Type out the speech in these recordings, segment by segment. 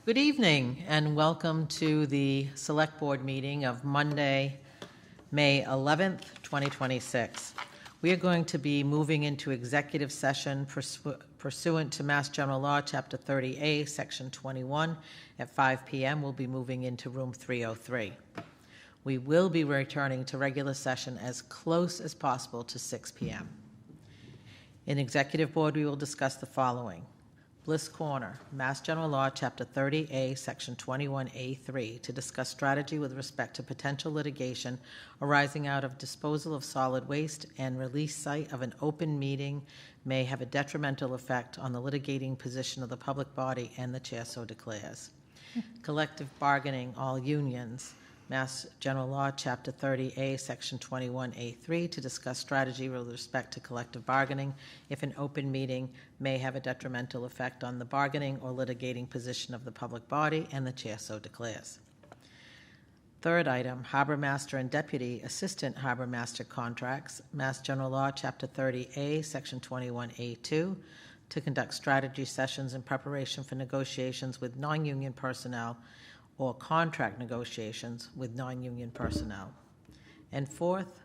Good evening and welcome to the Select Board meeting of Monday, May 11th, 2026. We are going to be moving into executive session pursuant to Mass General Law, Chapter 30A, Section 21. At 5 p.m., we'll be moving into room 303. We will be returning to regular session as close as possible to 6 p.m. In Executive Board, we will discuss the following. Bliss Corner, Mass General Law, Chapter 30A, Section 21A3, to discuss strategy with respect to potential litigation arising out of disposal of solid waste and release site of an open meeting may have a detrimental effect on the litigating position of the public body, and the chair so declares. Collective bargaining, all unions, Mass General Law, Chapter 30A, Section 21A3, to discuss strategy with respect to collective bargaining if an open meeting may have a detrimental effect on the bargaining or litigating position of the public body, and the chair so declares. Third item, Harbor Master and Deputy Assistant Harbor Master contracts, Mass General Law, Chapter 30A, Section 21A2, to conduct strategy sessions in preparation for negotiations with non-union personnel or contract negotiations with non-union personnel. And fourth,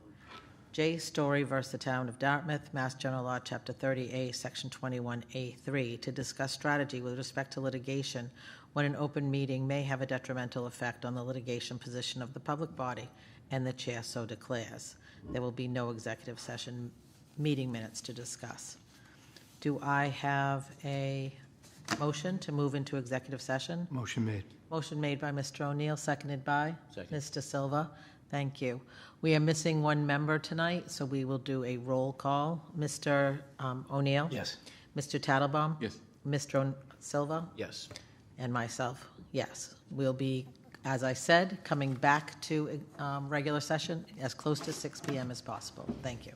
J. Story versus the Town of Dartmouth, Mass General Law, Chapter 30A, Section 21A3, to discuss strategy with respect to litigation when an open meeting may have a detrimental effect on the litigation position of the public body, and the chair so declares. There will be no executive session meeting minutes to discuss. Do I have a motion to move into executive session? Motion made. Motion made by Mr. O'Neill, seconded by Second. Mr. Silva. Thank you. We are missing one member tonight, so we will do a roll call. Mr. O'Neill? Yes. Mr. Tattlebaum? Yes. Mr. Silva? Yes. And myself, yes. We'll be, as I said, coming back to regular session as close to 6 p.m. as possible. Thank you.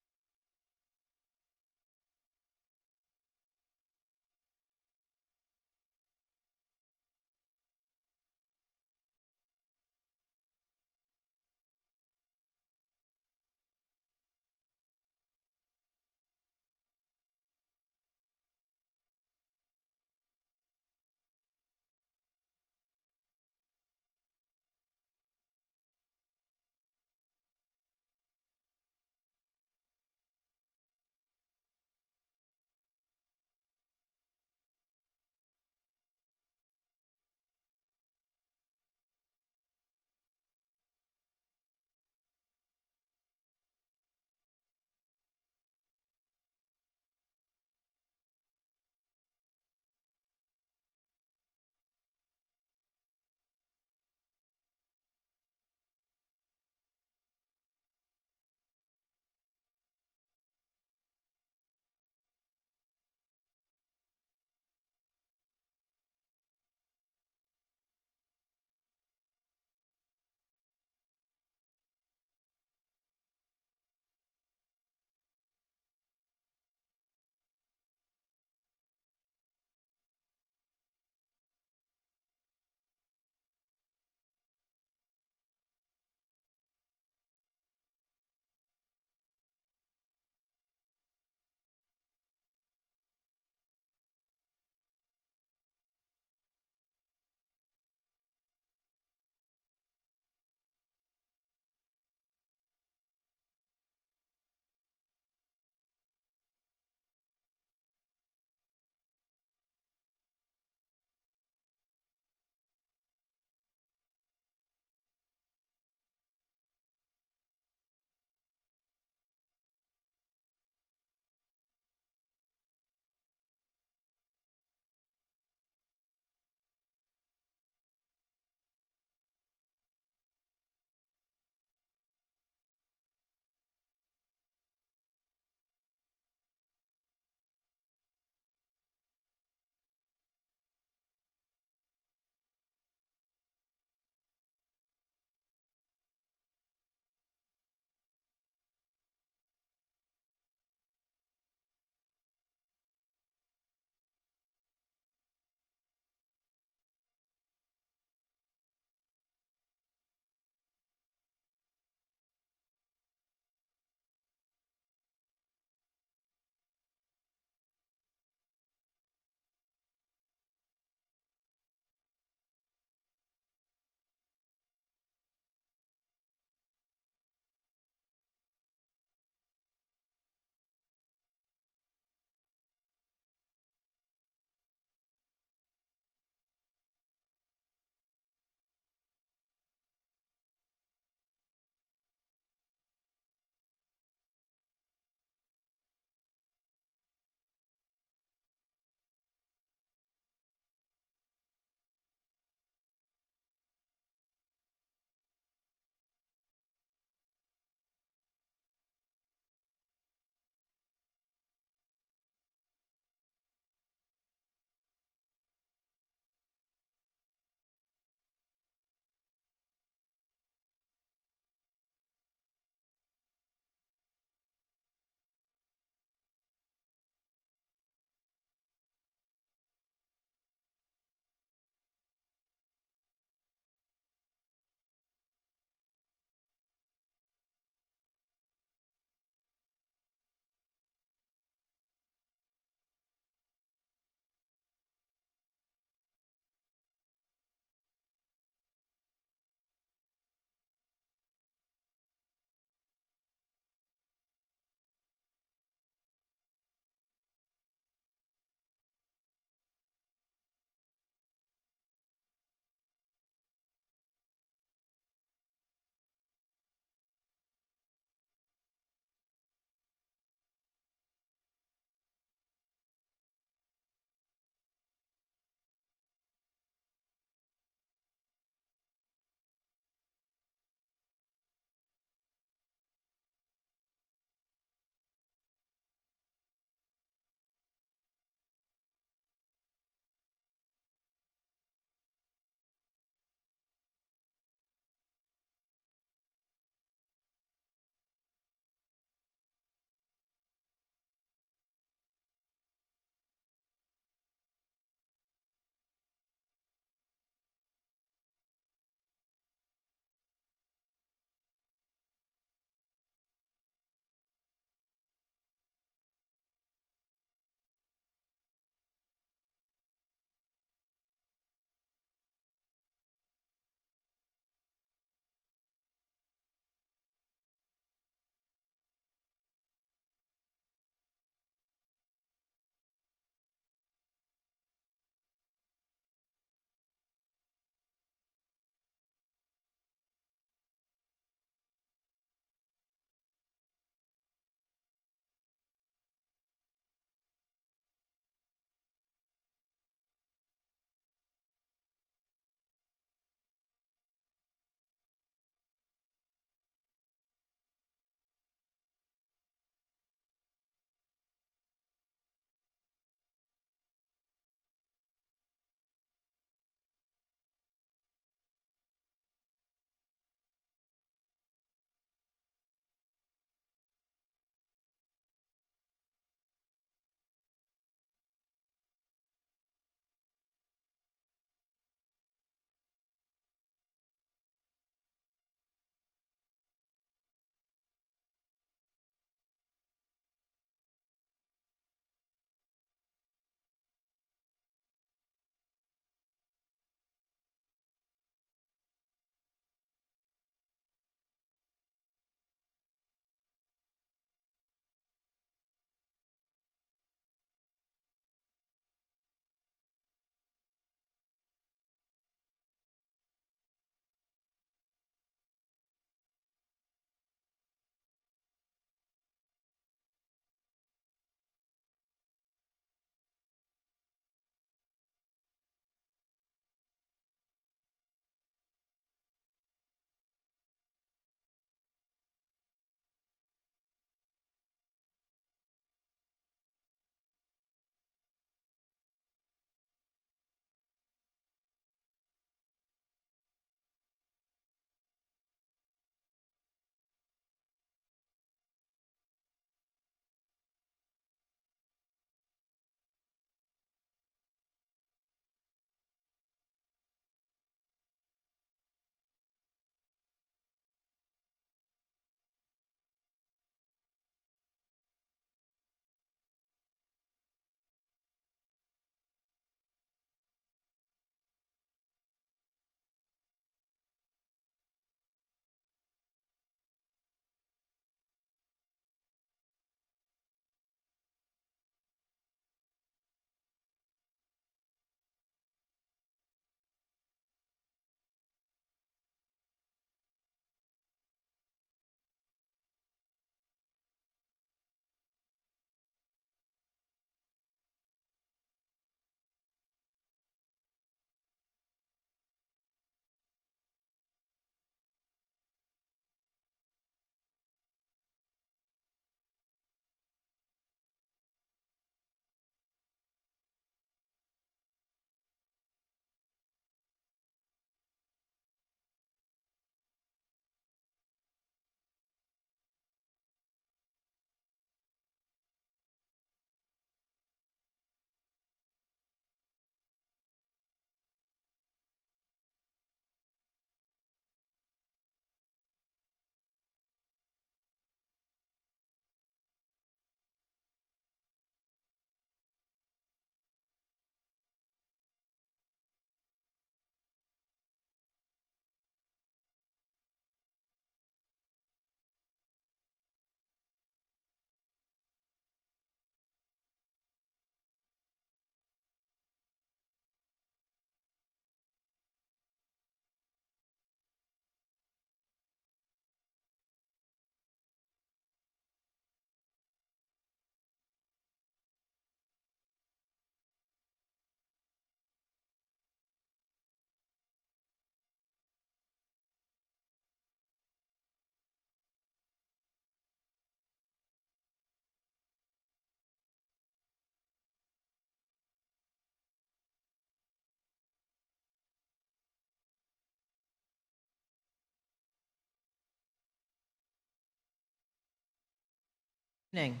Evening.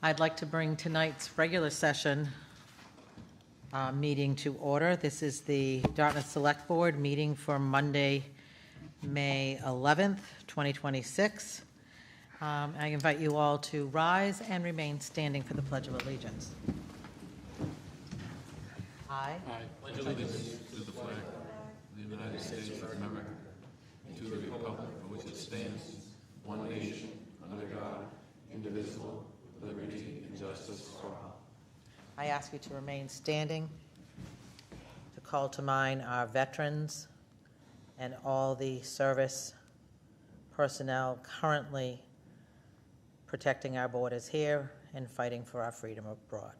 I'd like to bring tonight's regular session meeting to order. This is the Dartmouth Select Board meeting for Monday, May 11th, 2026. I invite you all to rise and remain standing for the Pledge of Allegiance. I pledge allegiance to the flag of the United States of America and to the republic for which it stands, one nation, under God, indivisible, with liberty and justice for all. I ask you to remain standing to call to mind our veterans and all the service personnel currently protecting our borders here and fighting for our freedom abroad.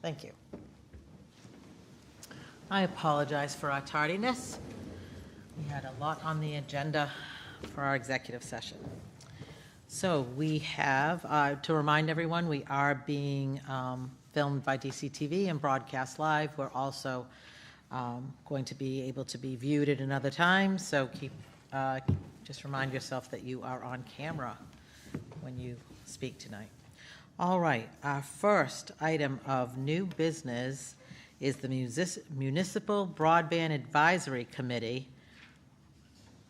Thank you. I apologize for our tardiness. We had a lot on the agenda for our executive session. So we have, to remind everyone, we are being filmed by DCTV and broadcast live. We're also going to be able to be viewed at another time, so just remind yourself that you are on camera when you speak tonight. All right, our first item of new business is the Municipal Broadband Advisory Committee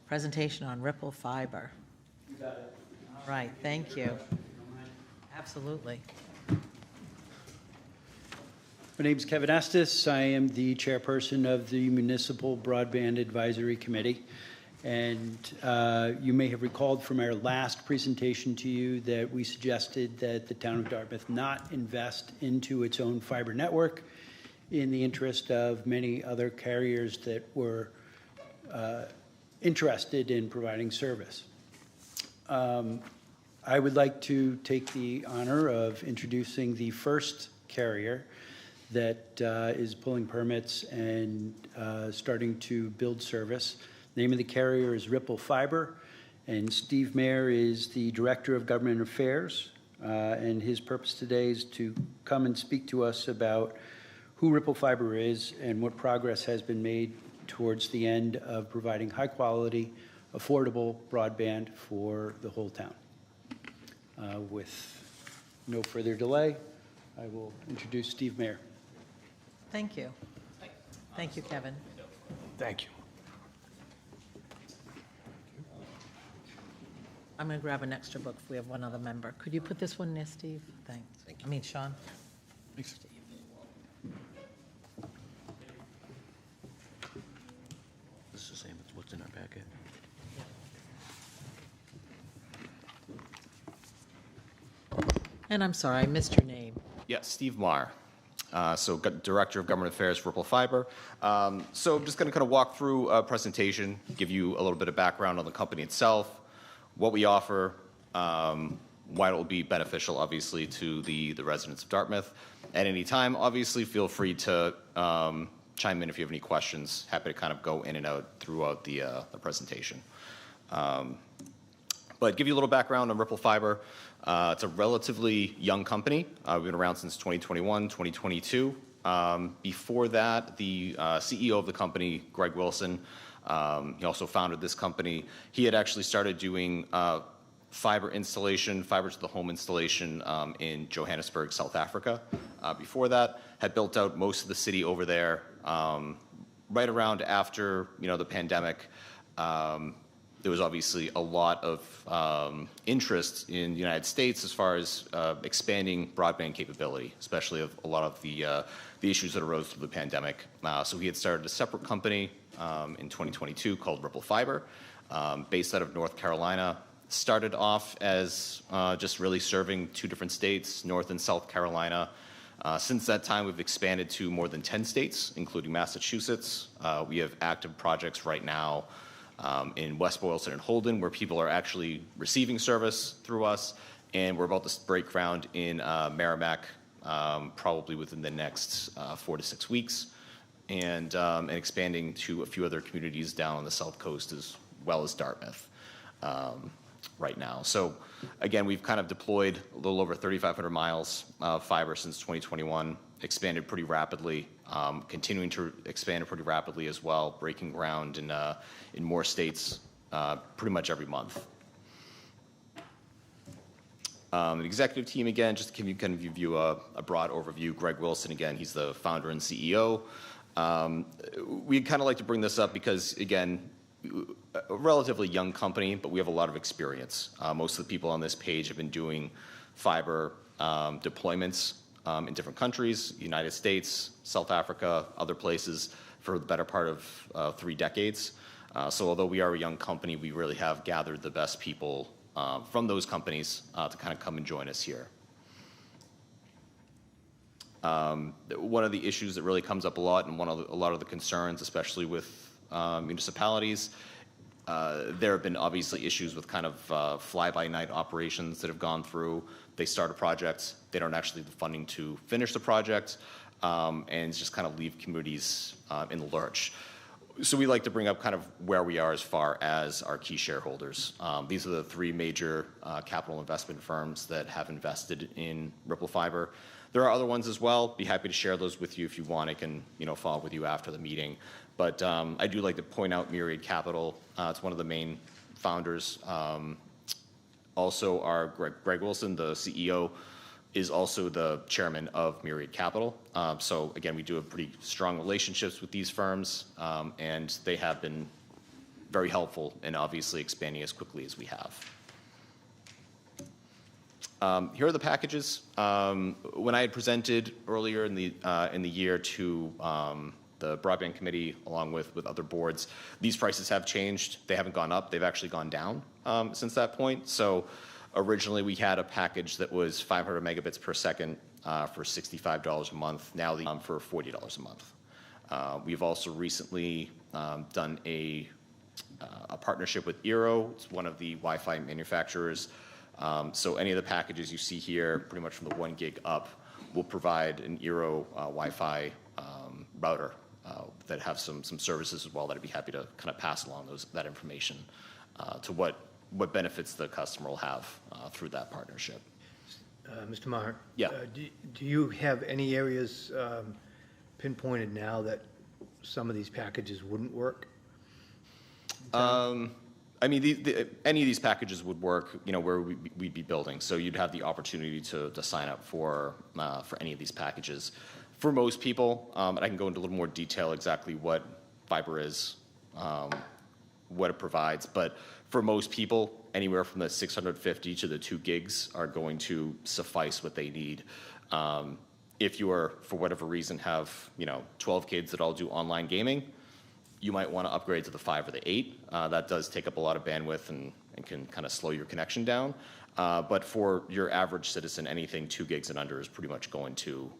presentation on Ripple Fiber. You got it. All right, thank you. Absolutely. My name is Kevin Estes. I am the chairperson of the Municipal Broadband Advisory Committee. And you may have recalled from our last presentation to you that we suggested that the town of Dartmouth not invest into its own fiber network in the interest of many other carriers that were interested in providing service. I would like to take the honor of introducing the first carrier that is pulling permits and starting to build service. The name of the carrier is Ripple Fiber, and Steve Mayer is the Director of Government Affairs, and his purpose today is to come and speak to us about who Ripple Fiber is and what progress has been made towards the end of providing high-quality, affordable broadband for the whole town. With no further delay, I will introduce Steve Mayer. Thank you. Thank you, Kevin. Thank you. I'm going to grab an extra book if we have one other member. Could you put this one there, Steve? Thanks. I mean, Sean. Thanks. This is the same as what's in our packet. And I'm sorry, I missed your name. Yes, Steve Marr. Director of Government Affairs, Ripple Fiber. So I'm just going to kind of walk through a presentation, give you a little bit of background on the company itself, what we offer, why it will be beneficial, obviously, to the residents of Dartmouth. At any time, obviously, feel free to chime in if you have any questions. Happy to kind of go in and out throughout the presentation. But give you a little background on Ripple Fiber. It's a relatively young company. We've been around since 2021, 2022. Before that, the CEO of the company, Greg Wilson, he also founded this company. He had actually started doing fiber installation, fiber to the home installation in Johannesburg, South Africa. Before that, had built out most of the city over there. Right around after the pandemic, there was obviously a lot of interest in the United States as far as expanding broadband capability, especially of a lot of the issues that arose through the pandemic. So he had started a separate company in 2022 called Ripple Fiber, based out of North Carolina. Started off as just really serving two different states, North and South Carolina. Since that time, we've expanded to more than 10 states, including Massachusetts. We have active projects right now in West Boylston and Holden, where people are actually receiving service through us, and we're about to break ground in Merrimack, probably within the next 4 to 6 weeks, and expanding to a few other communities down on the South Coast as well as Dartmouth right now. So again, we've kind of deployed a little over 3,500 miles of fiber since 2021, expanded pretty rapidly continuing to expand pretty rapidly as well, breaking ground in more states pretty much every month. The executive team, again, just to give you a broad overview, Greg Wilson, again, he's the founder and CEO. We kind of like to bring this up because, again, a relatively young company, but we have a lot of experience. Most of the people on this page have been doing fiber deployments in different countries, United States, South Africa, other places, for the better part of 3 decades. So although we are a young company, we really have gathered the best people from those companies to kind of come and join us here. One of the issues that really comes up a lot, and a lot of the concerns, especially with municipalities, there have been obviously issues with kind of fly-by-night operations that have gone through. They start a project, they don't actually have the funding to finish the project, and just kind of leave communities in the lurch. So we like to bring up kind of where we are as far as our key shareholders. These are the 3 major capital investment firms that have invested in Ripple Fiber. There are other ones as well. Be happy to share those with you if you want. I can, follow up with you after the meeting. But I do like to point out Myriad Capital. It's one of the main founders. Also, our Greg Wilson, the CEO, is also the chairman of Myriad Capital. So again, we do have pretty strong relationships with these firms, and they have been very helpful in obviously expanding as quickly as we have. Here are the packages. When I had presented earlier in the year to the broadband committee, along with other boards, these prices have changed. They haven't gone up. They've actually gone down since that point. So originally, we had a package that was 500 megabits per second for $65 a month. Now for $40 a month. We've also recently done a partnership with Eero. It's one of the Wi-Fi manufacturers. So any of the packages you see here, pretty much from the 1 gig up, will provide an Eero Wi-Fi router that have some services as well that I'd be happy to kind of pass along that information to what benefits the customer will have through that partnership. Mr. Maher? Yeah. Do you have any areas pinpointed now that some of these packages wouldn't work? I mean, any of these packages would work, where we'd be building. So you'd have the opportunity to sign up for any of these packages. For most people, and I can go into a little more detail exactly what fiber is, what it provides, but for most people, anywhere from the 650 to the 2 gigs are going to suffice what they need. If you are, for whatever reason, have 12 kids that all do online gaming, you might want to upgrade to the 5 or the 8. That does take up a lot of bandwidth and can kind of slow your connection down. But for your average citizen, anything 2 gigs and under is pretty much going to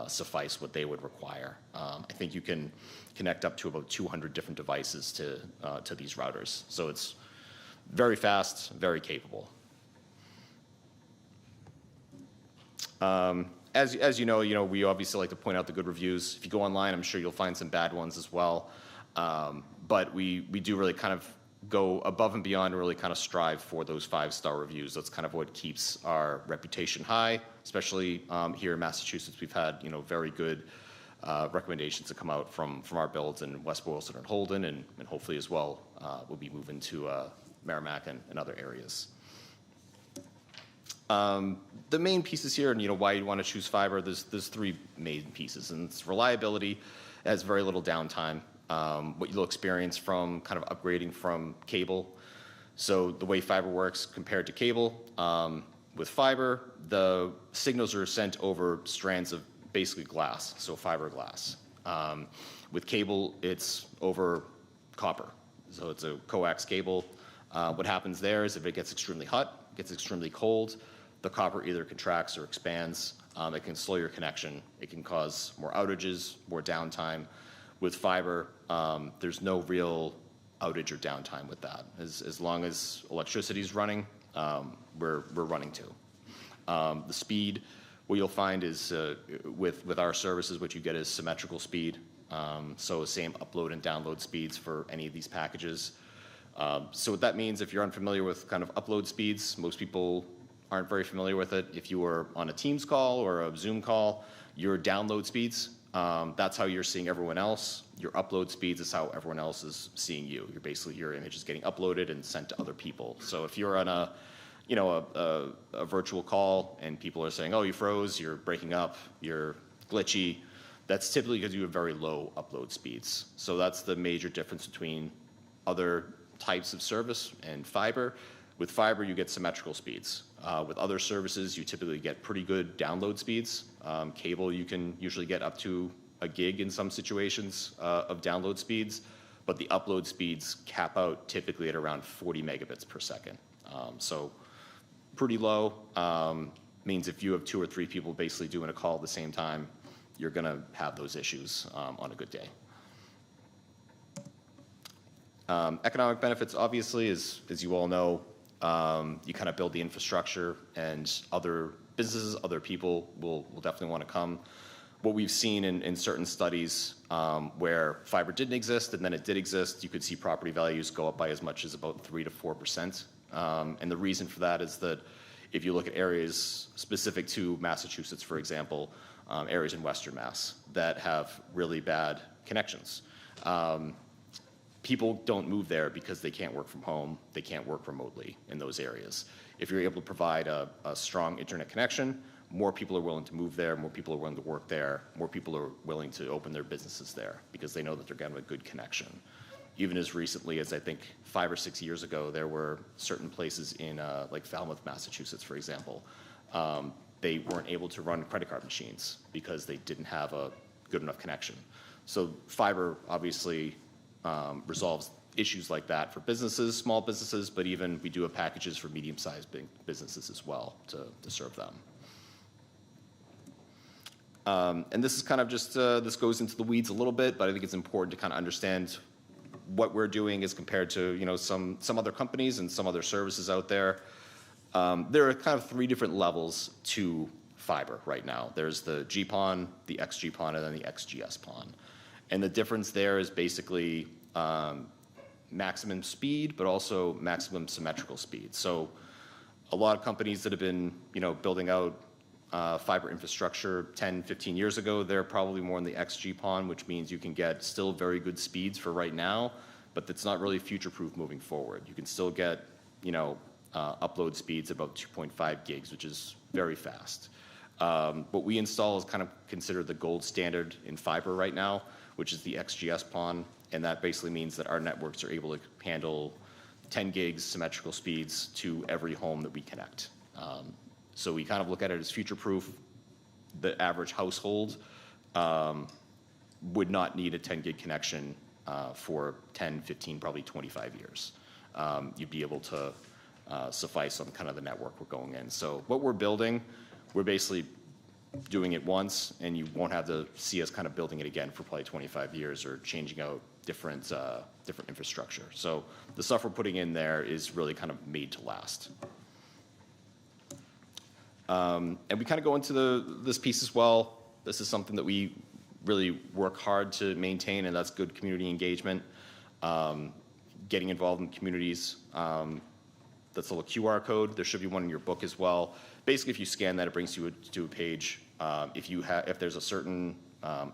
suffice what they would require. I think you can connect up to about 200 different devices to these routers. So it's very fast, very capable. As you know, we obviously like to point out the good reviews. If you go online, I'm sure you'll find some bad ones as well. But we do really kind of go above and beyond and really kind of strive for those 5-star reviews. That's kind of what keeps our reputation high, especially here in Massachusetts. We've had very good recommendations to come out from our builds in West Boylston and Holden, and hopefully as well we'll be moving to Merrimack and other areas. The main pieces here, and why you want to choose fiber, there's 3 main pieces, and it's reliability. It has very little downtime. What you'll experience from kind of upgrading from cable. So the way fiber works compared to cable, with fiber, the signals are sent over strands of basically glass, so fiberglass. With cable, it's over copper, so it's a coax cable. What happens there is if it gets extremely hot, gets extremely cold, the copper either contracts or expands. It can slow your connection. It can cause more outages, more downtime. With fiber, there's no real outage or downtime with that. As long as electricity is running, we're running too. The speed, what you'll find is with our services, what you get is symmetrical speed. So same upload and download speeds for any of these packages. So what that means, if you're unfamiliar with kind of upload speeds, most people aren't very familiar with it. If you were on a Teams call or a Zoom call, your download speeds That's how you're seeing everyone else. Your upload speeds is how everyone else is seeing you. You're basically, your image is getting uploaded and sent to other people. So if you're on a virtual call and people are saying, oh, you froze, you're breaking up, you're glitchy, that's typically because you have very low upload speeds. So that's the major difference between other types of service and fiber. With fiber, you get symmetrical speeds. With other services, you typically get pretty good download speeds. Cable, you can usually get up to a gig in some situations of download speeds, but the upload speeds cap out typically at around 40 megabits per second. So pretty low. Means if you have 2 or 3 people basically doing a call at the same time, you're going to have those issues on a good day. Economic benefits, obviously, as you all know, you kind of build the infrastructure, and other businesses, other people will definitely want to come. What we've seen in certain studies where fiber didn't exist and then it did exist, you could see property values go up by as much as about 3 to 4%. And the reason for that is that if you look at areas specific to Massachusetts, for example, areas in Western Mass that have really bad connections. People don't move there because they can't work from home, they can't work remotely in those areas. If you're able to provide a strong internet connection, more people are willing to move there, more people are willing to work there, more people are willing to open their businesses there because they know that they're getting a good connection. Even as recently as I think 5 or 6 years ago, there were certain places in like Falmouth, Massachusetts, for example, they weren't able to run credit card machines because they didn't have a good enough connection. So fiber obviously resolves issues like that for businesses, small businesses, but even we do have packages for medium-sized businesses as well to serve them. And this is kind of just, this goes into the weeds a little bit, but I think it's important to kind of understand what we're doing as compared to some other companies and some other services out there. There are kind of 3 different levels to fiber right now. There's the GPON, the XGPON, and then the XGS-PON. And the difference there is basically maximum speed, but also maximum symmetrical speed. So a lot of companies that have been building out fiber infrastructure 10, 15 years ago, they're probably more in the XGPON, which means you can get still very good speeds for right now, but that's not really future-proof moving forward. You can still get upload speeds about 2.5 gigs, which is very fast. What we install is kind of considered the gold standard in fiber right now, which is the XGS-PON, and that basically means that our networks are able to handle 10 gigs symmetrical speeds to every home that we connect. So we kind of look at it as future-proof. The average household would not need a 10 gig connection for 10, 15, probably 25 years. You'd be able to suffice on kind of the network we're going in. So what we're building, we're basically doing it once, and you won't have to see us kind of building it again for probably 25 years or changing out different infrastructure. So the stuff we're putting in there is really kind of made to last. And we kind of go into this piece as well. This is something that we really work hard to maintain, and that's good community engagement. Getting involved in communities. That's a little QR code. There should be one in your book as well. Basically, if you scan that, it brings you to a page. If there's a certain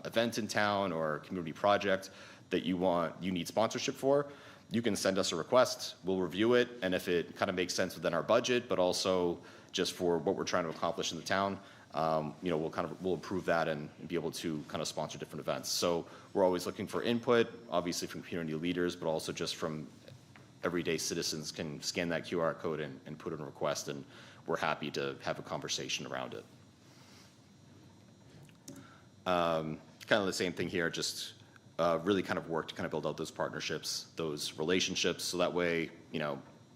event in town or community project that you need sponsorship for, you can send us a request. We'll review it, and if it kind of makes sense within our budget, but also just for what we're trying to accomplish in the town, we'll approve that and be able to kind of sponsor different events. So we're always looking for input, obviously from community leaders, but also just from everyday citizens can scan that QR code and put in a request, and we're happy to have a conversation around it. Kind of the same thing here, just really kind of work to kind of build out those partnerships, those relationships, so that way,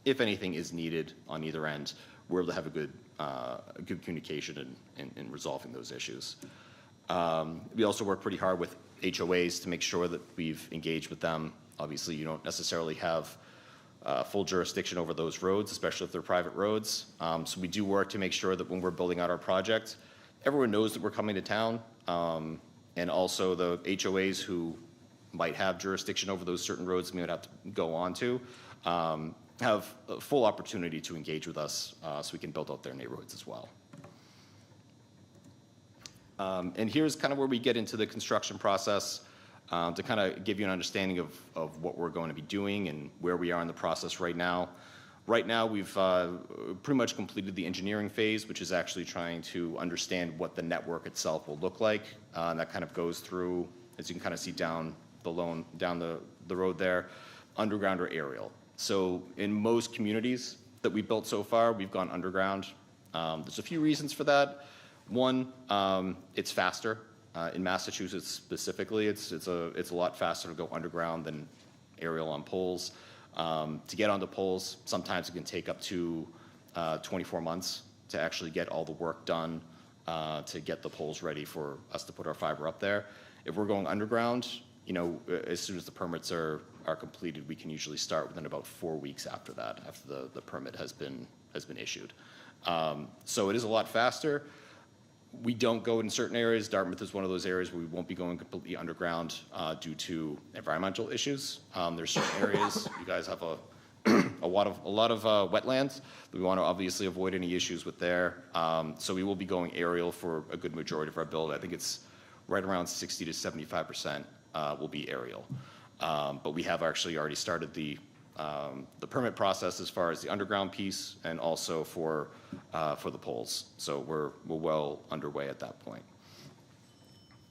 if anything is needed on either end, we're able to have a good communication in resolving those issues. We also work pretty hard with HOAs to make sure that we've engaged with them. Obviously, you don't necessarily have full jurisdiction over those roads, especially if they're private roads. So we do work to make sure that when we're building out our project, everyone knows that we're coming to town, and also the HOAs who might have jurisdiction over those certain roads we would have to go on to, have a full opportunity to engage with us so we can build out their neighborhoods as well. And here's kind of where we get into the construction process to kind of give you an understanding of what we're going to be doing and where we are in the process right now. Right now, we've pretty much completed the engineering phase, which is actually trying to understand what the network itself will look like. And that kind of goes through, as you can kind of see down the road there, underground or aerial. So in most communities that we've built so far, we've gone underground. There's a few reasons for that. One, it's faster. In Massachusetts specifically, it's a lot faster to go underground than aerial on poles. To get onto poles, sometimes it can take up to 24 months to actually get all the work done to get the poles ready for us to put our fiber up there. If we're going underground, as soon as the permits are completed, we can usually start within about 4 weeks after that, after the permit has been issued. So it is a lot faster. We don't go in certain areas. Dartmouth is one of those areas where we won't be going completely underground due to environmental issues. There's certain areas, you guys have a lot of wetlands that we want to obviously avoid any issues with there. So we will be going aerial for a good majority of our build. I think it's right around 60 to 75% will be aerial. But we have actually already started the permit process as far as the underground piece and also for the poles. So we're well underway at that point.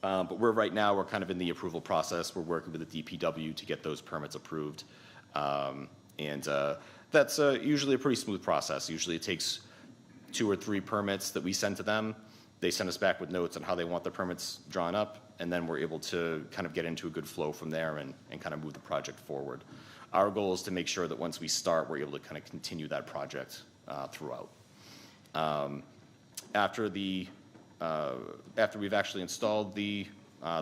But right now we're kind of in the approval process. We're working with the DPW to get those permits approved. And that's usually a pretty smooth process. Usually it takes 2 or 3 permits that we send to them. They send us back with notes on how they want the permits drawn up, and then we're able to kind of get into a good flow from there and kind of move the project forward. Our goal is to make sure that once we start, we're able to kind of continue that project throughout. After we've actually installed the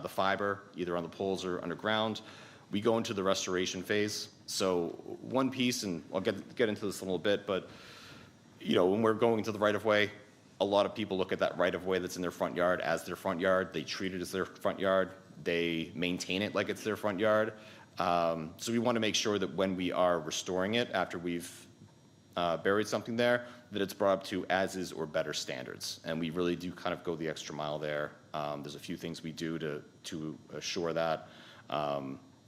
fiber, either on the poles or underground, we go into the restoration phase. So one piece, and I'll get into this a little bit, but when we're going into the right-of-way, a lot of people look at that right-of-way that's in their front yard as their front yard. They treat it as their front yard. They maintain it like it's their front yard. So we want to make sure that when we are restoring it after we've buried something there, that it's brought up to as is or better standards. And we really do kind of go the extra mile there. There's a few things we do to assure that.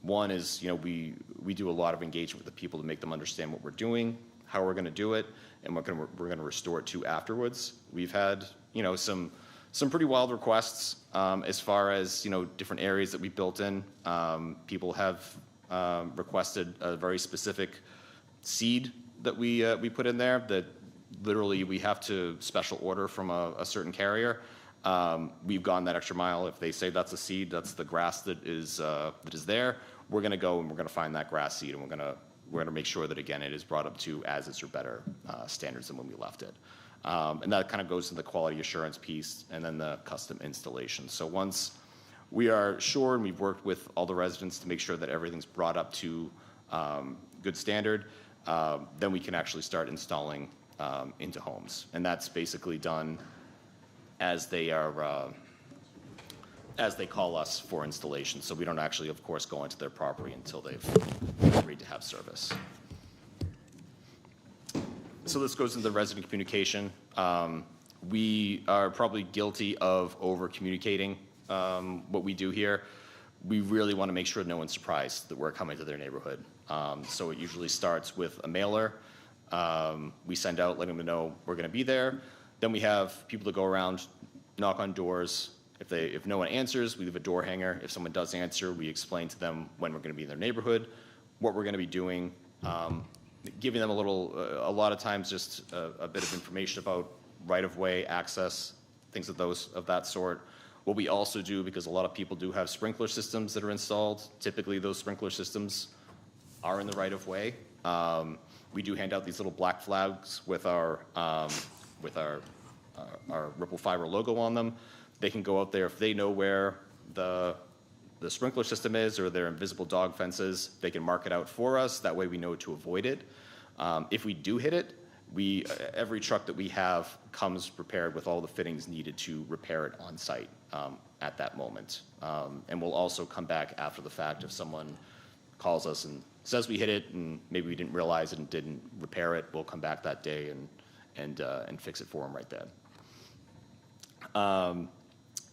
One is, we do a lot of engagement with the people to make them understand what we're doing, how we're going to do it, and what we're going to restore it to afterwards. We've had, some pretty wild requests as far as, different areas that we built in. People have requested a very specific seed that we put in there that literally we have to special order from a certain carrier. We've gone that extra mile. If they say that's a seed, that's the grass that is there, we're going to go and we're going to find that grass seed, and we're going to make sure that, again, it is brought up to as is or better standards than when we left it. And that kind of goes to the quality assurance piece and then the custom installation. So once we are sure and we've worked with all the residents to make sure that everything's brought up to good standard, then we can actually start installing into homes. And that's basically done as they call us for installation. So we don't actually, of course, go into their property until they've agreed to have service. So this goes into the resident communication. We are probably guilty of over-communicating what we do here. We really want to make sure no one's surprised that we're coming to their neighborhood. So it usually starts with a mailer. We send out letting them know we're going to be there. Then we have people that go around, knock on doors. If no one answers, we leave a door hanger. If someone does answer, we explain to them when we're going to be in their neighborhood, what we're going to be doing, giving them a lot of times just a bit of information about right-of-way access, things of that sort. What we also do, because a lot of people do have sprinkler systems that are installed, typically those sprinkler systems are in the right-of-way. We do hand out these little black flags with our Ripple Fiber logo on them. They can go out there if they know where the sprinkler system is or their invisible dog fences. They can mark it out for us. That way we know to avoid it. If we do hit it, every truck that we have comes prepared with all the fittings needed to repair it on site at that moment. And we'll also come back after the fact if someone calls us and says we hit it and maybe we didn't realize it and didn't repair it. We'll come back that day and fix it for them right then.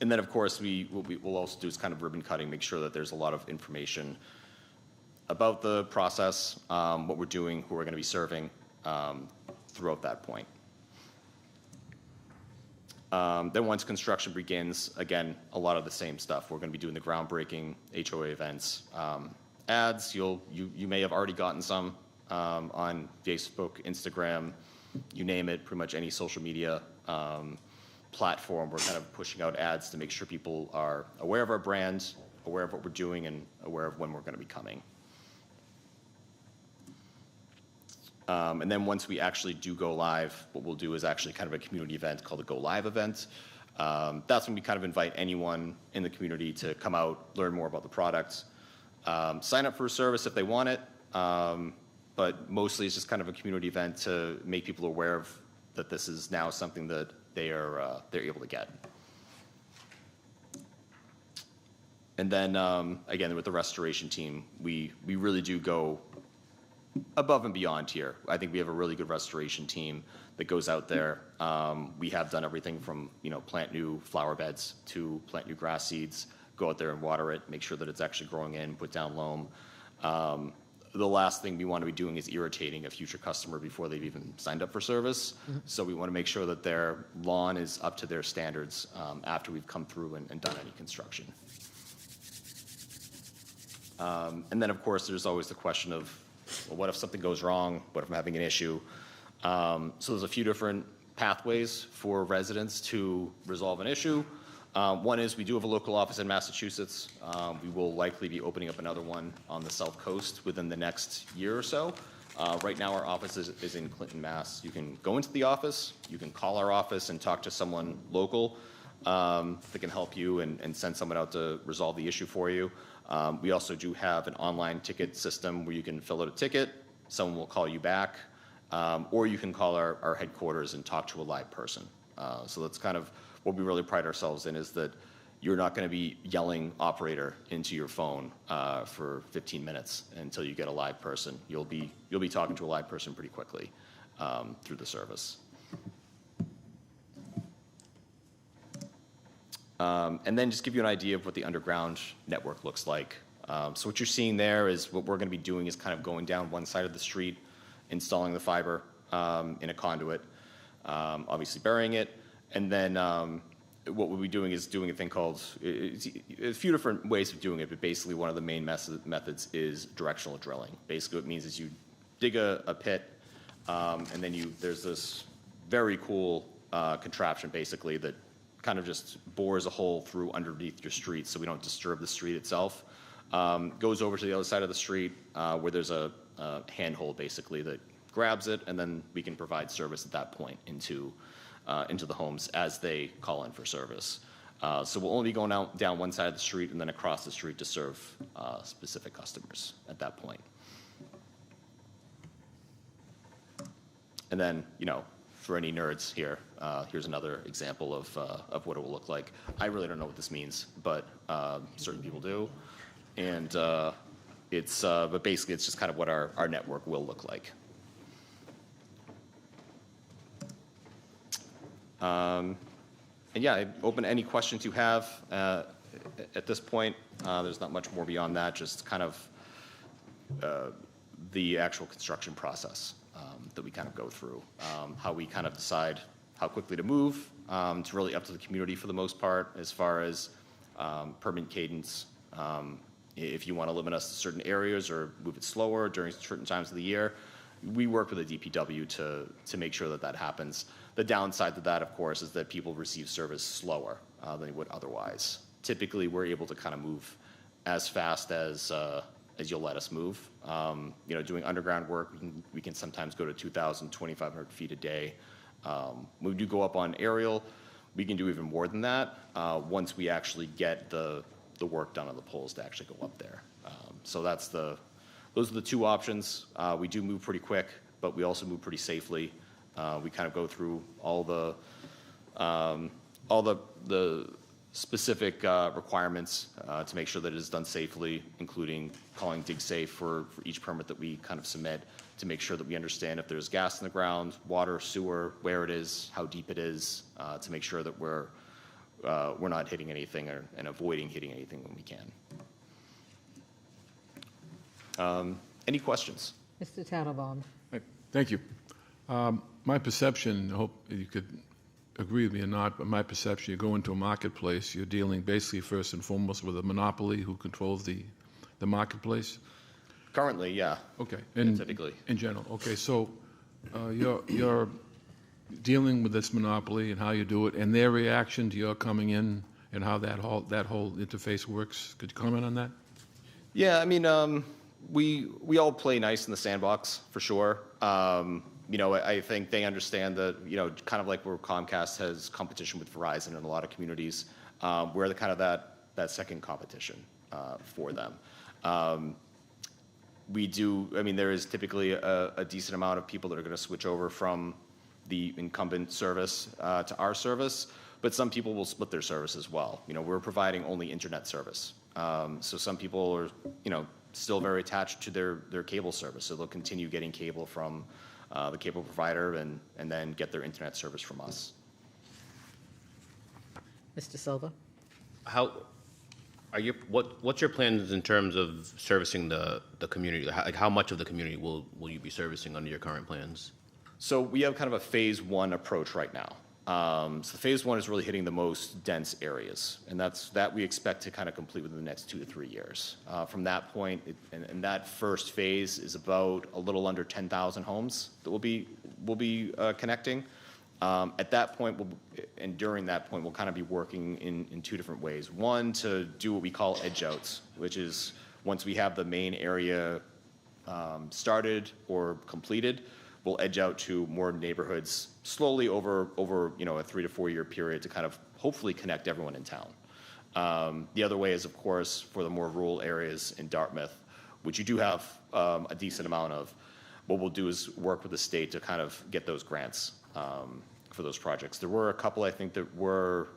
And then, of course, what we'll also do is kind of ribbon cutting, make sure that there's a lot of information about the process, what we're doing, who we're going to be serving throughout that point. Then once construction begins, again, a lot of the same stuff. We're going to be doing the groundbreaking HOA events. Ads, you may have already gotten some on Facebook, Instagram, you name it, pretty much any social media platform. We're kind of pushing out ads to make sure people are aware of our brand, aware of what we're doing, and aware of when we're going to be coming. And then once we actually do go live, what we'll do is actually kind of a community event called a Go Live event. That's when we kind of invite anyone in the community to come out, learn more about the product, sign up for a service if they want it, but mostly it's just kind of a community event to make people aware of that this is now something that they're able to get. And then again, with the restoration team, we really do go above and beyond here. I think we have a really good restoration team that goes out there. We have done everything from, plant new flower beds to plant new grass seeds, go out there and water it, make sure that it's actually growing in, put down loam. The last thing we want to be doing is irritating a future customer before they've even signed up for service. So we want to make sure that their lawn is up to their standards after we've come through and done any construction. And then, of course, there's always the question of, well, what if something goes wrong? What if I'm having an issue? So there's a few different pathways for residents to resolve an issue. One is we do have a local office in Massachusetts. We will likely be opening up another one on the South Coast within the next year or so. Right now our office is in Clinton, Mass. You can go into the office, you can call our office and talk to someone local that can help you and send someone out to resolve the issue for you. We also do have an online ticket system where you can fill out a ticket, someone will call you back, or you can call our headquarters and talk to a live person. So that's kind of what we really pride ourselves in, is that you're not going to be yelling operator into your phone for 15 minutes until you get a live person. You'll be talking to a live person pretty quickly through the service. And then just give you an idea of what the underground network looks like. So what you're seeing there is what we're going to be doing is kind of going down one side of the street, installing the fiber in a conduit, obviously burying it, and then what we'll be doing is doing a thing called, a few different ways of doing it, but basically one of the main methods is directional drilling. Basically what it means is you dig a pit, and then there's this very cool contraption basically that kind of just bores a hole through underneath your street so we don't disturb the street itself. Goes over to the other side of the street where there's a handhold basically that grabs it, and then we can provide service at that point into the homes as they call in for service. So we'll only be going down one side of the street and then across the street to serve specific customers at that point. And then, for any nerds here, here's another example of what it will look like. I really don't know what this means, but certain people do. And but basically it's just kind of what our network will look like. And yeah, open to any questions you have. At this point, there's not much more beyond that, just kind of the actual construction process that we kind of go through. How we kind of decide how quickly to move. It's really up to the community for the most part as far as permit cadence. If you want to limit us to certain areas or move it slower during certain times of the year, we work with the DPW to make sure that happens. The downside to that, of course, is that people receive service slower than they would otherwise. Typically, we're able to kind of move as fast as you'll let us move. Doing underground work, we can sometimes go to 2,000, 2,500 feet a day. When we do go up on aerial, we can do even more than that once we actually get the work done on the poles to actually go up there. So those are the two options. We do move pretty quick, but we also move pretty safely. We kind of go through all the specific requirements to make sure that it is done safely, including calling DigSafe for each permit that we kind of submit, to make sure that we understand if there's gas in the ground, water, sewer, where it is, how deep it is, to make sure that we're we're not hitting anything and avoiding hitting anything when we can. Any questions? Mr. Tattelbaum. Hey, thank you. My perception, I hope you could agree with me or not, but my perception, you go into a marketplace, you're dealing basically first and foremost with a monopoly who controls the marketplace. Currently, yeah. Okay. Typically. In general. Okay, so you're dealing with this monopoly and how you do it, and their reaction to your coming in and how that whole interface works. Could you comment on that? Yeah, I mean, we all play nice in the sandbox for sure. I think they understand that, kind of like where Comcast has competition with Verizon in a lot of communities, we're the kind of that second competition for them. There is typically a decent amount of people that are going to switch over from the incumbent service to our service, but some people will split their service as well. We're providing only internet service. So some people are, still very attached to their cable service, so they'll continue getting cable from the cable provider and then get their internet service from us. Mr. Silva. What's your plans in terms of servicing the community? How much of the community will you be servicing under your current plans? So we have kind of a phase one approach right now. So phase one is really hitting the most dense areas, and that we expect to kind of complete within the next 2 to 3 years. From that point, and that first phase is about a little under 10,000 homes that we'll be connecting. At that point, and during that point, we'll kind of be working in 2 different ways. One, to do what we call edge outs, which is once we have the main area started or completed, we'll edge out to more neighborhoods slowly over a 3 to 4 year period to kind of hopefully connect everyone in town. The other way is, of course, for the more rural areas in Dartmouth, which you do have a decent amount of. What we'll do is work with the state to kind of get those grants for those projects. There were a couple, I think, that were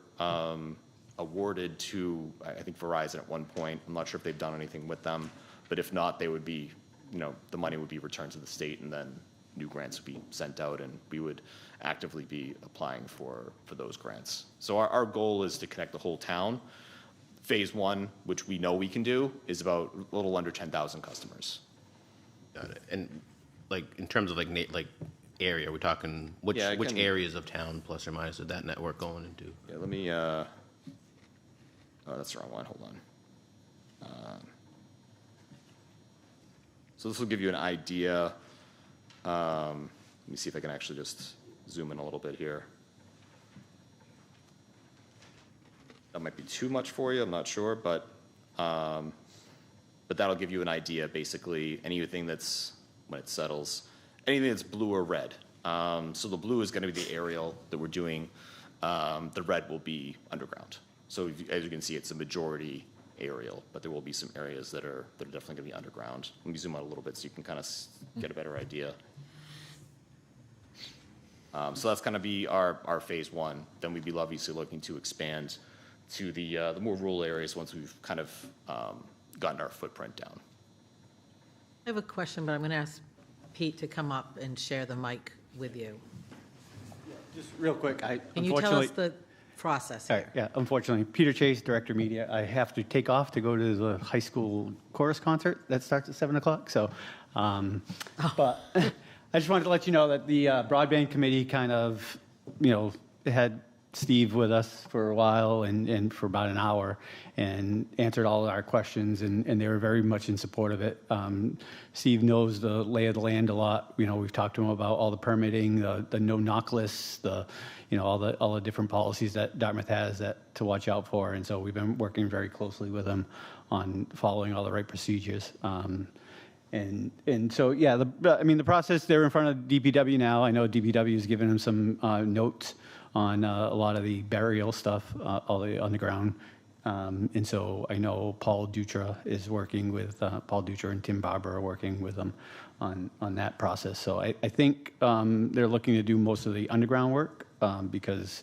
awarded to, I think, Verizon at one point. I'm not sure if they've done anything with them, but if not, they would be, the money would be returned to the state, and then new grants would be sent out, and we would actively be applying for those grants. So our goal is to connect the whole town. Phase one, which we know we can do, is about a little under 10,000 customers. Got it. And in terms of area, we're talking which areas of town plus or minus is that network going into? Yeah, let me. Oh, that's the wrong one. Hold on. So this will give you an idea. Let me see if I can actually just zoom in a little bit here. That might be too much for you, I'm not sure, but that'll give you an idea, basically, anything that's, when it settles, anything that's blue or red. So the blue is going to be the aerial that we're doing. The red will be underground. So as you can see, it's a majority aerial, but there will be some areas that are definitely going to be underground. Let me zoom out a little bit so you can kind of get a better idea. So that's going to be our phase one. Then we'd be obviously looking to expand to the more rural areas once we've kind of gotten our footprint down. I have a question, but I'm going to ask Pete to come up and share the mic with you. Just real quick, Can you tell us the process All here? right, yeah, unfortunately, Peter Chase, Director Media, I have to take off to go to the high school chorus concert that starts at 7 o'clock, so, but I just wanted to let you know that the broadband committee kind of, had Steve with us for a while and for about an hour and answered all our questions, and they were very much in support of it. Steve knows the lay of the land a lot. We've talked to him about all the permitting, the no-knock lists, all the different policies that Dartmouth has to watch out for, and so we've been working very closely with him on following all the right procedures. And so, yeah, the process, they're in front of DPW now. I know DPW has given him some notes on a lot of the burial stuff, all the underground. And so I know Paul Dutra is working with, Paul Dutra and Tim Barber are working with them on that process. So I think they're looking to do most of the underground work because,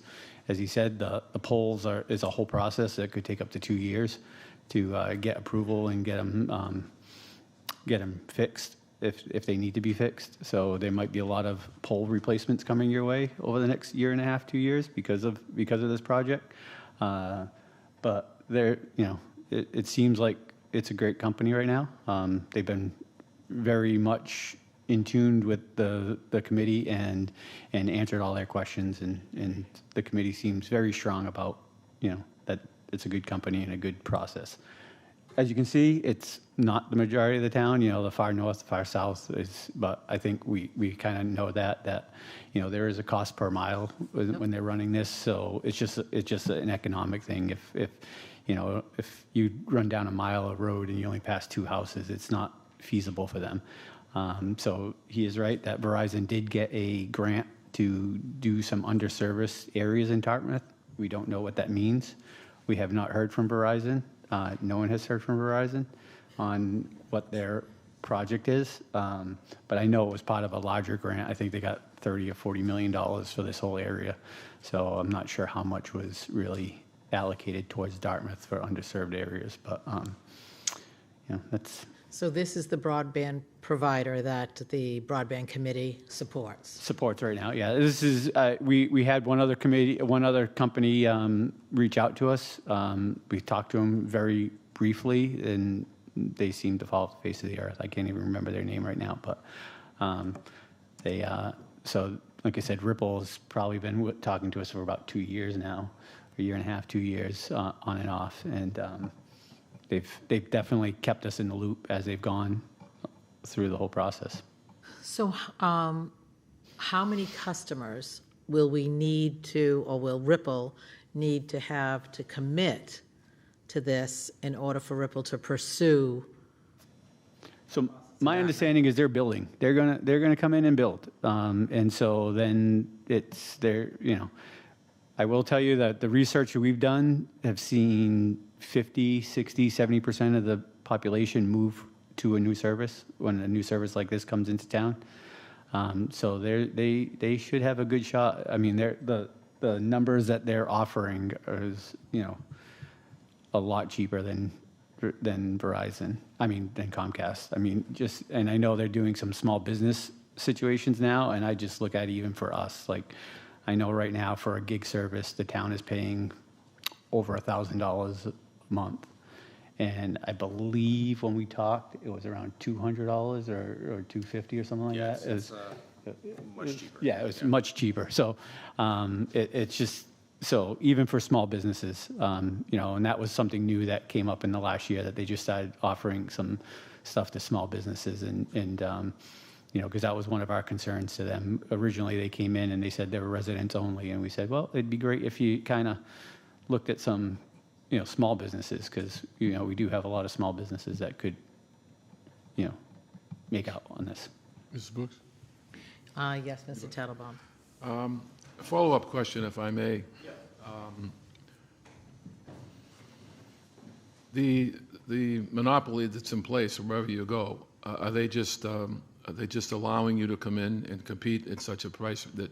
as he said, the poles is a whole process that could take up to 2 years to get approval and get them fixed if they need to be fixed. So there might be a lot of pole replacements coming your way over the next year and a half, 2 years because of this project. But they're, it seems like it's a great company right now. They've been very much in tune with the committee and answered all their questions, and the committee seems very strong about, that it's a good company and a good process. As you can see, it's not the majority of the town, the far north, the far south is, but I think we kind of know that, there is a cost per mile when they're running this, so it's just an economic thing. If you run down a mile of road and you only pass 2 houses, it's not feasible for them. So he is right that Verizon did get a grant to do some underserviced areas in Dartmouth. We don't know what that means. We have not heard from Verizon. No one has heard from Verizon on what their project is, but I know it was part of a larger grant. I think they got $30 or $40 million for this whole area, so I'm not sure how much was really allocated towards Dartmouth for underserved areas, but that's. So this is the broadband provider that the broadband committee supports Right now, yeah. This is we had one other company reach out to us. We talked to them very briefly, and they seem to fall off the face of the earth. I can't even remember their name right now, but they. So, like I said, Ripple's probably been talking to us for about 2 years now, a year and a half, 2 years on and off, and. They've definitely kept us in the loop as they've gone through the whole process. So how many customers will we need to, or will Ripple need to have to commit to this in order for Ripple to pursue? So my understanding is they're building. They're gonna come in and build, and so then it's there. I will tell you that the research that we've done have seen 50, 60, 70% of the population move to a new service when a new service like this comes into town. So they should have a good shot. I mean, the numbers that they're offering is a lot cheaper than Verizon. I mean, than Comcast. I mean, and I know they're doing some small business situations now, and I just look at it even for us. Like, I know right now for a gig service, the town is paying over $1,000 a month. And I believe when we talked, it was around $200 or $250 or something like that. It's much cheaper. Yeah, it was much cheaper. So it's just, so even for small businesses, and that was something new that came up in the last year, that they just started offering some stuff to small businesses, and because that was one of our concerns to them. Originally, they came in and they said they were residents only, and we said, well, it'd be great if you kind of looked at some, small businesses, because, we do have a lot of small businesses that could, make out on this. Mrs. Brooks? Yes, Mr. Tattlebaum. A follow-up question, if I may. The monopoly that's in place wherever you go, are they just allowing you to come in and compete at such a price that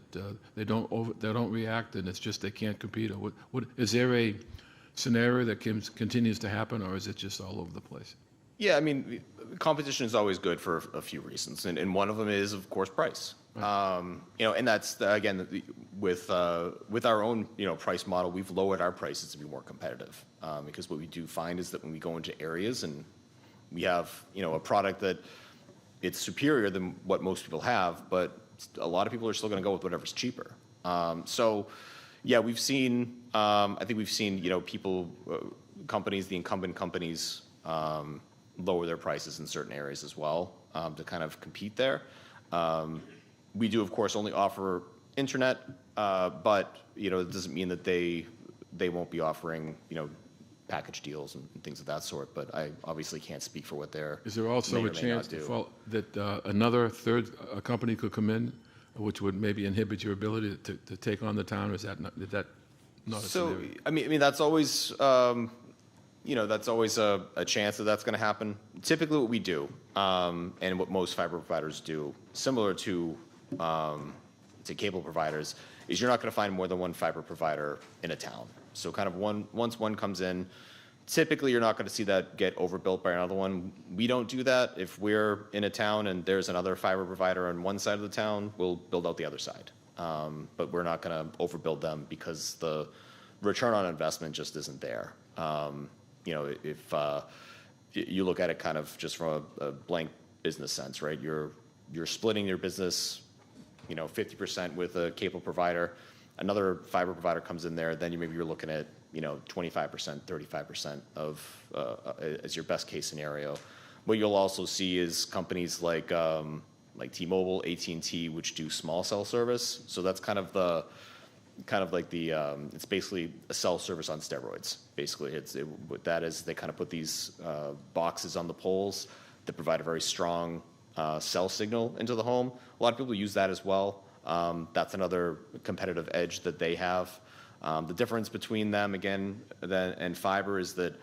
they don't react, and it's just they can't compete? Or what is there a scenario that continues to happen, or is it just all over the place? Yeah, I mean, competition is always good for a few reasons, and one of them is, of course, price. Right. And that's again with our own price model, we've lowered our prices to be more competitive, because what we do find is that when we go into areas and we have a product that it's superior than what most people have, but a lot of people are still going to go with whatever's cheaper. So, yeah, we've seen. I think we've seen people, companies, the incumbent companies, lower their prices in certain areas as well, to kind of compete there. We do, of course, only offer internet, but it doesn't mean that they won't be offering package deals and things of that sort. But I obviously can't speak for what they're. Is there also a chance that another third company could come in, which would maybe inhibit your ability to take on the town? Or is that not a scenario? I mean that's always. That's always a chance that's going to happen. Typically what we do, and what most fiber providers do, similar to cable providers, is you're not going to find more than one fiber provider in a town. So kind of once one comes in, typically you're not going to see that get overbuilt by another one. We don't do that. If we're in a town and there's another fiber provider on one side of the town, we'll build out the other side. But we're not going to overbuild them because the return on investment just isn't there. You know, if you look at it kind of just from a blank business sense, right? You're splitting your business, you know, 50% with a cable provider, another fiber provider comes in there, then you're looking at, you know, 25%, 35% of as your best case scenario. What you'll also see is companies like T-Mobile, AT&T, which do small cell service. So that's kind of like the it's basically a cell service on steroids. Basically, what that is, they kind of put these boxes on the poles that provide a very strong cell signal into the home. A lot of people use that as well. That's another competitive edge that they have. The difference between them, again, and fiber is that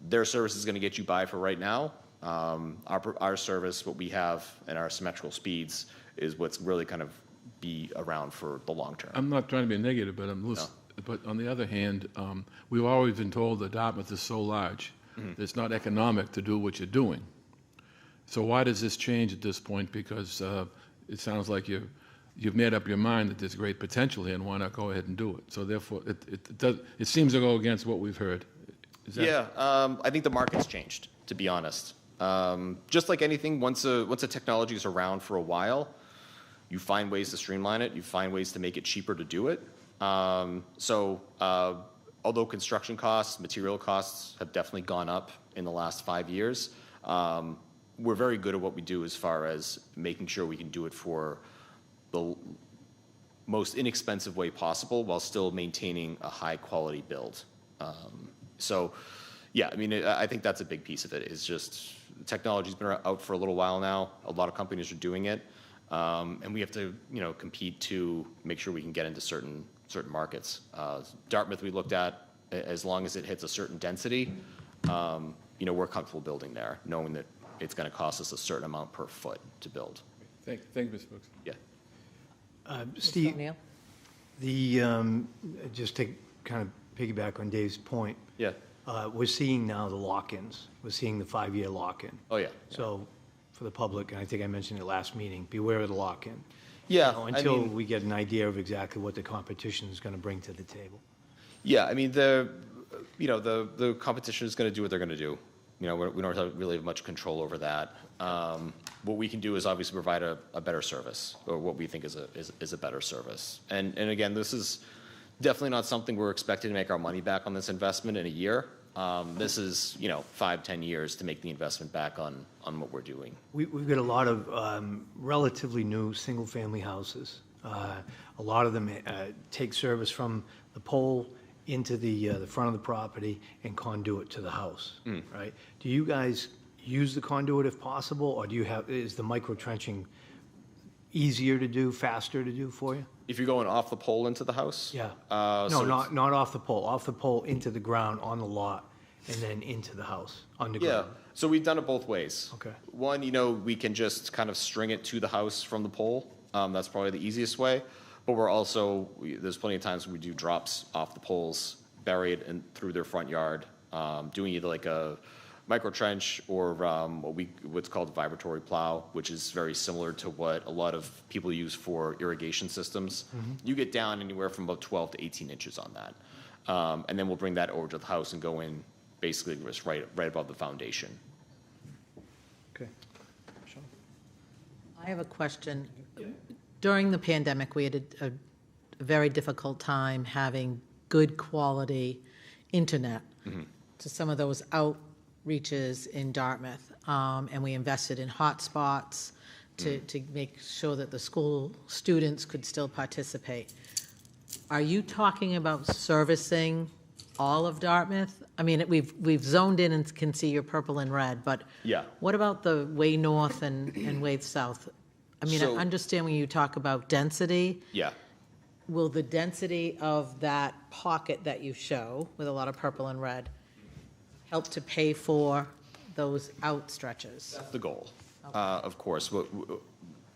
their service is going to get you by for right now. Our service, what we have, and our symmetrical speeds is what's really kind of be around for the long term. I'm not trying to be negative, but but on the other hand, we've always been told that Dartmouth is so large that it's not economic to do what you're doing. So why does this change at this point? Because it sounds like you've made up your mind that there's great potential here, and why not go ahead and do it? So therefore, it seems to go against what we've heard. I think the market's changed, to be honest. Just like anything, once a technology is around for a while, you find ways to streamline it. You find ways to make it cheaper to do it. Although construction costs, material costs have definitely gone up in the last 5 years, we're very good at what we do as far as making sure we can do it for the most inexpensive way possible while still maintaining a high quality build. Yeah, I mean, I think that's a big piece of it. Is just technology's been out for a little while now. A lot of companies are doing it, and we have to, you know, compete to make sure we can get into certain markets. Dartmouth, we looked at, as long as it hits a certain density, you know, we're comfortable building there, knowing that it's going to cost us a certain amount per foot to build. Thank you, Mr. Brooks. Yeah. Steve, O'Neill? just to kind of piggyback on Dave's point, Yeah. we're seeing now the lock-ins. We're seeing the 5-year lock-in. Oh, yeah. So for the public, and I think I mentioned it last meeting, beware of the lock-in. Yeah. You know, until we get an idea of exactly what the competition is going to bring to the table. Yeah, I mean, the competition is going to do what they're going to do. You know, we don't really have much control over that. What we can do is obviously provide a better service, or what we think is a better service. And again, this is definitely not something we're expecting to make our money back on this investment in a year. This is, you know, 5-10 years to make the investment back on what we're doing. We've got a lot of relatively new single-family houses. A lot of them take service from the pole into the front of the property and conduit to the house, right? Do you guys use the conduit if possible, or is the micro trenching easier to do, faster to do for you? If you're going off the pole into the house? Yeah. So No, not off the pole. Off the pole into the ground on the lot, and then into the house Yeah, underground. so we've done it both ways. Okay. One, you know, we can just kind of string it to the house from the pole. That's probably the easiest way. But there's plenty of times we do drops off the poles, buried and through their front yard, doing either like a micro trench or what's called vibratory plow, which is very similar to what a lot of people use for irrigation systems. You get down anywhere from about 12 to 18 inches on that. And then we'll bring that over to the house and go in basically just right above the foundation. Okay. I have a question. During the pandemic, we had a very difficult time having good quality internet to some of those outreaches in Dartmouth. And we invested in hotspots to make sure that the school students could still participate. Are you talking about servicing all of Dartmouth? I mean, we've zoned in and can see your purple and red, but Yeah. what about the way north and way south? I mean, I So- understand when you talk about density, Yeah. will the density of that pocket that you show with a lot of purple and red help to pay for those outstretches? That's the goal, of course.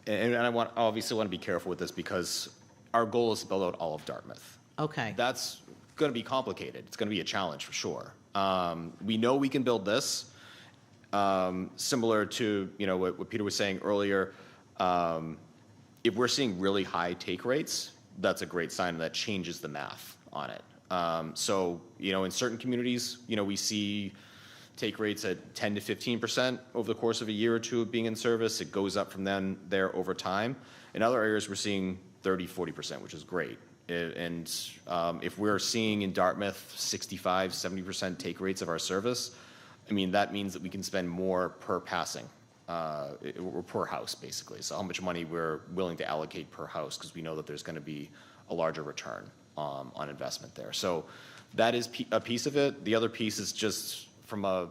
And I obviously want to be careful with this because our goal is to build out all of Dartmouth. Okay. That's going to be complicated. It's going to be a challenge for sure. We know we can build this, similar to, you know, what Peter was saying earlier. If we're seeing really high take rates, that's a great sign, and that changes the math on it. So, in certain communities, we see take rates at 10 to 15% over the course of a year or two of being in service. It goes up from there over time. In other areas, we're seeing 30, 40%, which is great. And if we're seeing in Dartmouth 65, 70% take rates of our service, that means that we can spend more per passing, or per house, basically. So how much money we're willing to allocate per house, because we know that there's going to be a larger return on investment there. So that is a piece of it. The other piece is just from a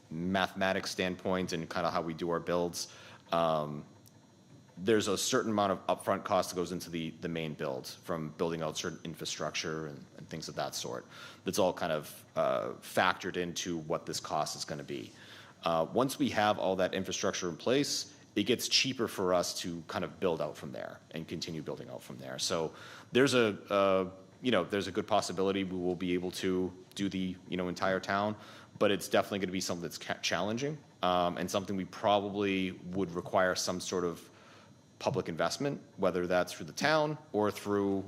mathematics standpoint and kind of how we do our builds. There's a certain amount of upfront cost that goes into the main build, from building out certain infrastructure and things of that sort. That's all kind of factored into what this cost is going to be. Once we have all that infrastructure in place, it gets cheaper for us to kind of build out from there and continue building out from there. So there's a good possibility we will be able to do the entire town, but it's definitely going to be something that's challenging, and something we probably would require some sort of public investment, whether that's through the town or through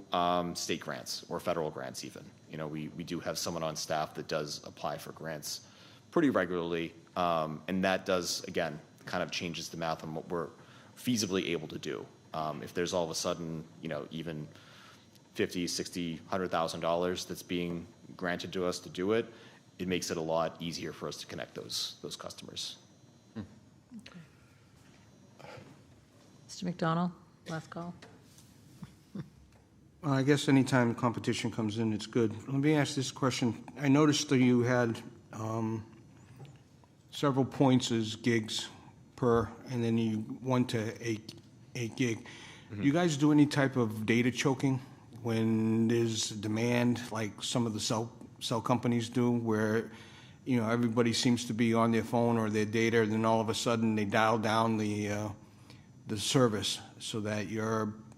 state grants or federal grants even. We do have someone on staff that does apply for grants pretty regularly, and that does, again, kind of changes the math on what we're feasibly able to do. If there's all of a sudden, even $50,000, $60,000, $100,000 that's being granted to us to do it, it makes it a lot easier for us to connect those customers. Mr. McDonald, last call. I guess anytime competition comes in, it's good. Let me ask this question. I noticed that you had several points as gigs per, and then you 1 to 8 gig. Do you guys do any type of data choking when there's demand, like some of the cell companies do, where everybody seems to be on their phone or their data, and then all of a sudden they dial down the service so that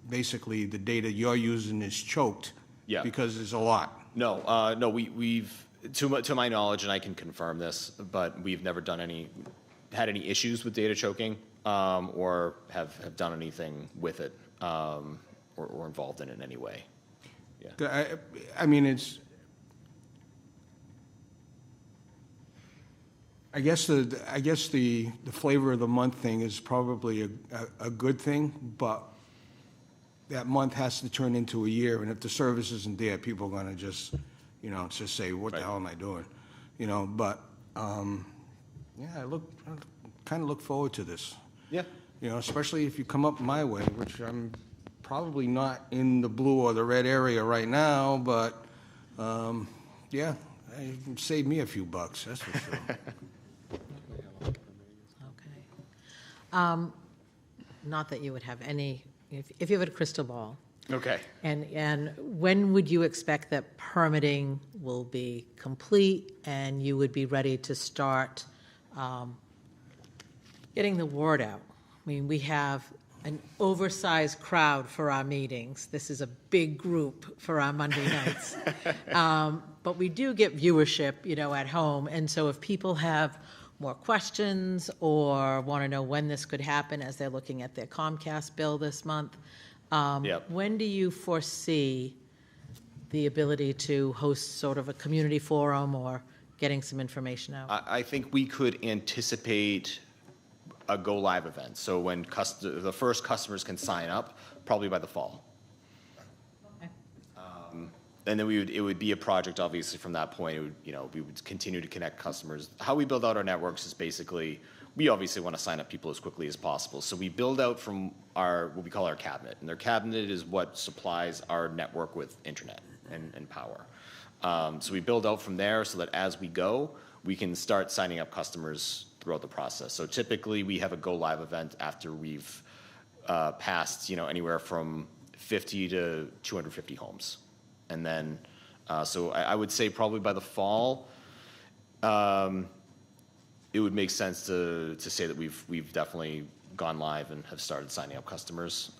basically the data you're using is choked? Yeah. Because there's a lot. No, we've to my knowledge, and I can confirm this, but we've never had any issues with data choking, or have done anything with it, or involved in it in any way. Yeah. I guess the flavor of the month thing is probably a good thing, but that month has to turn into a year, and if the service isn't there, people are going to just say, what the hell am I doing? But I kind of look forward to this. Yeah. Especially if you come up my way, which I'm probably not in the blue or the red area right now, but it saved me a few bucks, that's for sure. Okay. Not that you would have any, if you have a crystal ball. Okay. And when would you expect that permitting will be complete and you would be ready to start getting the word out? We have an oversized crowd for our meetings. This is a big group for our Monday nights. But we do get viewership, at home. And so if people have more questions or want to know when this could happen as they're looking at their Comcast bill this month, when do you foresee the ability to host sort of a community forum or getting some information out? I think we could anticipate a go-live event. So when the first customers can sign up, probably by the fall. Okay. And then it would be a project, obviously, from that point. We would continue to connect customers. How we build out our networks is basically, we obviously want to sign up people as quickly as possible. So we build out from what we call our cabinet. And their cabinet is what supplies our network with internet and power. So we build out from there so that as we go, we can start signing up customers throughout the process. So typically we have a go-live event after we've passed, anywhere from 50 to 250 homes. And then, so I would say probably by the fall, it would make sense to say that we've definitely gone live and have started signing up customers.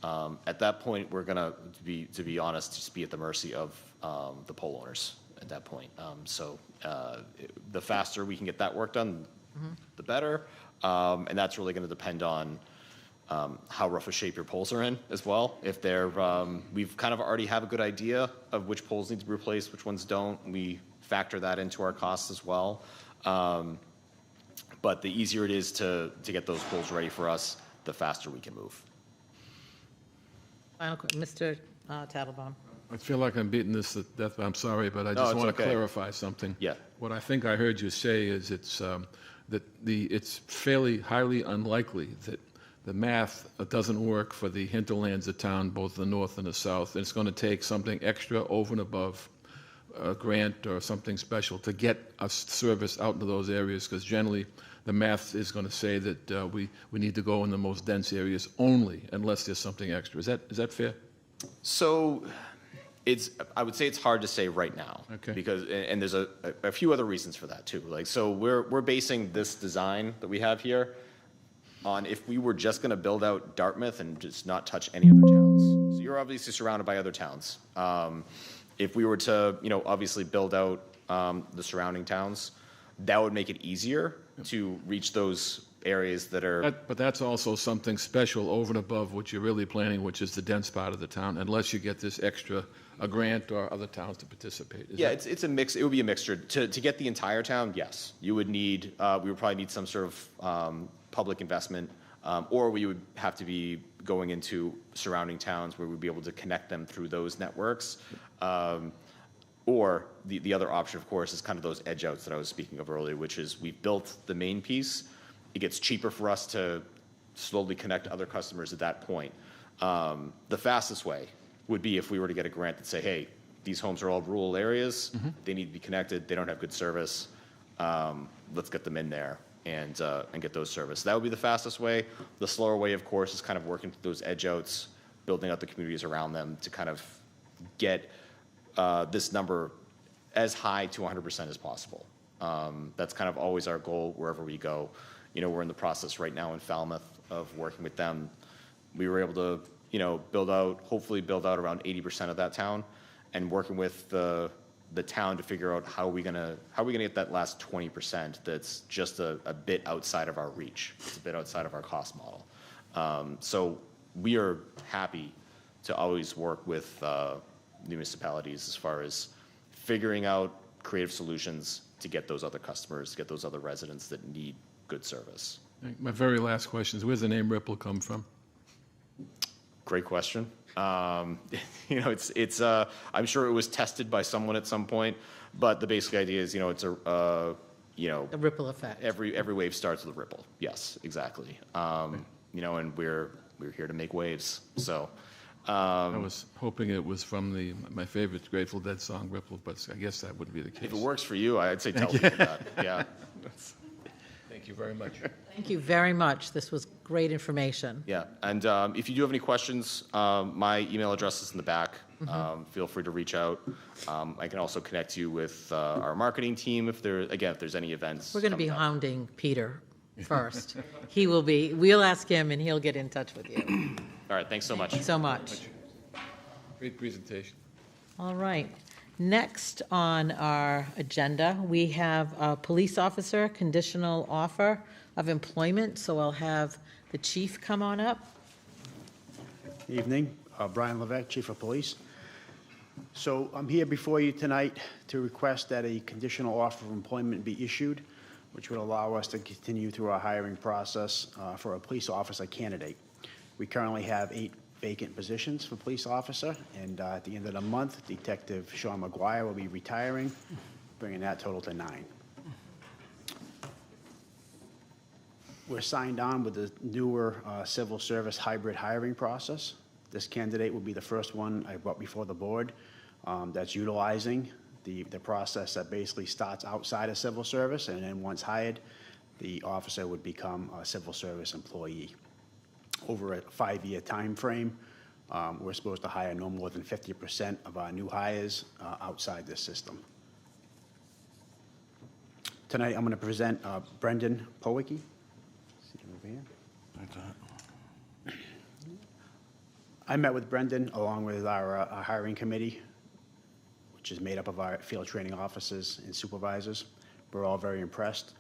At that point, we're gonna, to be honest, just be at the mercy of the pole owners at that point. So the faster we can get that work done, the better. And that's really going to depend on how rough a shape your poles are in as well. If they're, we've kind of already have a good idea of which poles need to be replaced, which ones don't. We factor that into our costs as well. But the easier it is to get those poles ready for us, the faster we can move. Mr. Tattlebaum. I feel like I'm beating this to death, I'm sorry, but I No, just it's want to okay. clarify something. Yeah. What I think I heard you say is it's, it's fairly highly unlikely that the math doesn't work for the hinterlands of town, both the north and the south, and it's going to take something extra over and above a grant or something special to get a service out into those areas, because generally the math is going to say that we need to go in the most dense areas only, unless there's something extra. Is that fair? So I would say it's hard to say right now. Okay. Because, and there's a few other reasons for that too. Like, so we're basing this design that we have here on if we were just going to build out Dartmouth and just not touch any other towns. So you're obviously surrounded by other towns. If we were to, obviously build out the surrounding towns, that would make it easier to reach those areas that are. But that's also something special over and above what you're really planning, which is the dense part of the town, unless you get this extra, a grant or other towns to participate. Yeah, it's a mix. It would be a mixture. To get the entire town, yes, you would need. We would probably need some sort of public investment, or we would have to be going into surrounding towns where we'd be able to connect them through those networks. Or the other option, of course, is kind of those edge outs that I was speaking of earlier, which is we've built the main piece. It gets cheaper for us to slowly connect other customers at that point. The fastest way would be if we were to get a grant that say, hey, these homes are all rural areas, they need to be connected, they don't have good service, let's get them in there and get those service. That would be the fastest way. The slower way, of course, is kind of working through those edge outs, building out the communities around them to kind of get this number as high to 100% as possible. That's kind of always our goal wherever we go. We're in the process right now in Falmouth of working with them. We were able to, hopefully build out around 80% of that town, and working with the town to figure out how are we gonna get that last 20% that's just a bit outside of our reach. It's a bit outside of our cost model. So we are happy to always work with municipalities as far as figuring out creative solutions to get those other customers, to get those other residents that need good service. My very last question is, where's the name Ripple come from? Great question. It's I'm sure it was tested by someone at some point, but the basic idea is, it's The ripple effect. every wave starts with a ripple. Yes, exactly. And we're here to make waves. So. I was hoping it was from my favorite Grateful Dead song, Ripple, but I guess that wouldn't be the case. If it works for you, I'd say tell people that. Yeah. Thank you very much. Thank you very much. This was great information. Yeah, and if you do have any questions, my email address is in the back. Feel free to reach out. I can also connect you with our marketing team if there's any events. We're going to be coming up. hounding Peter first. We'll ask him and he'll get in touch with you. All right, thanks so much. So much. Great presentation. All right. Next on our agenda, we have a police officer conditional offer of employment. So I'll have the chief come on up. Evening, Brian Levesque, Chief of Police. So I'm here before you tonight to request that a conditional offer of employment be issued, which would allow us to continue through our hiring process for a police officer candidate. We currently have 8 vacant positions for police officer, and at the end of the month, Detective Sean McGuire will be retiring, bringing that total to 9. We're signed on with the newer civil service hybrid hiring process. This candidate will be the first one I brought before the board that's utilizing the process that basically starts outside of civil service, and then once hired, the officer would become a civil service employee. Over a 5-year time frame, we're supposed to hire no more than 50% of our new hires outside this system. Tonight, I'm going to present Brendan Powicki. See him over here. I met with Brendan along with our hiring committee, which is made up of our field training officers and supervisors. We're all very impressed.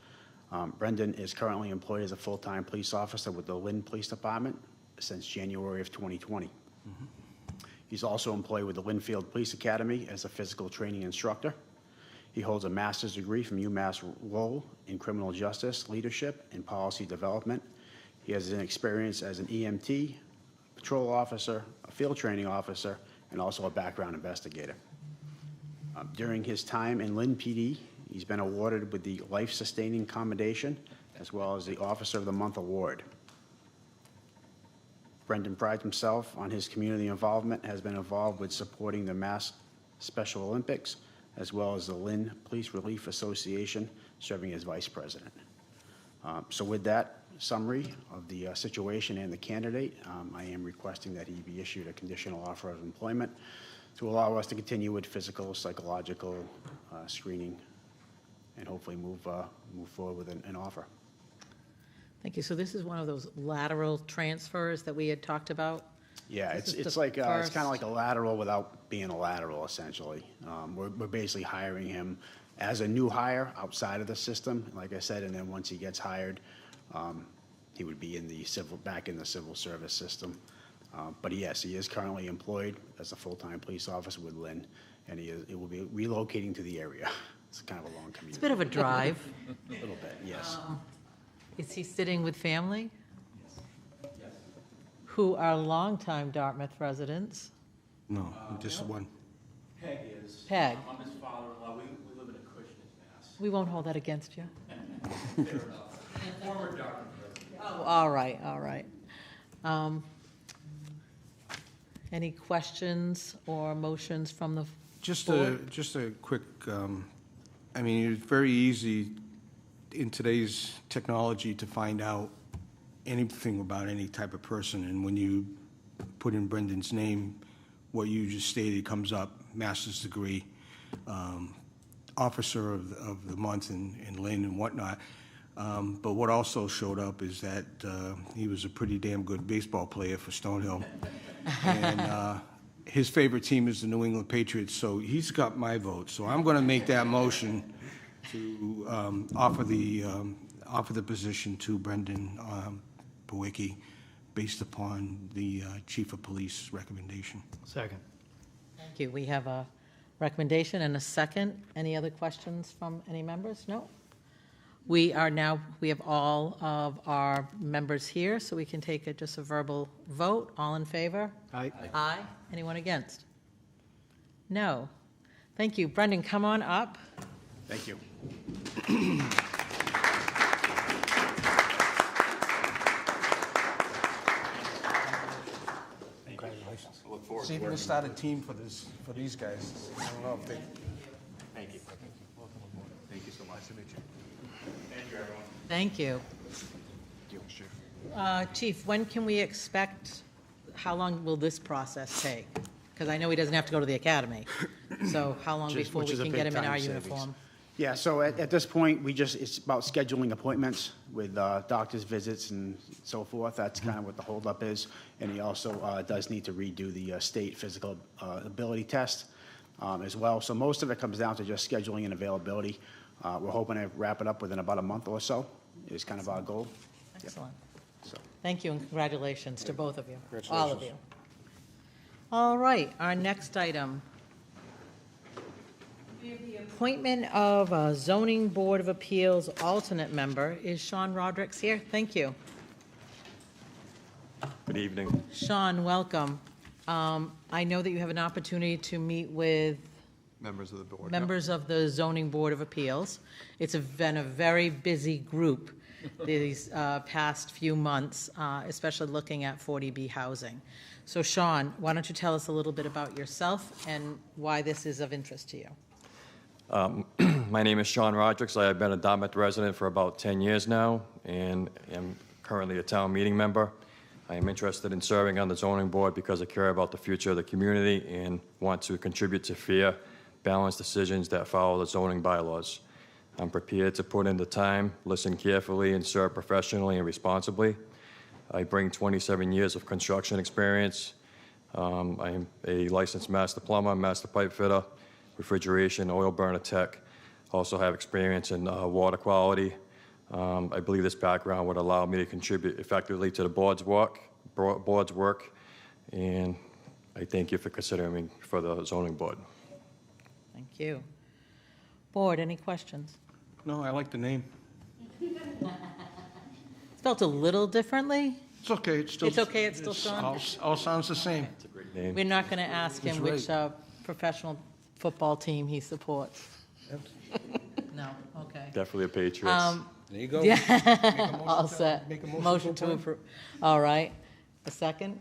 Brendan is currently employed as a full-time police officer with the Lynn Police Department. since January of 2020. He's also employed with the Linfield Police Academy as a physical training instructor. He holds a master's degree from UMass Lowell in criminal justice, leadership, and policy development. He has an experience as an EMT, patrol officer, a field training officer, and also a background investigator. During his time in Lynn PD, he's been awarded with the Life Sustaining Commendation as well as the Officer of the Month Award. Brendan prides himself on his community involvement, has been involved with supporting the Mass Special Olympics, as well as the Lynn Police Relief Association, serving as vice president. So with that summary of the situation and the candidate, I am requesting that he be issued a conditional offer of employment to allow us to continue with physical, psychological screening, and hopefully move forward with an offer. Thank you. So this is one of those lateral transfers that we had talked about? Yeah, This is it's the like, it's first- kind of like a lateral without being a lateral, essentially. We're basically hiring him as a new hire outside of the system, like I said, and then once he gets hired, he would be in the back in the civil service system. But yes, he is currently employed as a full-time police officer with Lynn, and he will be relocating to the area. It's kind of a long commute. It's a bit of a drive. A little bit, yes. Is he sitting with family? Who are longtime Dartmouth residents? No, just one. Peg is. Peg. I'm his father-in-law. We live in Acushnet, Mass. We won't hold that against you. Fair enough. Former Dartmouth resident. Oh, all right, all right. Any questions or motions from the Just board? a quick, I mean, it's very easy in today's technology to find out anything about any type of person, and when you put in Brendan's name, what you just stated comes up, master's degree, officer of the month in Lynn and whatnot. But what also showed up is that he was a pretty damn good baseball player for Stonehill. And his favorite team is the New England Patriots, so he's got my vote. So I'm going to make that motion to offer the position to Brendan Powicki based upon the chief of police recommendation. Second. Thank you. We have a recommendation and a second. Any other questions from any members? No? We have all of our members here, so we can take just a verbal vote. All in favor? Aye. Aye. Anyone against? No. Thank you. Brendan, come on up. Thank you. Congratulations. I look forward to it. See if we can start a team for these guys. I don't know if they. Thank you. Thank you so much. Nice to meet you. Thank you, everyone. Thank you. Chief, when can we expect, how long will this process take? Because I know he doesn't have to go to the academy. So how long before Which we is a can big get him in time our savings. uniform? Yeah, so at this point, it's about scheduling appointments with doctor's visits and so forth. That's kind of what the holdup is. And he also does need to redo the state physical ability test as well. So most of it comes down to just scheduling and availability. We're hoping to wrap it up within about a month or so, is kind of our goal. Excellent. So, Thank you and congratulations to both of you, all of you. All right, our next item. We have the appointment of a zoning board of appeals alternate member. Is Sean Rodricks here? Thank you. Good evening. Sean, welcome. I know that you have an opportunity to meet with Members of the board. members of the zoning board of appeals. It's been a very busy group these past few months, especially looking at 40B housing. So Sean, why don't you tell us a little bit about yourself and why this is of interest to you? My name is Sean Rodricks. I have been a Dartmouth resident for about 10 years now and am currently a town meeting member. I am interested in serving on the zoning board because I care about the future of the community and want to contribute to fair, balanced decisions that follow the zoning bylaws. I'm prepared to put in the time, listen carefully, and serve professionally and responsibly. I bring 27 years of construction experience. I am a licensed master plumber, master pipe fitter, refrigeration, oil burner tech. Also have experience in water quality. I believe this background would allow me to contribute effectively to the board's work board's work, and I thank you for considering me for the zoning board. Thank you. Board, any questions? No, I like the name. Spelled a little differently. It's okay, it's still. It's okay, it's still Sean? All sounds the same. It's a great name. We're not going to ask him That's which professional football team he supports. No, okay. Definitely a Patriots. There you go. Yeah, all set. Make a Motion to approve. All right. A second?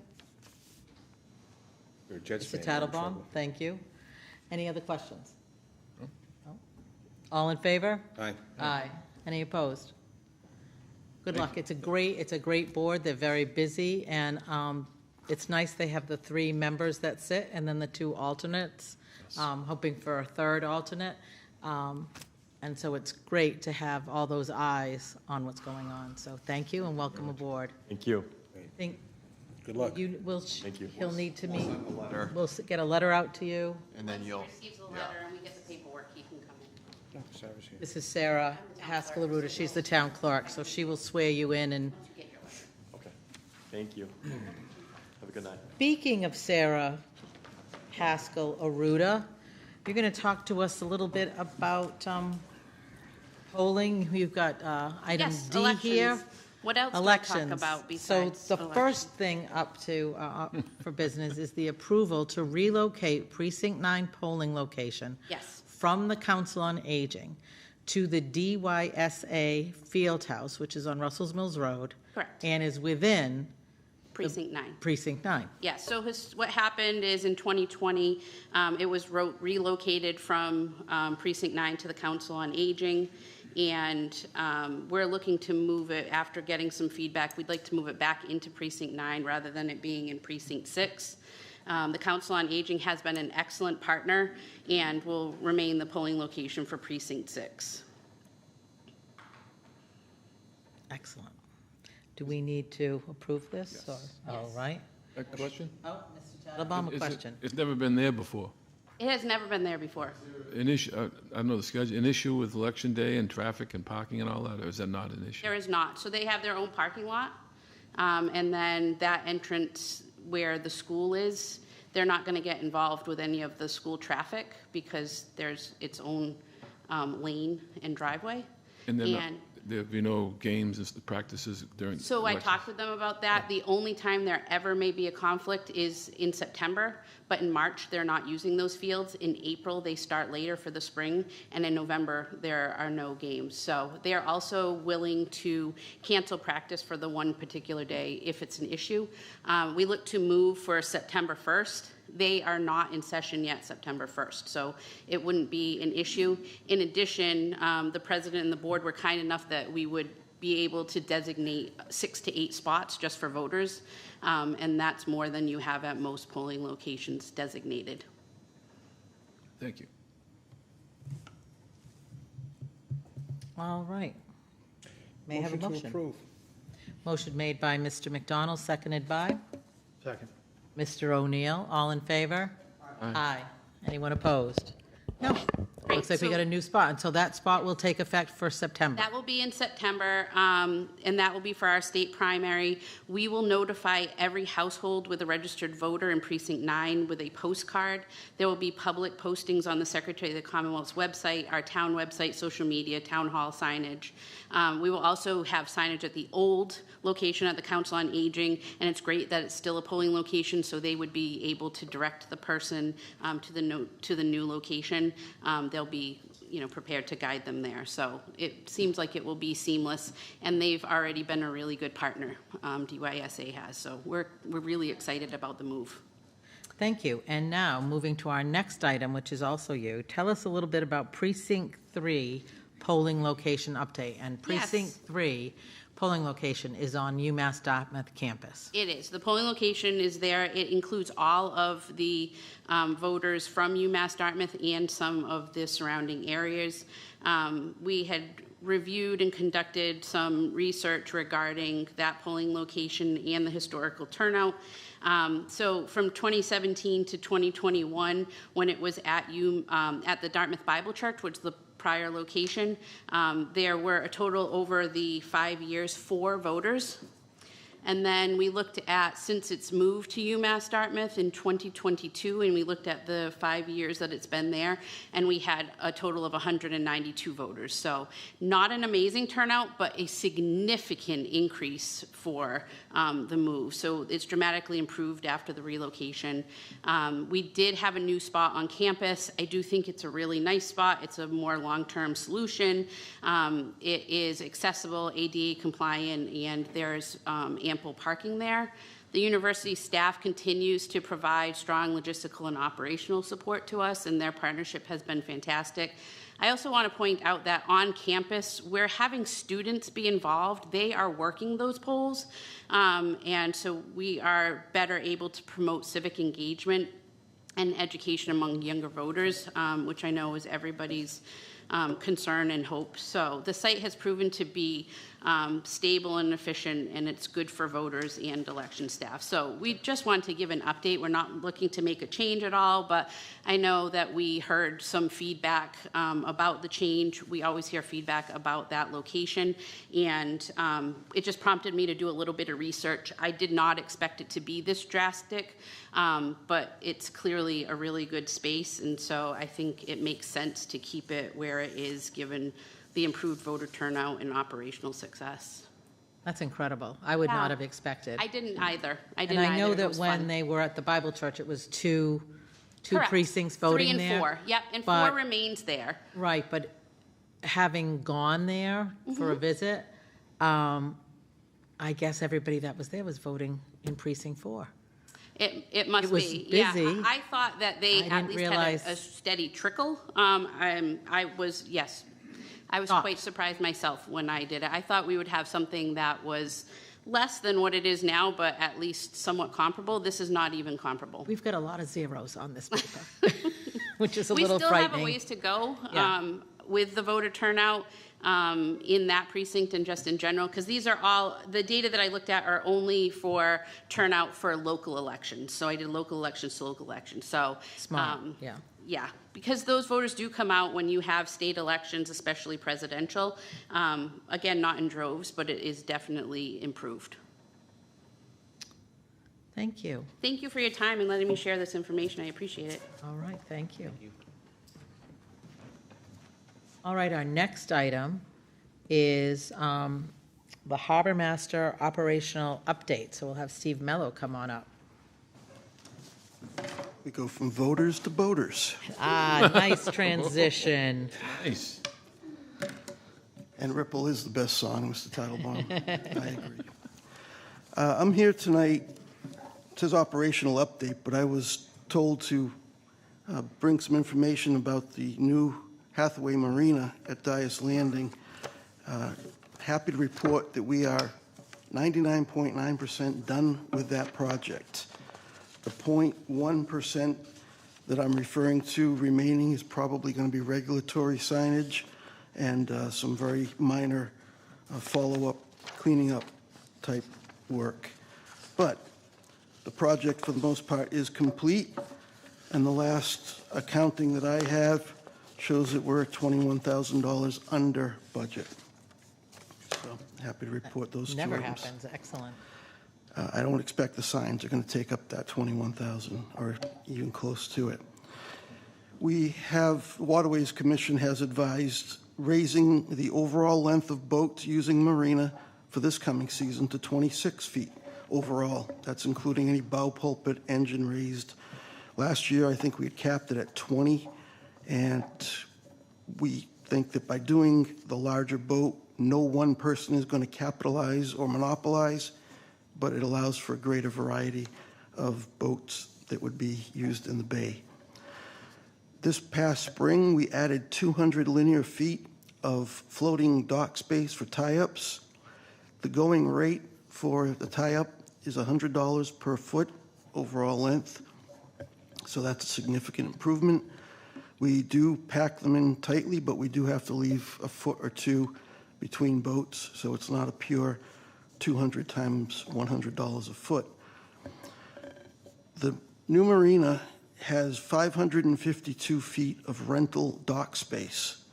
You're a Jets Mr. fan, you're in Tattlebaum, trouble. thank you. Any other questions? No? All in favor? Aye. Aye. Any opposed? Good luck. It's a great board. They're very busy, and it's nice they have the 3 members that sit and then the 2 alternates, hoping for a 3rd alternate. And so it's great to have all those eyes on what's going on. So thank you and welcome aboard. Thank you. Think Good luck. you will. Thank you. He'll need to meet. letter. We'll get a letter out to you. And then you'll, Receives the letter and we get the paperwork, he can come in. Sarah's here. This is Sarah Haskell-Aruda. She's the town clerk, so she will swear you in. And Get your letter. Okay. Thank you. Have a good night. speaking of Sarah Haskell-Aruda, you're going to talk to us a little bit about polling. You've got item Yes, D elections. here. What else do I Elections. talk about So besides the elections? first thing up for business is the approval to relocate Precinct 9 polling location Yes, from the Council on Aging to the DYSA Fieldhouse, which is on Russell's Mills Road. correct. And is within Precinct 9. Precinct 9. Yeah, so what happened is in 2020, it was relocated from Precinct 9 to the Council on Aging, and we're looking to move it, after getting some feedback, we'd like to move it back into Precinct 9 rather than it being in Precinct 6. The Council on Aging has been an excellent partner and will remain the polling location for Precinct 6. Excellent. Do we need to approve this? Yes. All right. A question? Oh, Mr. Tattlebaum, a Is it- question. It's never been there before. It has never been there before. An issue, I know the schedule, an issue with Election Day and traffic and parking and all that, or is that not an issue? There is not. So they have their own parking lot, and then that entrance where the school is, they're not going to get involved with any of the school traffic because there's its own lane and driveway. And then And there'll be no games and practices during. so I elections? talked with them about that. The only time there ever may be a conflict is in September, but in March, they're not using those fields. In April, they start later for the spring, and in November, there are no games. So they are also willing to cancel practice for the one particular day if it's an issue. We look to move for September 1st. They are not in session yet September 1st, so it wouldn't be an issue. In addition, the president and the board were kind enough that we would be able to designate 6 to 8 spots just for voters, and that's more than you have at most polling locations designated. Thank you. All right. May I have a to motion? approve. Motion made by Mr. McDonald, seconded by Second. Mr. O'Neill. All in favor? Aye. Anyone opposed? No. Great, Looks like we so- got a new spot, and so that spot will take effect for September. That will be in September, and that will be for our state primary. We will notify every household with a registered voter in Precinct 9 with a postcard. There will be public postings on the Secretary of the Commonwealth's website, our town website, social media, town hall signage. We will also have signage at the old location at the Council on Aging, and it's great that it's still a polling location, so they would be able to direct the person to the new location. They'll be, prepared to guide them there. So it seems like it will be seamless, and they've already been a really good partner, DYSA has. So we're really excited about the move. Thank you. And now, moving to our next item, which is also you, tell us a little bit about Precinct 3 polling location update. And Precinct 3 polling location is on UMass Dartmouth campus. It is. The polling location is there. It includes all of the voters from UMass Dartmouth and some of the surrounding areas. We had reviewed and conducted some research regarding that polling location and the historical turnout. So from 2017 to 2021, when it was at the Dartmouth Bible Church, which is the prior location, there were a total over the 5 years 4 voters. And then we looked at, since it's moved to UMass Dartmouth in 2022, and we looked at the 5 years that it's been there, and we had a total of 192 voters. So not an amazing turnout, but a significant increase for the move. So it's dramatically improved after the relocation. We did have a new spot on campus. I do think it's a really nice spot. It's a more long-term solution. It is accessible, ADA compliant, and there's ample parking there. The university staff continues to provide strong logistical and operational support to us, and their partnership has been fantastic. I also want to point out that on campus, we're having students be involved. They are working those polls, and so we are better able to promote civic engagement and education among younger voters, which I know is everybody's concern and hope. So the site has proven to be stable and efficient, and it's good for voters and election staff. So we just want to give an update. We're not looking to make a change at all, but I know that we heard some feedback about the change. We always hear feedback about that location, and it just prompted me to do a little bit of research. I did not expect it to be this drastic, but it's clearly a really good space, and so I think it makes sense to keep it where it is, given the improved voter turnout and operational success. That's incredible. I would Yeah. not have expected. I didn't either. And I know It that was when fun. they were at the Bible church, it was two Correct. precincts voting there. 3 and 4. Yep, and But- 4 remains there. Right, but having gone there for a visit, I guess everybody that was there was voting in precinct 4. It must It was be. busy. Yeah, I thought that they I at didn't least realize- had a steady trickle. I was Thought. quite surprised myself when I did it. I thought we would have something that was less than what it is now, but at least somewhat comparable. This is not even comparable. We've got a lot of zeros on this paper, which is a We little still have a frightening. ways to go Yeah. with the voter turnout in that precinct and just in general, because these are all, the data that I looked at are only for turnout for local elections. So I did local elections to local elections. So Smart, yeah. yeah, because those voters do come out when you have state elections, especially presidential. Again, not in droves, but it is definitely improved. Thank you. Thank you for your time and letting me share this information. I appreciate it. All right, thank you. All right, our next item is the Harbor Master operational update. So we'll have Steve Mello come on up. We go from voters to boaters. Ah, nice transition. Nice. And Ripple is the best song, Mr. Titlebaum. I agree. I'm here tonight, it says operational update, but I was told to bring some information about the new Hathaway Marina at Dias Landing. Happy to report that we are 99.9% done with that project. The 0.1% that I'm referring to remaining is probably going to be regulatory signage and some very minor follow-up, cleaning up type work. But the project, for the most part, is complete, and the last accounting that I have shows that we're $21,000 under budget. So happy to report those two Never items. happens, excellent. I don't expect the signs are going to take up that 21,000 or even close to it. We have, Waterways Commission has advised raising the overall length of boats using marina for this coming season to 26 feet overall. That's including any bow pulpit, engine raised. Last year, I think we had capped it at 20, and we think that by doing the larger boat, no one person is going to capitalize or monopolize, but it allows for a greater variety of boats that would be used in the bay. This past spring, we added 200 linear feet of floating dock space for tie-ups. The going rate for the tie-up is $100 per foot overall length, so that's a significant improvement. We do pack them in tightly, but we do have to leave a foot or two between boats, so it's not a pure 200 times $100 a foot. The new marina has 552 feet of rental dock space,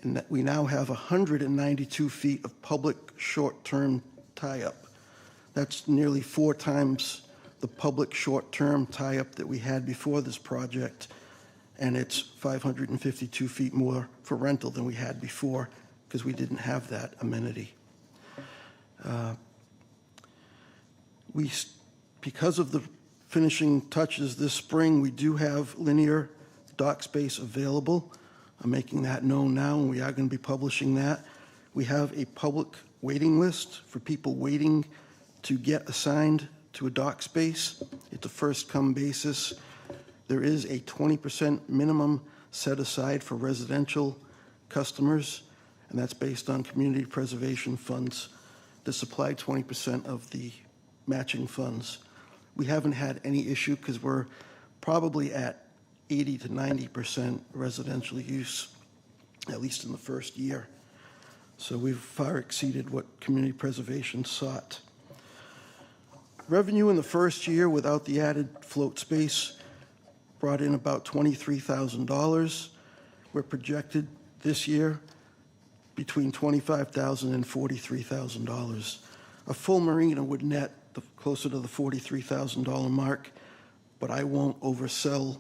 and that we now have 192 feet of public short-term tie-up. That's nearly 4 times the public short-term tie-up that we had before this project, and it's 552 feet more for rental than we had before because we didn't have that amenity. Because of the finishing touches this spring, we do have linear dock space available. I'm making that known now, and we are going to be publishing that. We have a public waiting list for people waiting to get assigned to a dock space. It's a first-come basis. There is a 20% minimum set aside for residential customers, and that's based on community preservation funds that supply 20% of the matching funds. We haven't had any issue because we're probably at 80 to 90% residential use, at least in the first year. So we've far exceeded what community preservation sought. Revenue in the first year without the added float space brought in about $23,000. We're projected this year between $25,000 and $43,000. A full marina would net closer to the $43,000 mark, but I won't oversell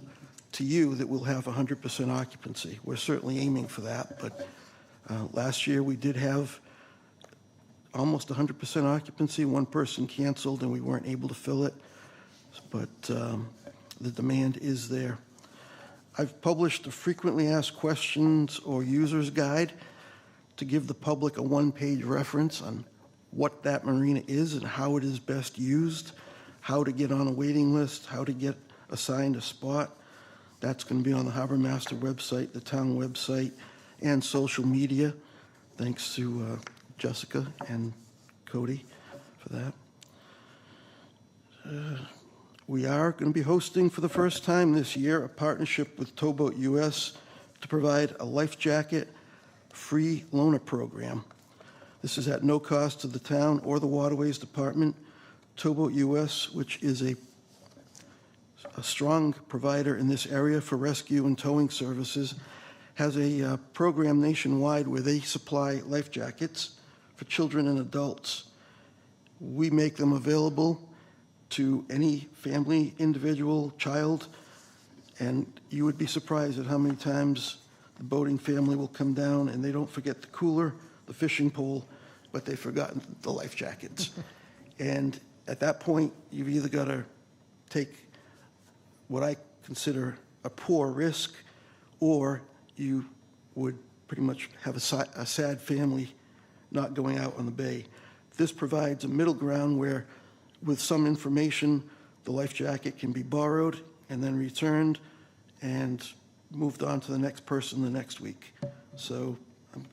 to you that we'll have 100% occupancy. We're certainly aiming for that, but last year we did have almost 100% occupancy. One person canceled and we weren't able to fill it, but the demand is there. I've published a frequently asked questions or users guide to give the public a one-page reference on what that marina is and how it is best used, how to get on a waiting list, how to get assigned a spot. That's going to be on the Harbor Master website, the town website, and social media. Thanks to Jessica and Cody for that. We are going to be hosting for the first time this year a partnership with Towboat US to provide a life jacket free loaner program. This is at no cost to the town or the Waterways Department. Towboat US, which is a strong provider in this area for rescue and towing services, has a program nationwide where they supply life jackets for children and adults. We make them available to any family, individual, child, and you would be surprised at how many times the boating family will come down and they don't forget the cooler, the fishing pole, but they've forgotten the life jackets. And at that point, you've either got to take what I consider a poor risk, or you would pretty much have a sad family not going out on the bay. This provides a middle ground where, with some information, the life jacket can be borrowed and then returned and moved on to the next person the next week. So I'm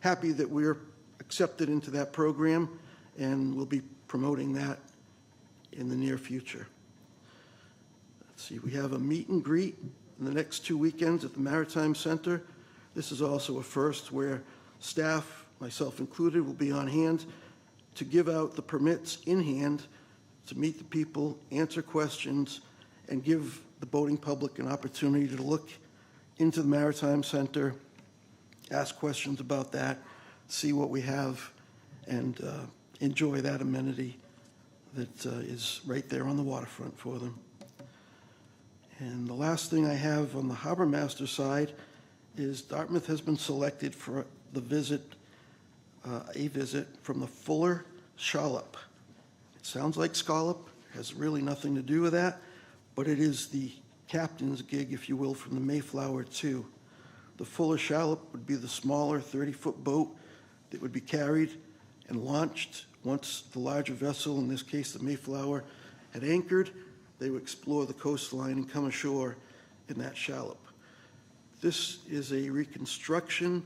happy that we're accepted into that program, and we'll be promoting that in the near future. Let's see, we have a meet and greet in the next 2 weekends at the Maritime Center. This is also a first where staff, myself included, will be on hand to give out the permits in hand to meet the people, answer questions, and give the boating public an opportunity to look into the Maritime Center, ask questions about that, see what we have, and enjoy that amenity that is right there on the waterfront for them. And the last thing I have on the Harbor Master side is Dartmouth has been selected for the visit, a visit from the Fuller Shallop. It sounds like scallop, has really nothing to do with that, but it is the captain's gig, if you will, from the Mayflower II. The Fuller Shallop would be the smaller 30-foot boat that would be carried and launched once the larger vessel, in this case the Mayflower, had anchored. They would explore the coastline and come ashore in that shallop. This is a reconstruction.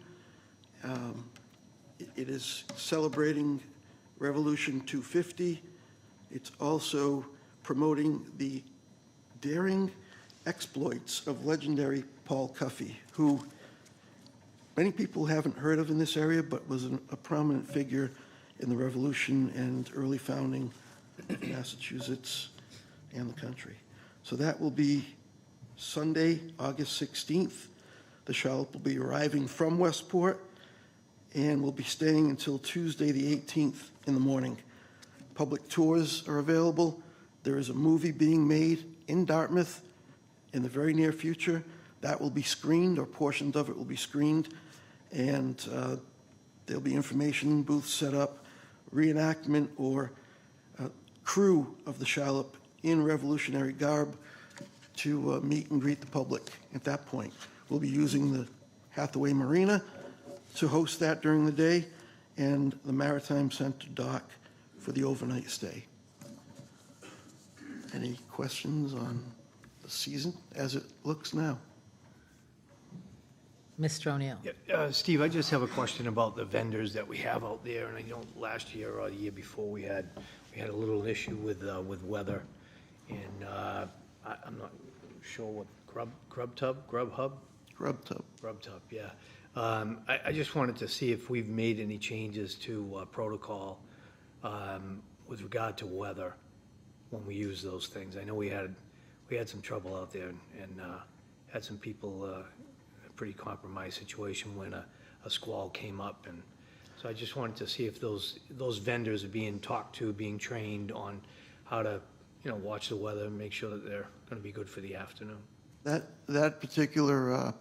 It is celebrating Revolution 250. It's also promoting the daring exploits of legendary Paul Cuffey, who many people haven't heard of in this area, but was a prominent figure in the Revolution and early founding of Massachusetts and the country. So that will be Sunday, August 16th. The shallop will be arriving from Westport and will be staying until Tuesday the 18th in the morning. Public tours are available. There is a movie being made in Dartmouth in the very near future. That will be screened, or portions of it will be screened, and there'll be information booths set up, reenactment or crew of the shallop in Revolutionary garb to meet and greet the public at that point. We'll be using the Hathaway Marina to host that during the day, and the Maritime Center dock for the overnight stay. Any questions on the season as it looks now? Mr. O'Neill? Steve, I just have a question about the vendors that we have out there, and I know last year or the year before, we had a little issue with weather, and I'm not sure what, Grubhub, yeah. I just wanted to see if we've made any changes to protocol with regard to weather when we use those things. I know we had some trouble out there and had some people in a pretty compromised situation when a squall came up, and so I just wanted to see if those vendors are being talked to, being trained on how to, watch the weather and make sure that they're going to be good for the afternoon. That particular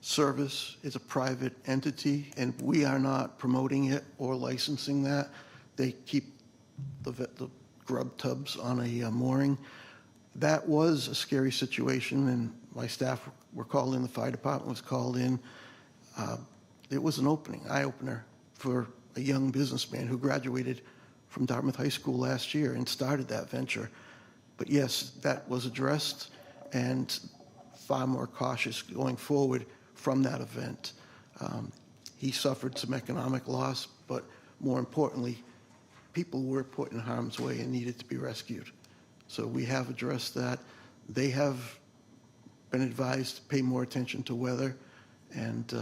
service is a private entity, and we are not promoting it or licensing that. They keep the grub tubs on a mooring. That was a scary situation, and my staff were called in, the fire department was called in. It was an eye-opener for a young businessman who graduated from Dartmouth High School last year and started that venture. But yes, that was addressed, and far more cautious going forward from that event. He suffered some economic loss, but more importantly, people were put in harm's way and needed to be rescued. So we have addressed that. They have been advised to pay more attention to weather, and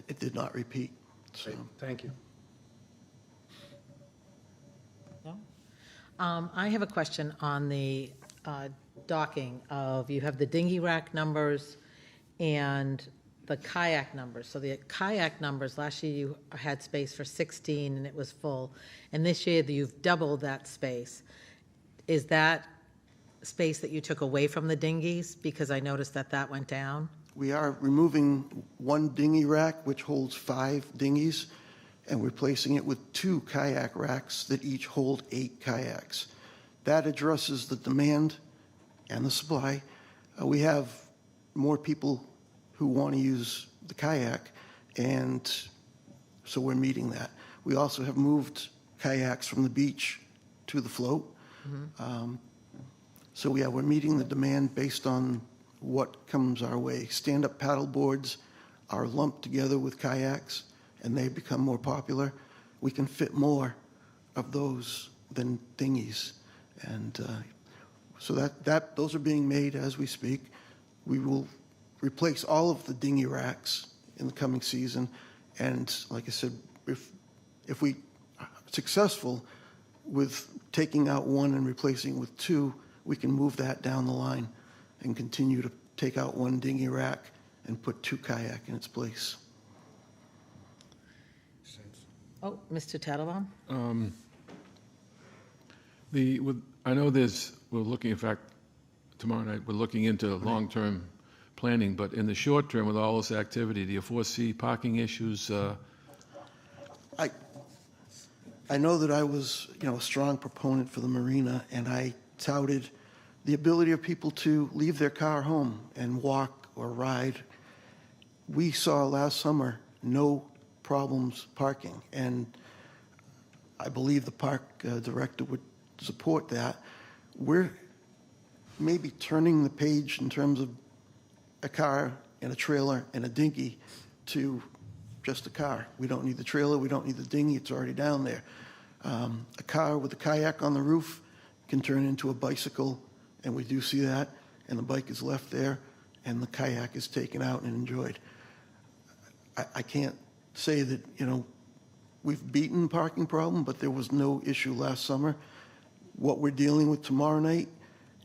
it did not repeat. So. Great. Thank you. No? I have a question on the docking of, you have the dinghy rack numbers and the kayak numbers. So the kayak numbers, last year you had space for 16 and it was full. And this year you've doubled that space. Is that space that you took away from the dinghies? Because I noticed that went down. We are removing one dinghy rack, which holds 5 dinghies, and replacing it with 2 kayak racks that each hold 8 kayaks. That addresses the demand and the supply. We have more people who want to use the kayak, and so we're meeting that. We also have moved kayaks from the beach to the float. Mm-hmm. So yeah, we're meeting the demand based on what comes our way. Stand-up paddle boards are lumped together with kayaks, and they become more popular. We can fit more of those than dinghies, and so those are being made as we speak. We will replace all of the dinghy racks in the coming season, and like I said, if we are successful with taking out one and replacing with 2, we can move that down the line and continue to take out one dinghy rack and put 2 kayak in its place. Oh, Mr. Tattlebaum? I know we're looking, in fact, tomorrow night, we're looking into long-term planning, but in the short term, with all this activity, do you foresee parking issues? I know that I was, a strong proponent for the marina, and I touted the ability of people to leave their car home and walk or ride. We saw last summer no problems parking, and I believe the park director would support that. We're maybe turning the page in terms of a car and a trailer and a dinghy to just a car. We don't need the trailer, we don't need the dinghy, it's already down there. A car with a kayak on the roof can turn into a bicycle, and we do see that, and the bike is left there, and the kayak is taken out and enjoyed. I can't say that, we've beaten the parking problem, but there was no issue last summer. What we're dealing with tomorrow night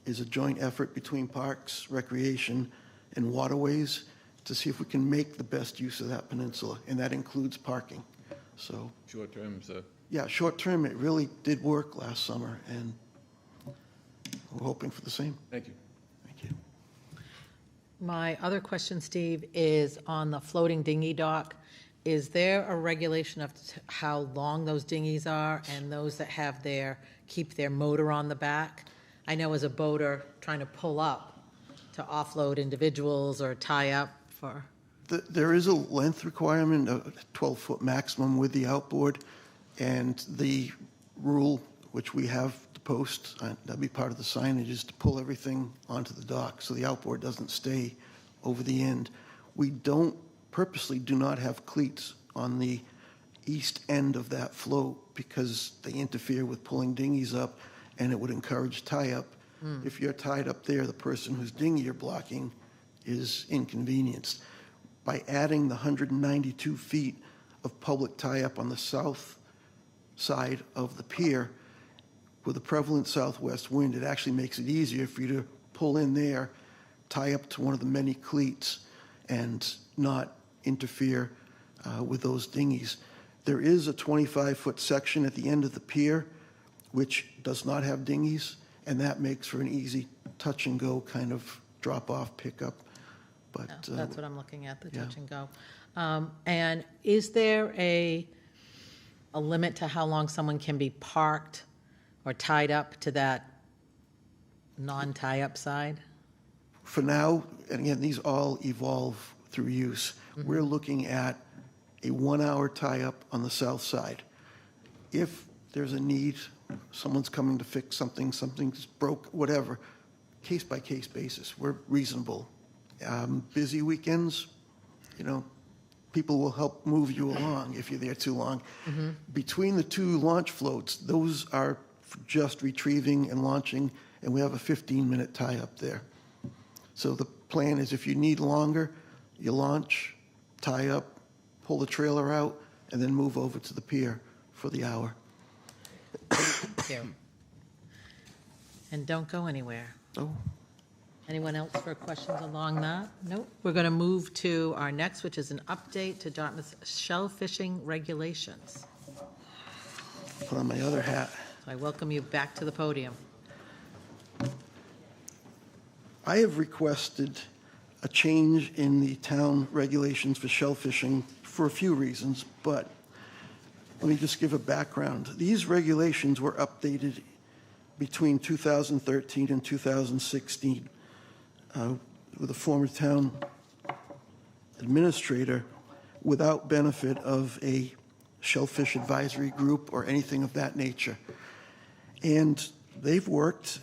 is a joint effort between Parks, Recreation, and Waterways to see if we can make the best use of that peninsula, and that includes parking. So Short term's yeah, short-term, it really did work last summer, and we're hoping for the same. Thank you. Thank you. My other question, Steve, is on the floating dinghy dock. Is there a regulation of how long those dinghies are and those that have keep their motor on the back? I know as a boater, trying to pull up to offload individuals or tie up for... There is a length requirement, a 12-foot maximum with the outboard, and the rule, which we have to post, that'd be part of the signage, is to pull everything onto the dock so the outboard doesn't stay over the end. We purposely do not have cleats on the east end of that float because they interfere with pulling dinghies up, and it would encourage tie-up. If you're tied up there, the person whose dinghy you're blocking is inconvenienced. By adding the 192 feet of public tie-up on the south side of the pier, with a prevalent southwest wind, it actually makes it easier for you to pull in there, tie up to one of the many cleats, and not interfere with those dinghies. There is a 25-foot section at the end of the pier which does not have dinghies, and that makes for an easy touch-and-go kind of drop-off pickup. But That's what I'm looking at, the yeah. touch and go. And is there a limit to how long someone can be parked or tied up to that non-tie-up side? For now, and again, these all evolve through use. We're looking at a 1-hour tie-up on the south side. If there's a need, someone's coming to fix something, something's broke, whatever, case-by-case basis, we're reasonable. Busy weekends, people will help move you along if you're there too long. Between the two launch floats, those are just retrieving and launching, and we have a 15-minute tie-up there. So the plan is if you need longer, you launch, tie up, pull the trailer out, and then move over to the pier for the hour. Thank you. And don't go anywhere. Oh. Anyone else for questions along that? Nope. We're going to move to our next, which is an update to Dartmouth shell fishing regulations. Put on my other hat. So I welcome you back to the podium. I have requested a change in the town regulations for shell fishing for a few reasons, but let me just give a background. These regulations were updated between 2013 and 2016 with a former town administrator without benefit of a shellfish advisory group or anything of that nature. And they've worked.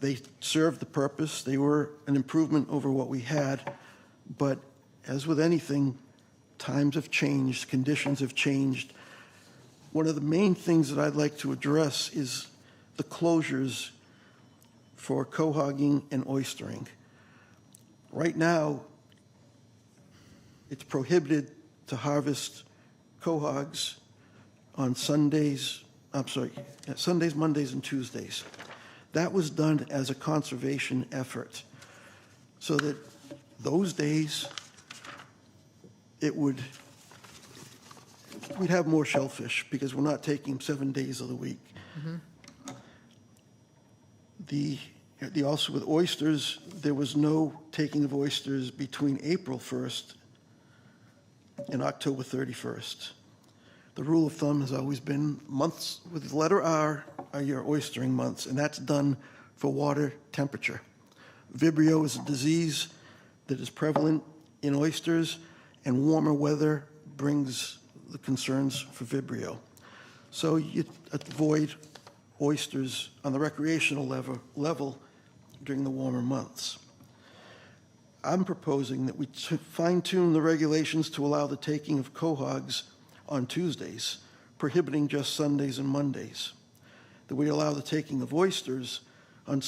They served the purpose. They were an improvement over what we had. But as with anything, times have changed, conditions have changed. One of the main things that I'd like to address is the closures for cohogging and oystering. Right now, it's prohibited to harvest cohogs on Sundays, Sundays, Mondays, and Tuesdays. That was done as a conservation effort so that those days we'd have more shellfish because we're not taking 7 days of the week. Also with oysters, there was no taking of oysters between April 1st and October 31st. The rule of thumb has always been months with the letter R are your oystering months, and that's done for water temperature. Vibrio is a disease that is prevalent in oysters, and warmer weather brings the concerns for Vibrio. So you avoid oysters on the recreational level during the warmer months. I'm proposing that we fine-tune the regulations to allow the taking of cohogs on Tuesdays, prohibiting just Sundays and Mondays. That we allow the taking of oysters on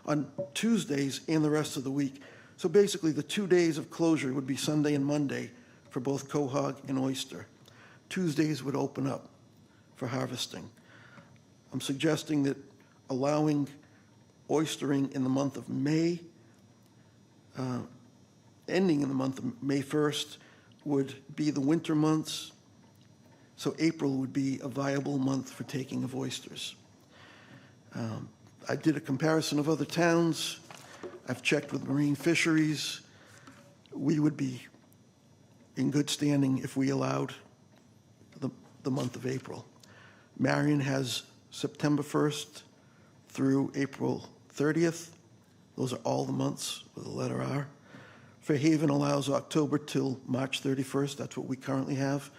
on Tuesdays and the rest of the week. So basically, the 2 days of closure would be Sunday and Monday for both cohog and oyster. Tuesdays would open up for harvesting. I'm suggesting that allowing oystering in the month of May, ending in the month of May 1st, would be the winter months, So April would be a viable month for taking of oysters. I did a comparison of other towns. I've checked with marine fisheries. We would be in good standing if we allowed the month of April. Marion has September 1st through April 30th. Those are all the months with the letter R. Fairhaven allows October till March 31st. That's what we currently have.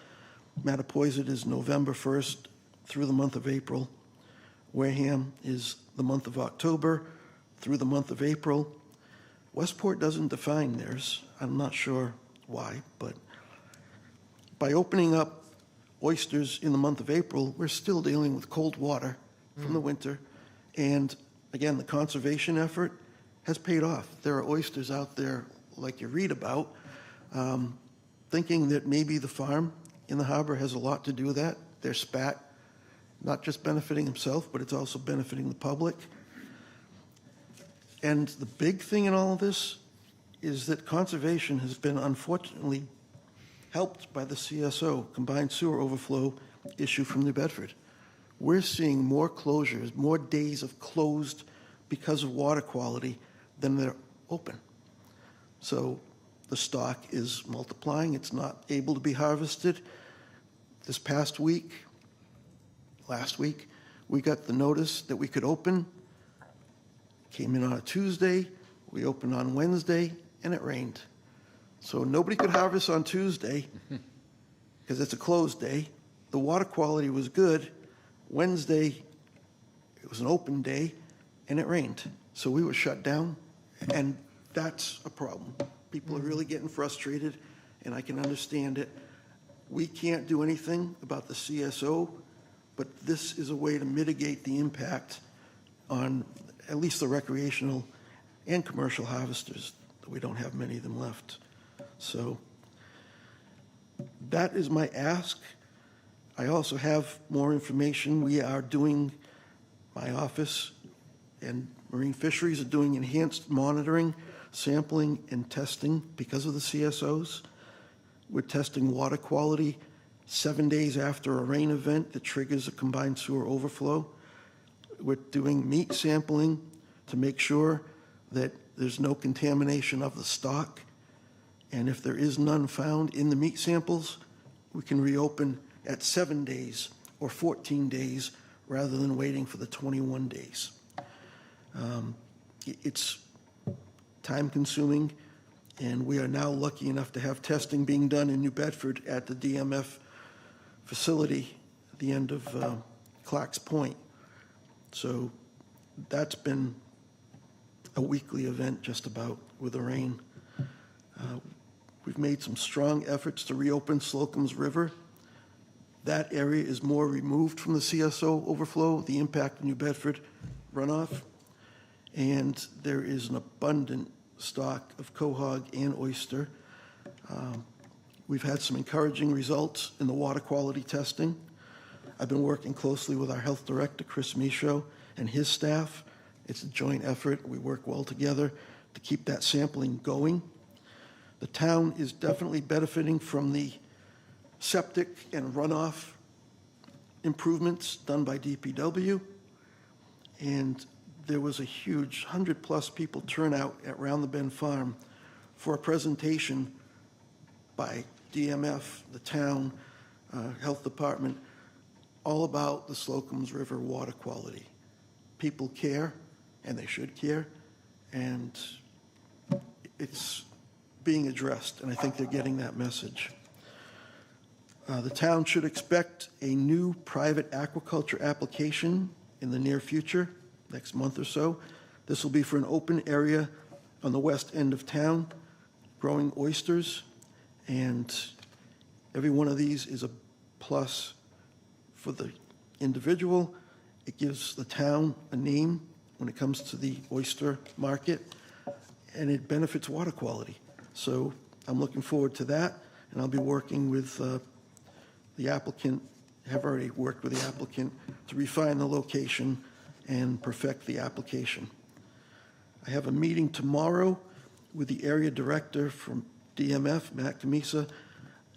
Mattapoisett is November 1st through the month of April. Wareham is the month of October through the month of April. Westport doesn't define theirs. I'm not sure why, but by opening up oysters in the month of April, we're still dealing with cold water from the winter. And again, the conservation effort has paid off. There are oysters out there like you read about, thinking that maybe the farm in the harbor has a lot to do with that. Their spat, not just benefiting himself, but it's also benefiting the public. And the big thing in all of this is that conservation has been unfortunately helped by the CSO, combined sewer overflow issue from New Bedford. We're seeing more closures, more days of closed because of water quality than they're open. So the stock is multiplying. It's not able to be harvested. This past week, last week, we got the notice that we could open. Came in on a Tuesday. We opened on Wednesday, and it rained. So nobody could harvest on Tuesday because it's a closed day. The water quality was good. Wednesday, it was an open day, and it rained. So we were shut down, and that's a problem. People are really getting frustrated, and I can understand it. We can't do anything about the CSO, but this is a way to mitigate the impact on at least the recreational and commercial harvesters. We don't have many of them left. So that is my ask. I also have more information. We are doing, my office and Marine Fisheries are doing enhanced monitoring, sampling, and testing because of the CSOs. We're testing water quality 7 days after a rain event that triggers a combined sewer overflow. We're doing meat sampling to make sure that there's no contamination of the stock. And if there is none found in the meat samples, we can reopen at 7 days or 14 days rather than waiting for the 21 days. It's time-consuming, and we are now lucky enough to have testing being done in New Bedford at the DMF facility at the end of Clark's Point. So that's been a weekly event just about with the rain. We've made some strong efforts to reopen Slocum's River. That area is more removed from the CSO overflow, the impact of New Bedford runoff, and there is an abundant stock of quahog and oyster. We've had some encouraging results in the water quality testing. I've been working closely with our health director, Chris Michaud, and his staff. It's a joint effort. We work well together to keep that sampling going. The town is definitely benefiting from the septic and runoff improvements done by DPW. And there was a huge 100-plus people turnout at Round the Bend Farm for a presentation by DMF, the town, health department, all about the Slocum's River water quality. People care, and they should care, and it's being addressed, and I think they're getting that message. The town should expect a new private aquaculture application in the near future, next month or so. This will be for an open area on the west end of town, growing oysters, and every one of these is a plus for the individual. It gives the town a name when it comes to the oyster market, and it benefits water quality. So I'm looking forward to that, and I'll be working with the applicant, have already worked with the applicant to refine the location and perfect the application. I have a meeting tomorrow with the area director from DMF, Matt Camisa,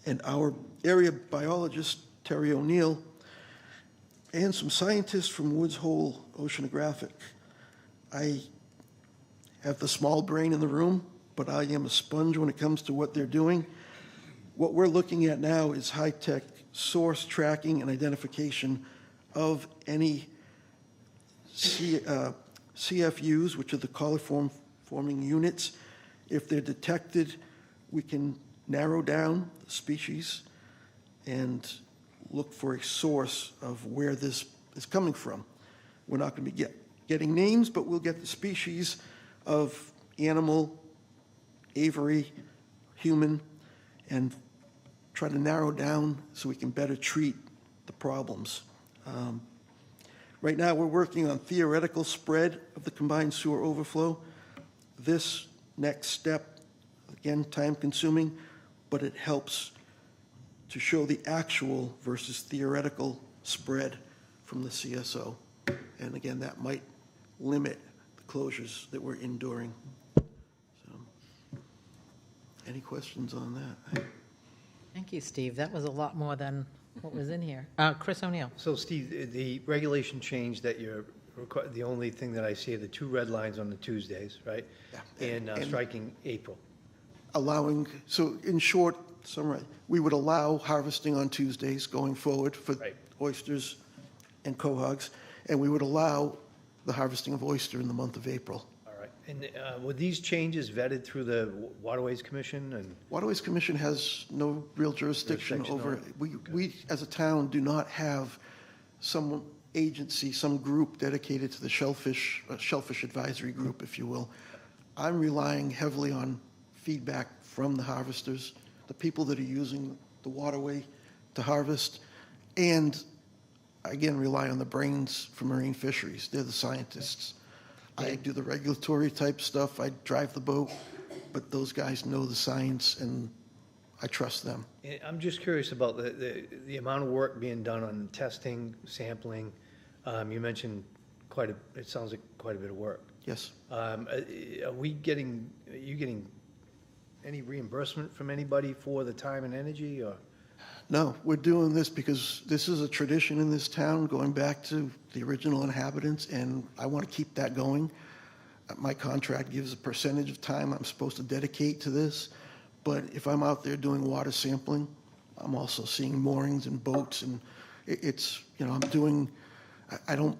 and our area biologist, Terry O'Neill, and some scientists from Woods Hole Oceanographic. I have the small brain in the room, but I am a sponge when it comes to what they're doing. What we're looking at now is high-tech source tracking and identification of any CFUs, which are the coliform forming units. If they're detected, we can narrow down the species and look for a source of where this is coming from. We're not going to be getting names, but we'll get the species of animal, aviary, human, and try to narrow down so we can better treat the problems. Right now, we're working on theoretical spread of the combined sewer overflow. This next step, again, time-consuming, but it helps to show the actual versus theoretical spread from the CSO. And again, that might limit the closures that we're enduring. So, any questions on that? Thank you, Steve. That was a lot more than what was in here. Chris O'Neill. So Steve, the regulation change that you're, the only thing that I see are the 2 red lines on the Tuesdays, right? Yeah. And striking April. Allowing, so in short, summary, we would allow harvesting on Tuesdays going forward for oysters and quahogs, and we would allow the harvesting of oyster in the month of April. All right. And were these changes vetted through the Waterways Commission? And Waterways Commission has no real jurisdiction over, we as a town do not have some agency, some group dedicated to the shellfish advisory group, if you will. I'm relying heavily on feedback from the harvesters, the people that are using the waterway to harvest, and again, rely on the brains from marine fisheries. They're the scientists. I do the regulatory type stuff. I drive the boat, but those guys know the science, and I trust them. I'm just curious about the amount of work being done on testing, sampling. You mentioned it sounds like quite a bit of work. Yes. Are you getting any reimbursement from anybody for the time and energy, or? No, we're doing this because this is a tradition in this town going back to the original inhabitants, and I want to keep that going. My contract gives a percentage of time I'm supposed to dedicate to this, but if I'm out there doing water sampling, I'm also seeing moorings and boats, and it's, I'm doing, I don't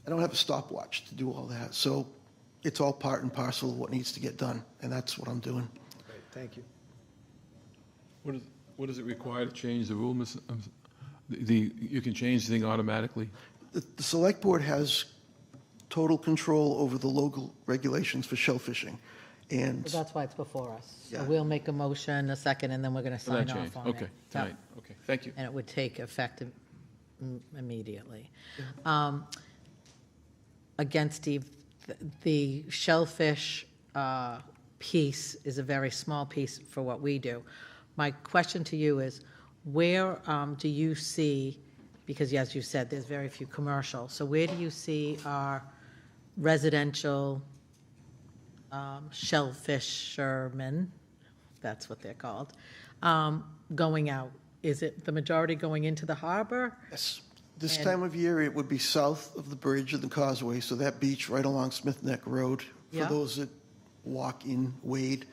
have a stopwatch to do all that. So it's all part and parcel of what needs to get done, and that's what I'm doing. Great, thank you. What does it require to change the rule? You can change the thing automatically? The select board has total control over the local regulations for shellfishing. And So that's why it's before us. So Yeah. we'll make a motion, a second, and then we're going to For that sign change? off on it. Okay, Yep. tonight, okay, thank you. And it would take effect immediately. Again, Steve, the shellfish piece is a very small piece for what we do. My question to you is, where do you see, because as you said, there's very few commercial, so where do you see our residential shellfishermen, that's what they're called, going out? Is it the majority going into the harbor? yes, this And- time of year, it would be south of the bridge of the causeway, so that beach right along Smith Neck Road, for Yeah. those that walk in Wade.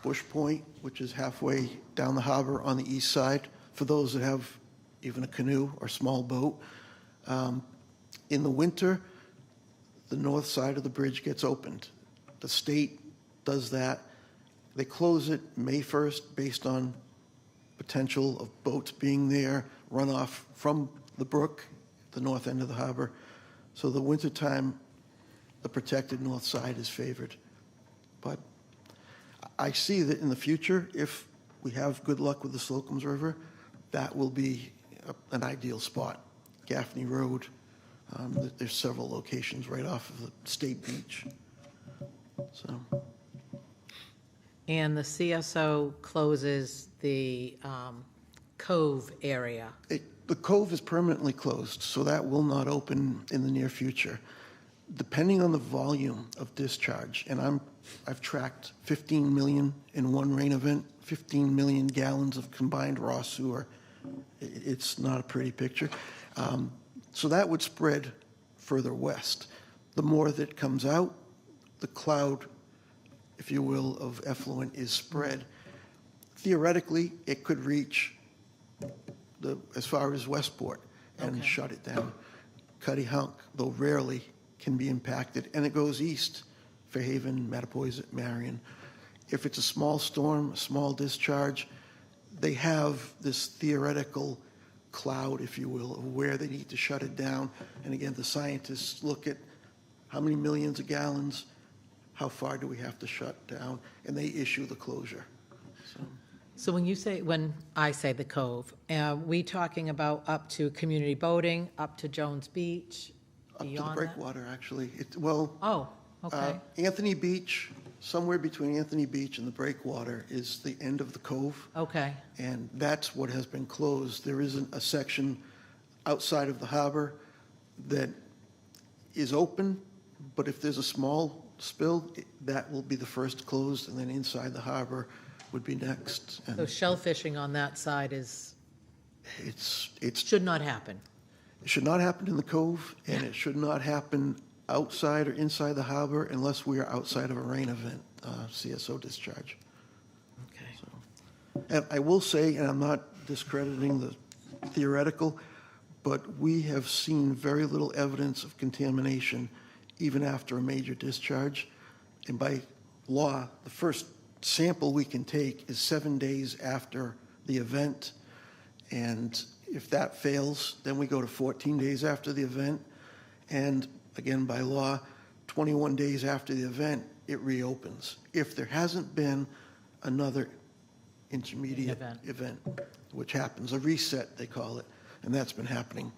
Bush Point, which is halfway down the harbor on the east side, for those that have even a canoe or small boat. In the winter, the north side of the bridge gets opened. The state does that. They close it May 1st based on potential of boats being there, runoff from the brook, the north end of the harbor. So the wintertime, the protected north side is favored. But I see that in the future, if we have good luck with the Slocum's River, that will be an ideal spot. Gaffney Road, there's several locations right off of the state beach. So, And the CSO closes the cove area. the cove is permanently closed, so that will not open in the near future. depending on the volume of discharge, and I've tracked 15 million in one rain event, 15 million gallons of combined raw sewer. It's not a pretty picture. So that would spread further west. The more that comes out, the cloud, if you will, of effluent is spread. Theoretically, it could reach as far as Westport and shut it down. Cuddy Hunk, though rarely, can be impacted, and it goes east, Fairhaven, Mattapoisett, Marion. If it's a small storm, a small discharge, they have this theoretical cloud, if you will, of where they need to shut it down. And again, the scientists look at how many millions of gallons, how far do we have to shut down, and they issue the closure. So when I say the Cove, we talking about up to community boating, up to Jones Beach, Up to the beyond that? breakwater, actually. Oh, okay. Anthony Beach, somewhere between Anthony Beach and the breakwater is the end of the cove. Okay, And that's what has been closed. There isn't a section outside of the harbor that is open, but if there's a small spill, that will be the first closed, and then inside the harbor would be next. And so shell fishing on that side it's should not happen. It should not happen in the cove, and it should not happen outside or inside the harbor unless we are outside of a rain event, CSO discharge. Okay. And I will say, and I'm not discrediting the theoretical, but we have seen very little evidence of contamination even after a major discharge. And by law, the first sample we can take is 7 days after the event. And if that fails, then we go to 14 days after the event. And again, by law, 21 days after the event, it reopens. If there hasn't been another intermediate event, which happens, a reset, they call it, and that's been happening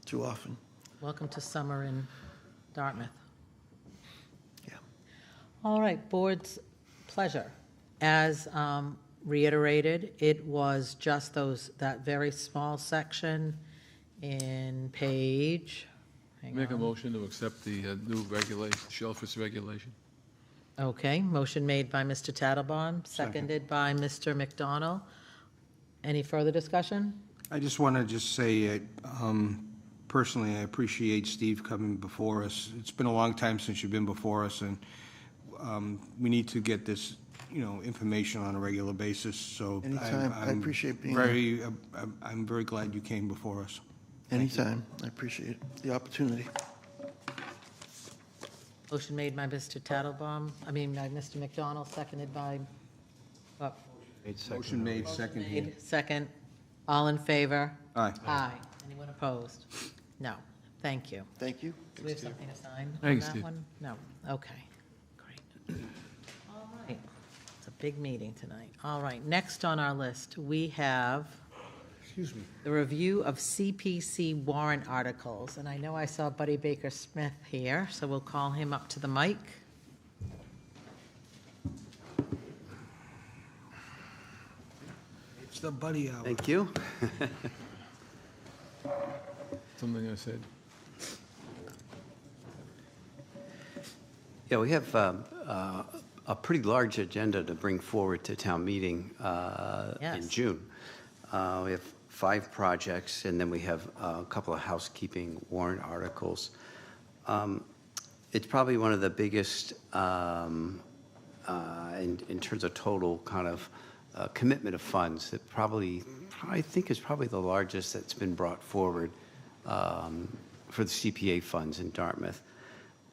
too often. Welcome to summer in Dartmouth. Yeah. All right, board's pleasure. As reiterated, it was just that very small section in page, Make a motion to accept the new regulation, shellfish regulation. Okay, motion made by Mr. Tattlebaum, seconded by Mr. McDonald. Any further discussion? I just want to say, personally, I appreciate Steve coming before us. It's been a long time since you've been before us, and we need to get this, information on a regular basis. So Anytime. I appreciate being here. I'm very glad you came before us. Anytime. I appreciate the opportunity. Motion made by Mr. Tattlebaum, by Mr. McDonald, seconded by, Motion made, second here. second. All in favor? Aye. Aye. Anyone opposed? No. Thank you. Thank you. Do we have something to sign on Thanks, that Steve. one? No. Okay. Great. All right. It's a big meeting tonight. All right. Next on our list, we have the review of CPC warrant articles. And I know I saw Buddy Baker Smith here, so we'll call him up to the mic. It's the buddy hour. Thank you. Something I said. Yeah, we have a pretty large agenda to bring forward to town meeting in June. We have 5 projects, and then we have a couple of housekeeping warrant articles. It's probably one of the biggest in terms of total kind of commitment of funds. That I think is probably the largest that's been brought forward for the CPA funds in Dartmouth.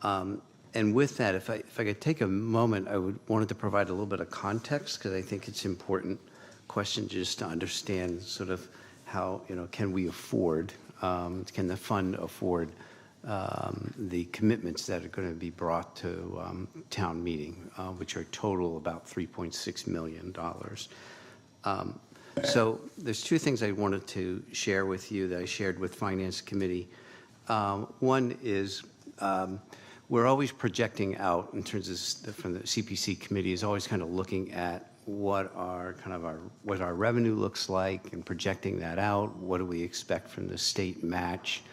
And with that, if I could take a moment, I wanted to provide a little bit of context, because I think it's important question just to understand sort of how, can we afford, can the fund afford the commitments that are going to be brought to town meeting, which are total about $3.6 million. So there's 2 things I wanted to share with you that I shared with Finance Committee. One is we're always projecting out in terms of from the CPC committee is always kind of looking at what our revenue looks like and projecting that out. What do we expect from the state match?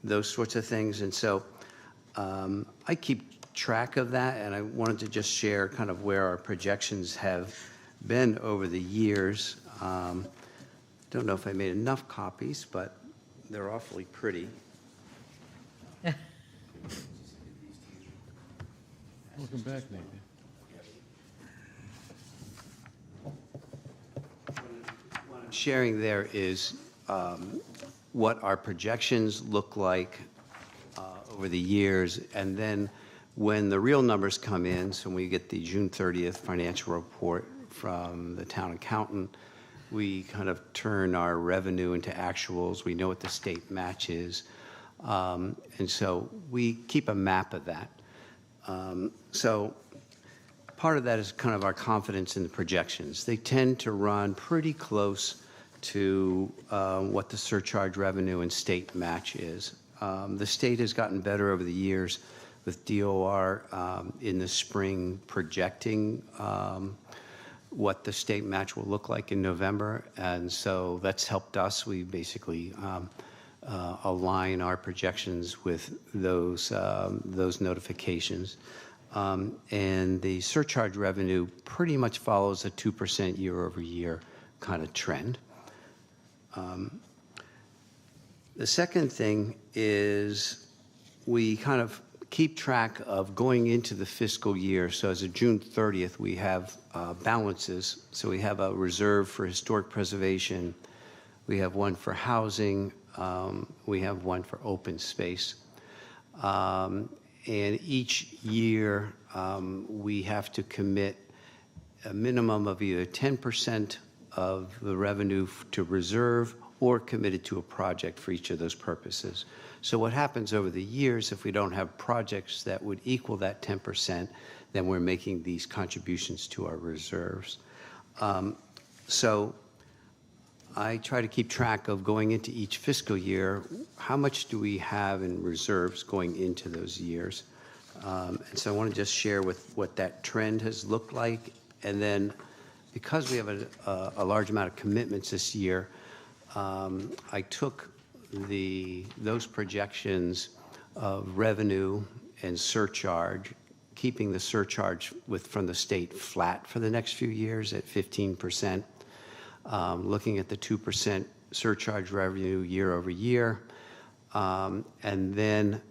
Those sorts of things. And so I keep track of that, and I wanted to just share kind of where our projections have been over the years. Don't know if I made enough copies, but they're awfully pretty. Welcome back, Nathan. What I'm sharing there is what our projections look like over the years, and then when the real numbers come in, so when we get the June 30th financial report from the town accountant, we kind of turn our revenue into actuals. We know what the state match is, and so we keep a map of that. So part of that is kind of our confidence in the projections. They tend to run pretty close to what the surcharge revenue and state match is. The state has gotten better over the years with DOR in the spring projecting what the state match will look like in November, and so that's helped us. We basically align our projections with those notifications. And the surcharge revenue pretty much follows a 2% year-over-year kind of trend. The second thing is we kind of keep track of going into the fiscal year. So as of June 30th, we have balances. So we have a reserve for historic preservation. We have one for housing. We have one for open space. And each year, we have to commit a minimum of either 10% of the revenue to reserve or committed to a project for each of those purposes. So what happens over the years, if we don't have projects that would equal that 10%, then we're making these contributions to our reserves. So I try to keep track of going into each fiscal year, how much do we have in reserves going into those years? And so I want to just share with what that trend has looked like. And then because we have a large amount of commitments this year, I took those projections of revenue and surcharge, keeping the surcharge from the state flat for the next few years at 15%, looking at the 2% surcharge revenue year over year. And then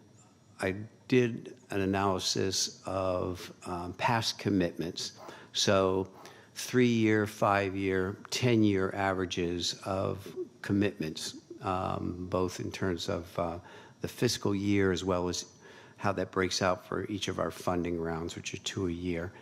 I did an analysis of past commitments. So 3-year, 5-year, 10-year averages of commitments, both in terms of the fiscal year as well as how that breaks out for each of our funding rounds, which are 2 a year.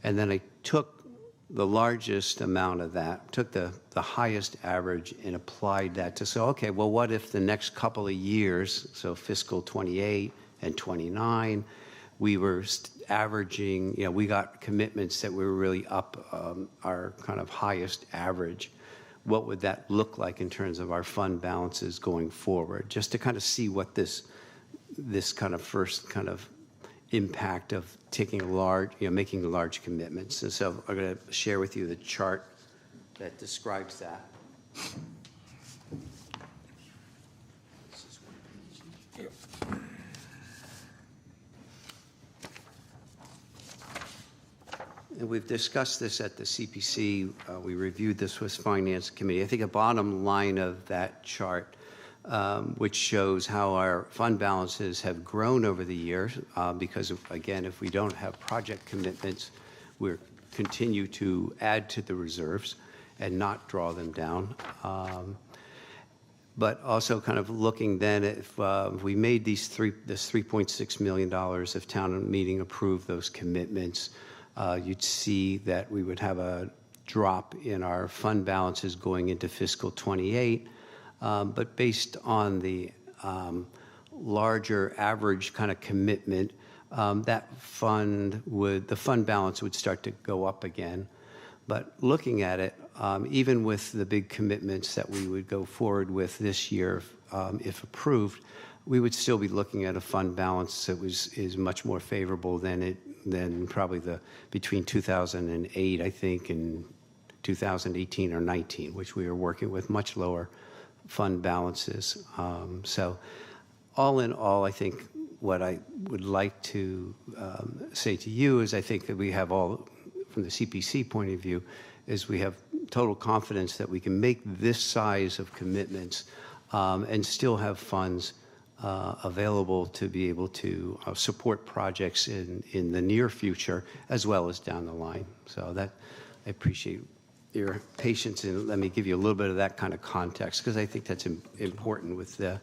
And then I took the largest amount of that, took the highest average and applied that to say, okay, well, what if the next couple of years, so fiscal 28 and 29, we were averaging, we got commitments that we were really up our kind of highest average. What would that look like in terms of our fund balances going forward? Just to kind of see what this kind of first kind of impact of taking making large commitments. And so I'm going to share with you the chart that describes that. And we've discussed this at the CPC. We reviewed this with Finance Committee. I think a bottom line of that chart, which shows how our fund balances have grown over the years, because, again, if we don't have project commitments, we continue to add to the reserves and not draw them down. But also kind of looking then at if we made this $3.6 million, if town meeting approved those commitments, you'd see that we would have a drop in our fund balances going into fiscal 28. But based on the larger average kind of commitment, the fund balance would start to go up again. But looking at it, even with the big commitments that we would go forward with this year, if approved, we would still be looking at a fund balance that is much more favorable than probably between 2008, I think, and 2018 or 19, which we were working with much lower fund balances. So all in all, I think what I would like to say to you is I think that we have all, from the CPC point of view, is we have total confidence that we can make this size of commitments and still have funds available to be able to support projects in the near future as well as down the line. So that, I appreciate your patience, and let me give you a little bit of that kind of context, because I think that's important with the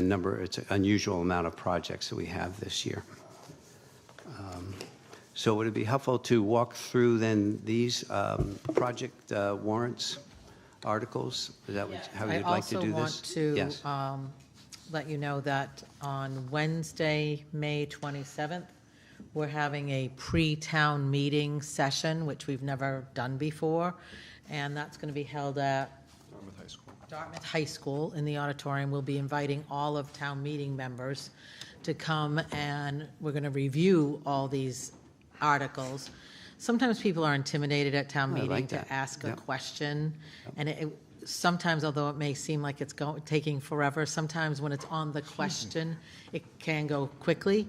number, it's an unusual amount of projects that we have this year. So would it be helpful to walk through then these project warrants, articles? Is that how you'd like to do this? I Yes. also want to let you know that on Wednesday, May 27th, we're having a pre-town meeting session, which we've never done before, and that's going to be held at Dartmouth High School in the auditorium. We'll be inviting all of town meeting members to come, and we're going to review all these articles. Sometimes people are intimidated at town meeting like to that. ask a Yep. question, and sometimes, although it may seem like it's taking forever, sometimes when it's on the question, it can go quickly,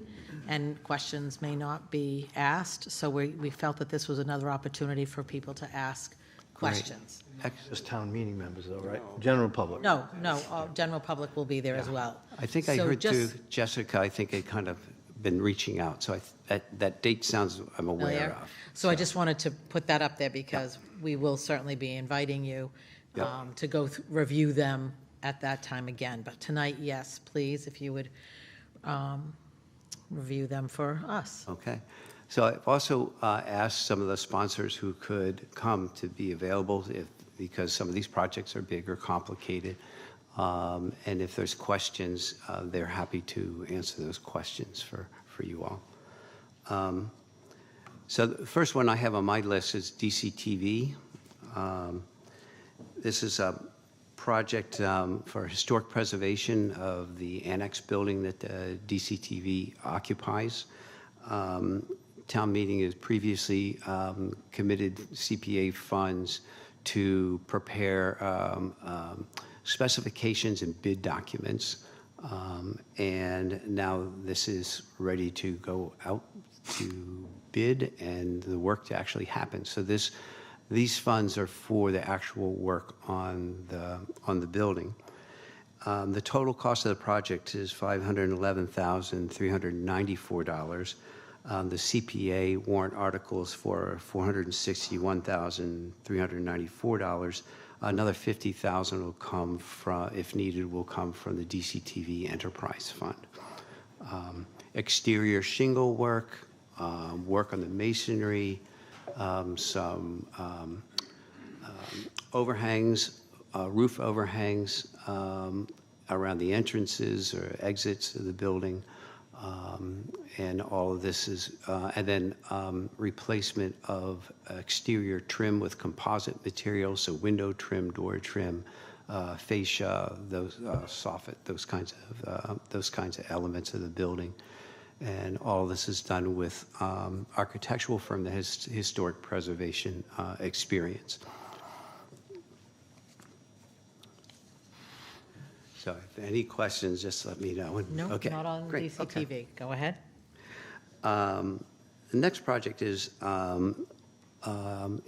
and questions may not be asked. So we felt that this was another opportunity for people to ask questions. Just town meeting members though, right? General public? No, general public will be there as well. I think I So heard too, just Jessica, I think they kind of been reaching out, so that date sounds, I'm aware familiar. of. So I just wanted to put that up there because we will certainly be inviting you Yep. to go review them at that time again. But tonight, yes, please, if you would review them for us. Okay. So I've also asked some of the sponsors who could come to be available because some of these projects are big or complicated. And if there's questions, they're happy to answer those questions for you all. So the first one I have on my list is DCTV. This is a project for historic preservation of the annex building that DCTV occupies. Town meeting has previously committed CPA funds to prepare specifications and bid documents. And now this is ready to go out to bid and the work to actually happen. So these funds are for the actual work on the building. The total cost of the project is $511,394. The CPA warrant articles for $461,394. Another $50,000 will come from, if needed, will come from the DCTV Enterprise Fund. Exterior shingle work, work on the masonry, some overhangs, roof overhangs around the entrances or exits of the building. And all of this is, and then replacement of exterior trim with composite materials, so window trim, door trim, fascia, those soffit, those kinds of elements of the building. And all of this is done with architectural firm that has historic preservation experience. So if any questions, just let me know. No, Okay, not on great, DCTV. okay. Go ahead. The next project is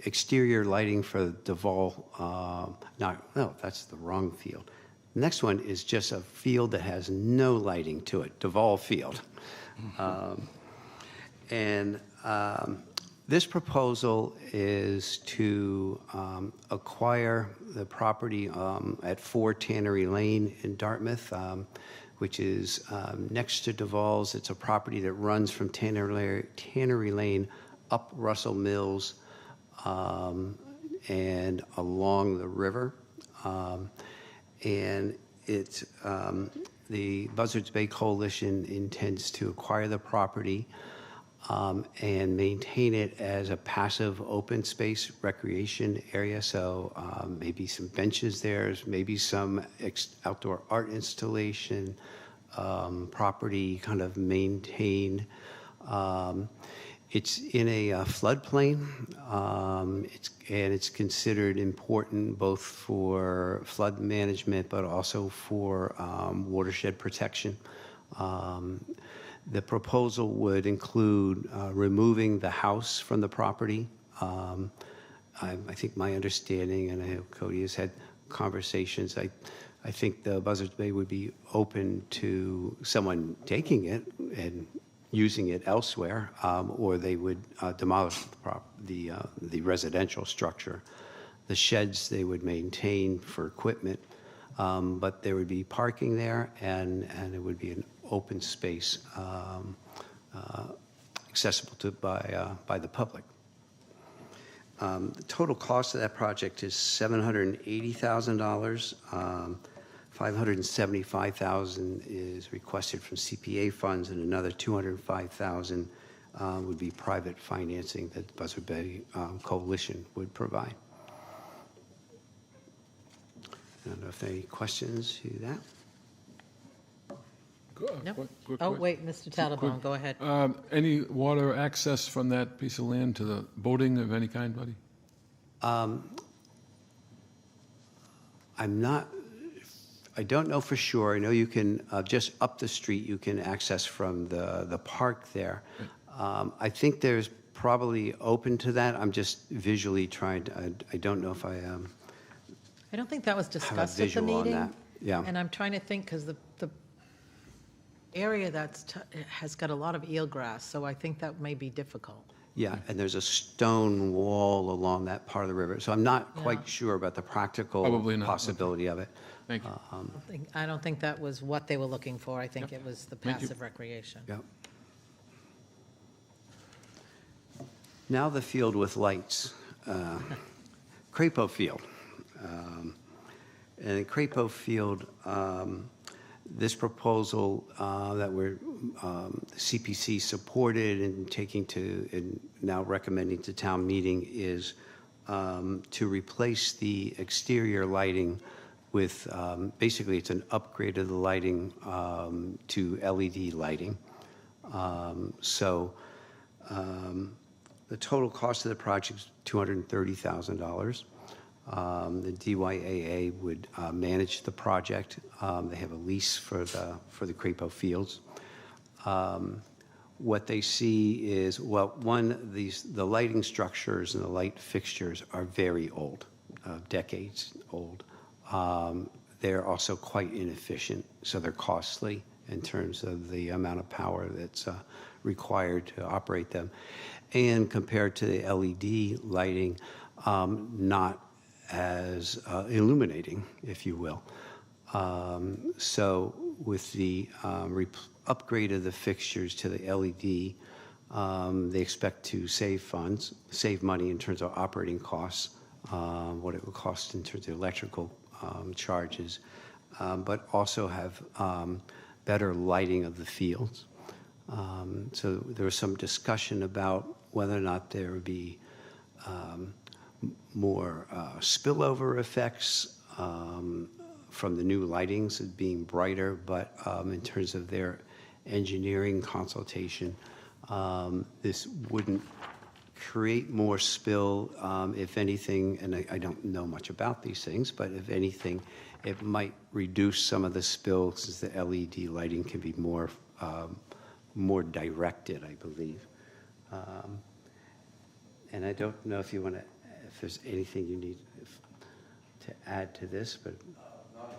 exterior lighting for Duval, no, that's the wrong field. The next one is just a field that has no lighting to it, Duval Field. This proposal is to acquire the property at 4 Tannery Lane in Dartmouth, which is next to Duval's. It's a property that runs from Tannery Lane up Russell Mills and along the river. And it's the Buzzards Bay Coalition intends to acquire the property and maintain it as a passive open space recreation area. So maybe some benches there, maybe some outdoor art installation, property kind of maintained. It's in a floodplain, and it's considered important both for flood management, but also for watershed protection. The proposal would include removing the house from the property. I think my understanding, and I know Cody has had conversations, I think the Buzzards Bay would be open to someone taking it and using it elsewhere, or they would demolish the residential structure. The sheds they would maintain for equipment, but there would be parking there, and it would be an open space accessible to by the public. The total cost of that project is $780,000. $575,000 is requested from CPA funds, and another $205,000 would be private financing that the Buzzard Bay Coalition would provide. I don't know if there are any questions to that. Nope. Oh, wait, Mr. Tattelbaum, go ahead. Any water access from that piece of land to the boating of any kind, buddy? I don't know for sure. I know you can, just up the street, you can access from the park there. I think there's probably open to that. I'm just visually trying to, I don't know if I don't think that was have a discussed at the visual on meeting. that. Yeah. And I'm trying to think, because the area has got a lot of eelgrass, so I think that may be difficult. Yeah, and there's a stone wall along that part of the river. So I'm not quite Yeah. sure about the practical Probably not. possibility of it. Thank you. I don't think that was what they were looking for. I think Yep. it was the Thank you. passive recreation. Yeah. Now the field with lights. Crapo Field. And in Crapo Field, this proposal that we're CPC supported and taking to and now recommending to town meeting is to replace the exterior lighting with basically it's an upgrade of the lighting to LED lighting. The total cost of the project is $230,000. The DYAA would manage the project. They have a lease for the Crapo Fields. What they see is, well, one, the lighting structures and the light fixtures are very old, decades old. They're also quite inefficient, so they're costly in terms of the amount of power that's required to operate them. And compared to the LED lighting, not as illuminating, if you will. So with the upgrade of the fixtures to the LED, they expect to save money in terms of operating costs, what it would cost in terms of electrical charges, but also have better lighting of the fields. So there was some discussion about whether or not there would be more spillover effects from the new lightings being brighter, but in terms of their engineering consultation, this wouldn't create more spill. If anything, and I don't know much about these things, but if anything, it might reduce some of the spill since the LED lighting can be more directed, I believe. And I don't know if you want to, if there's anything you need to add to this, but. None of the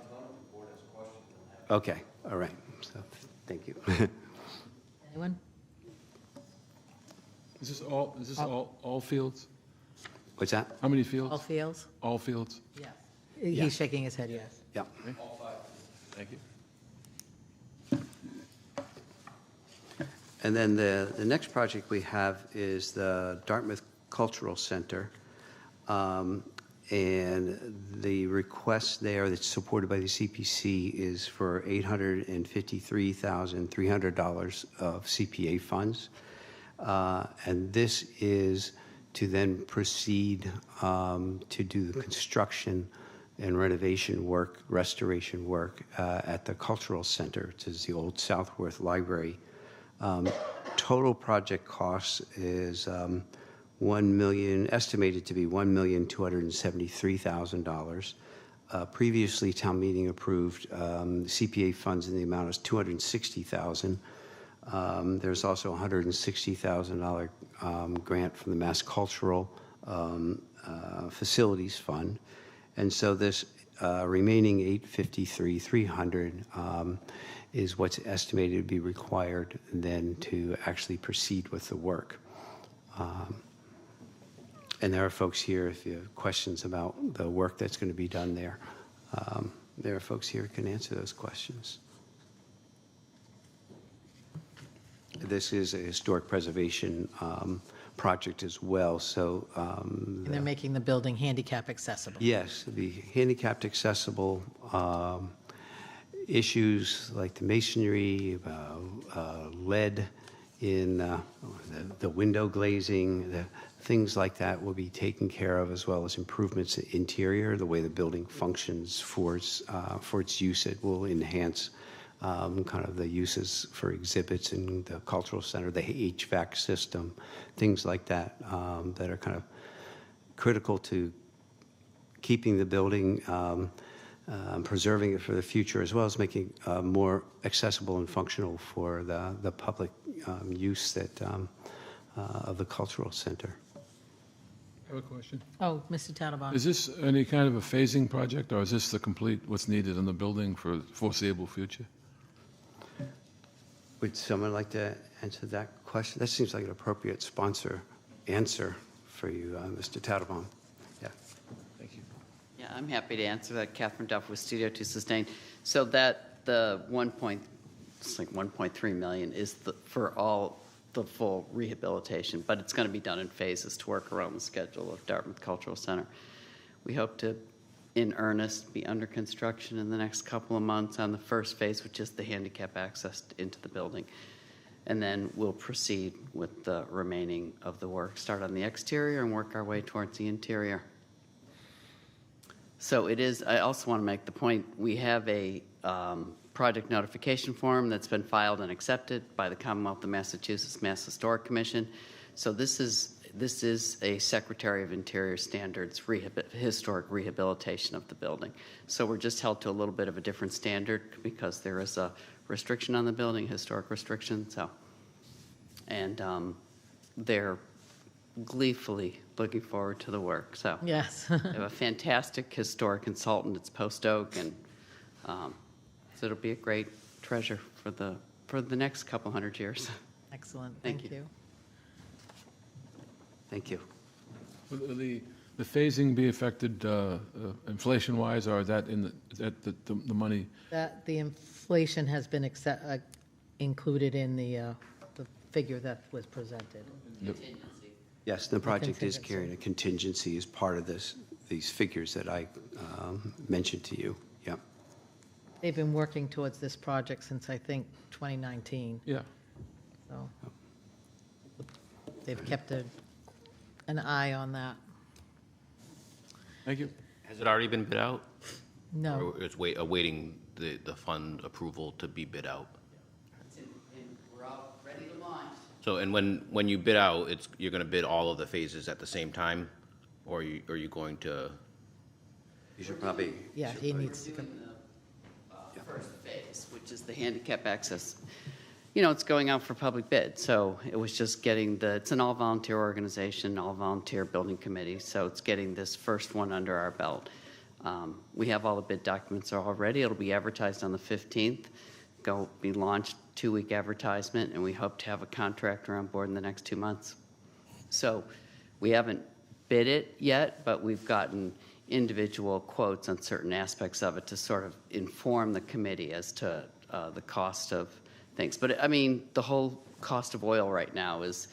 board has questions. Okay, all right, so thank you. Anyone? Is this all fields? What's that? How many fields? All fields? All fields. Yes. He's shaking his head, yes. Yeah. All five. Thank you. And then the next project we have is the Dartmouth Cultural Center. And the request there that's supported by the CPC is for $853,300 of CPA funds. And this is to then proceed to do the construction and renovation work, restoration work at the Cultural Center, which is the old Southworth Library. Total project cost is estimated to be $1,273,000. Previously, town meeting approved CPA funds in the amount of $260,000. There's also a $160,000 grant from the Mass Cultural Facilities Fund. And so this remaining $853,300 is what's estimated to be required then to actually proceed with the work. And there are folks here, if you have questions about the work that's going to be done there, there are folks here who can answer those questions. This is a historic preservation project as well, so. And they're making the building handicap accessible. Yes, it'll be handicapped accessible. Issues like the masonry, lead in the window glazing, things like that will be taken care of, as well as improvements in interior, the way the building functions for its use. It will enhance kind of the uses for exhibits in the cultural center, the HVAC system, things like that that are kind of critical to keeping the building, preserving it for the future, as well as making it more accessible and functional for the public use that of the cultural center. I have a question. Oh, Mr. Tattelbaum. Is this any kind of a phasing project, or is this the complete, what's needed in the building for the foreseeable future? Would someone like to answer that question? That seems like an appropriate sponsor answer for you, Mr. Tattelbaum. Yeah. Thank you. Yeah, I'm happy to answer that. Catherine Duff with Studio to Sustain. So that the 1.3 million is for all the full rehabilitation, but it's going to be done in phases to work around the schedule of Dartmouth Cultural Center. We hope to, in earnest, be under construction in the next couple of months on the first phase, which is the handicap access into the building. And then we'll proceed with the remaining of the work, start on the exterior and work our way towards the interior. So it is, I also want to make the point, we have a project notification form that's been filed and accepted by the Commonwealth of Massachusetts Mass Historic Commission. So this is a Secretary of Interior Standards historic rehabilitation of the building. So we're just held to a little bit of a different standard because there is a restriction on the building, historic restriction. So, and they're gleefully looking forward to the work. So Yes. we have a fantastic historic consultant. It's Post Oak, and so it'll be a great treasure for the next couple hundred years. Excellent. Thank Thank you. you. Thank you. Will the phasing be affected inflation-wise, or is that the money? That the inflation has been included in the figure that was presented. Yes, the project is contingency. carrying a contingency as part of these figures that I mentioned to you. Yep. They've been working towards this project since, I think, 2019. Yeah. So they've kept an eye on that. Thank you. Has it already been bid out? No. Or it's awaiting the fund approval to be bid out? We're all ready to launch. So, and when you bid out, you're going to bid all of the phases at the same time? Or are you going to? You should probably. Yeah, he needs to. Doing the first phase, which is the handicap access. You know, it's going out for public bid, so it was just getting it's an all-volunteer organization, all-volunteer building committee, so it's getting this first one under our belt. We have all the bid documents already. It'll be advertised on the 15th, be launched, 2-week advertisement, and we hope to have a contractor on board in the next 2 months. So we haven't bid it yet, but we've gotten individual quotes on certain aspects of it to sort of inform the committee as to the cost of things. But I mean, the whole cost of oil right now is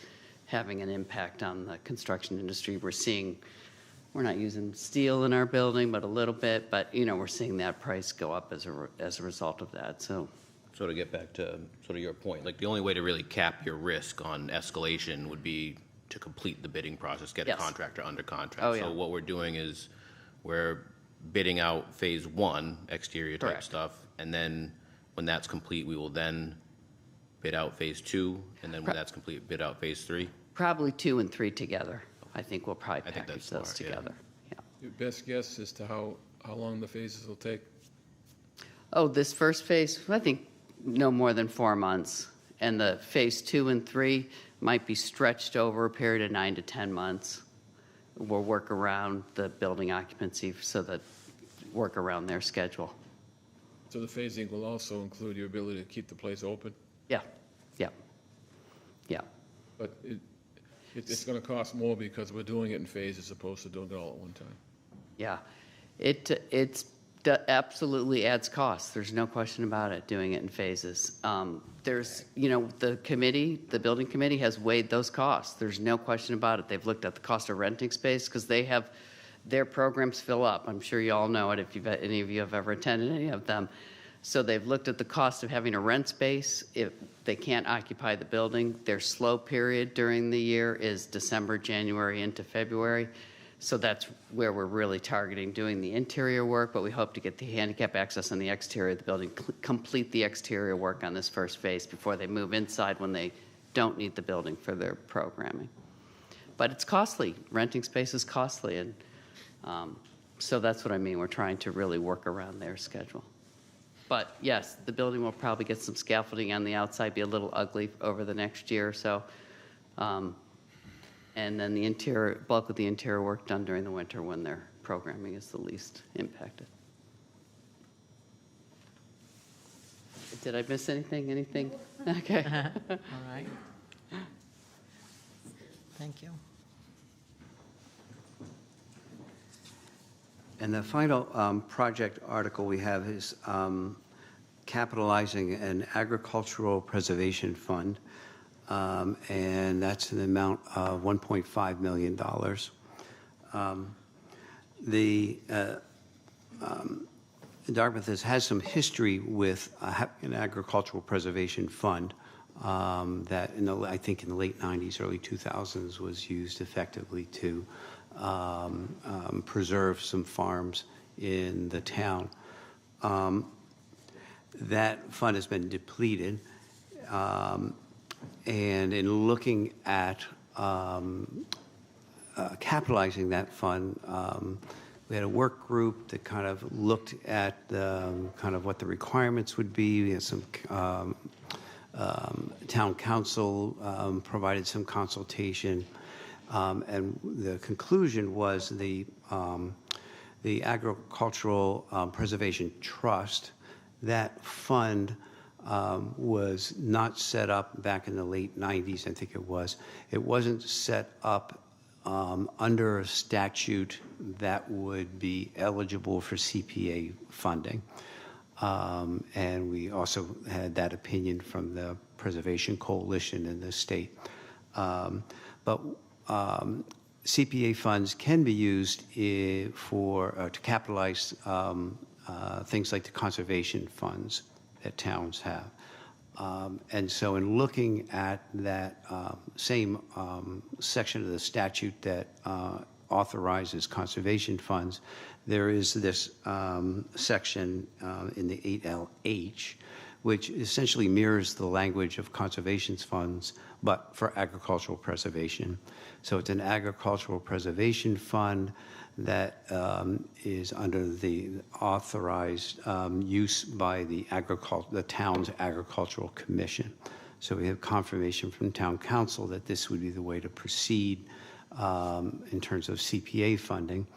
having an impact on the construction industry. We're not using steel in our building, but a little bit, but you know, we're seeing that price go up as a result of that. So to get back to sort of your point, like the only way to really cap your risk on escalation would be to complete the bidding process, get a contractor under contract. Oh, yeah. So what we're doing is we're bidding out phase 1, exterior type Correct. stuff, and then when that's complete, we will then bid out phase 2, and then when that's complete, bid out phase 3? probably 2 and 3 together. I think we'll probably think package that's those smart, yeah. together. Yeah. Your best guess as to how long the phases will take? Oh, this first phase, I think no more than 4 months. And the phase 2 and 3 might be stretched over a period of 9 to 10 months. We'll work around the building occupancy so that work around their schedule. So the phasing will also include your ability to keep the place open? Yeah, yeah, yeah. But it's going to cost more because we're doing it in phases as opposed to doing it all at one time. Yeah, it's absolutely adds costs. There's no question about it, doing it in phases. There's, the committee, the building committee has weighed those costs. There's no question about it. They've looked at the cost of renting space because they have, their programs fill up. I'm sure you all know it if any of you have ever attended any of them. So they've looked at the cost of having a rent space if they can't occupy the building. Their slow period during the year is December, January into February. So that's where we're really targeting doing the interior work, but we hope to get the handicap access on the exterior of the building, complete the exterior work on this first phase before they move inside when they don't need the building for their programming. But it's costly. Renting space is costly, and so that's what I mean. We're trying to really work around their schedule. But yes, the building will probably get some scaffolding on the outside, be a little ugly over the next year or so. And then the interior, bulk of the interior work done during the winter when their programming is the least impacted. Did I miss anything? Anything? Okay. All right. Thank you. And the final project article we have is capitalizing an agricultural preservation fund, and that's an amount of $1.5 million. Dartmouth has some history with an agricultural preservation fund that I think in the late 90s, early 2000s was used effectively to preserve some farms in the town. That fund has been depleted, and in looking at capitalizing that fund, we had a work group that kind of looked at kind of what the requirements would be. We had some town council provided some consultation. And the conclusion was the Agricultural Preservation Trust, that fund was not set up back in the late 90s, I think it was. It wasn't set up under a statute that would be eligible for CPA funding. And we also had that opinion from the Preservation Coalition in the state. But CPA funds can be used to capitalize things like the conservation funds that towns have. And so in looking at that same section of the statute that authorizes conservation funds, there is this section in the 8LH, which essentially mirrors the language of conservation funds, but for agricultural preservation. So it's an agricultural preservation fund that is under the authorized use by the town's agricultural commission. So we have confirmation from town council that this would be the way to proceed in terms of CPA funding.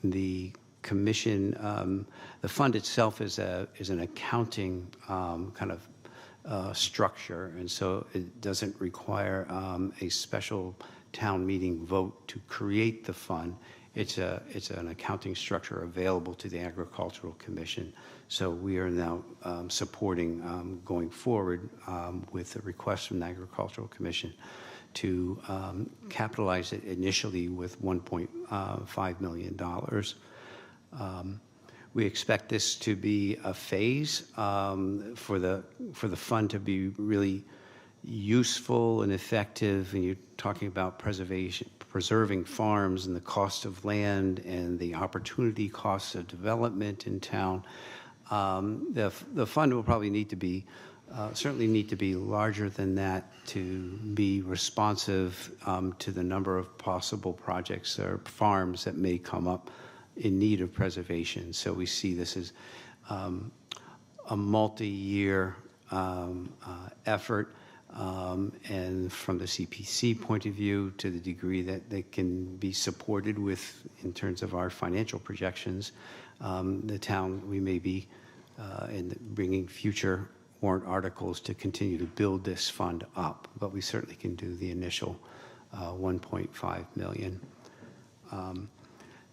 The commission, the fund itself is an accounting kind of structure, and so it doesn't require a special town meeting vote to create the fund. It's an accounting structure available to the Agricultural Commission. So we are now supporting going forward with a request from the Agricultural Commission to capitalize it initially with $1.5 million. We expect this to be a phase for the fund to be really useful and effective. And you're talking about preserving farms and the cost of land and the opportunity costs of development in town. The fund will probably need to be certainly need to be larger than that to be responsive to the number of possible projects or farms that may come up in need of preservation. So we see this as a multi-year effort. And from the CPC point of view, to the degree that they can be supported with, in terms of our financial projections, the town, we may be in bringing future warrant articles to continue to build this fund up, but we certainly can do the initial 1.5 million.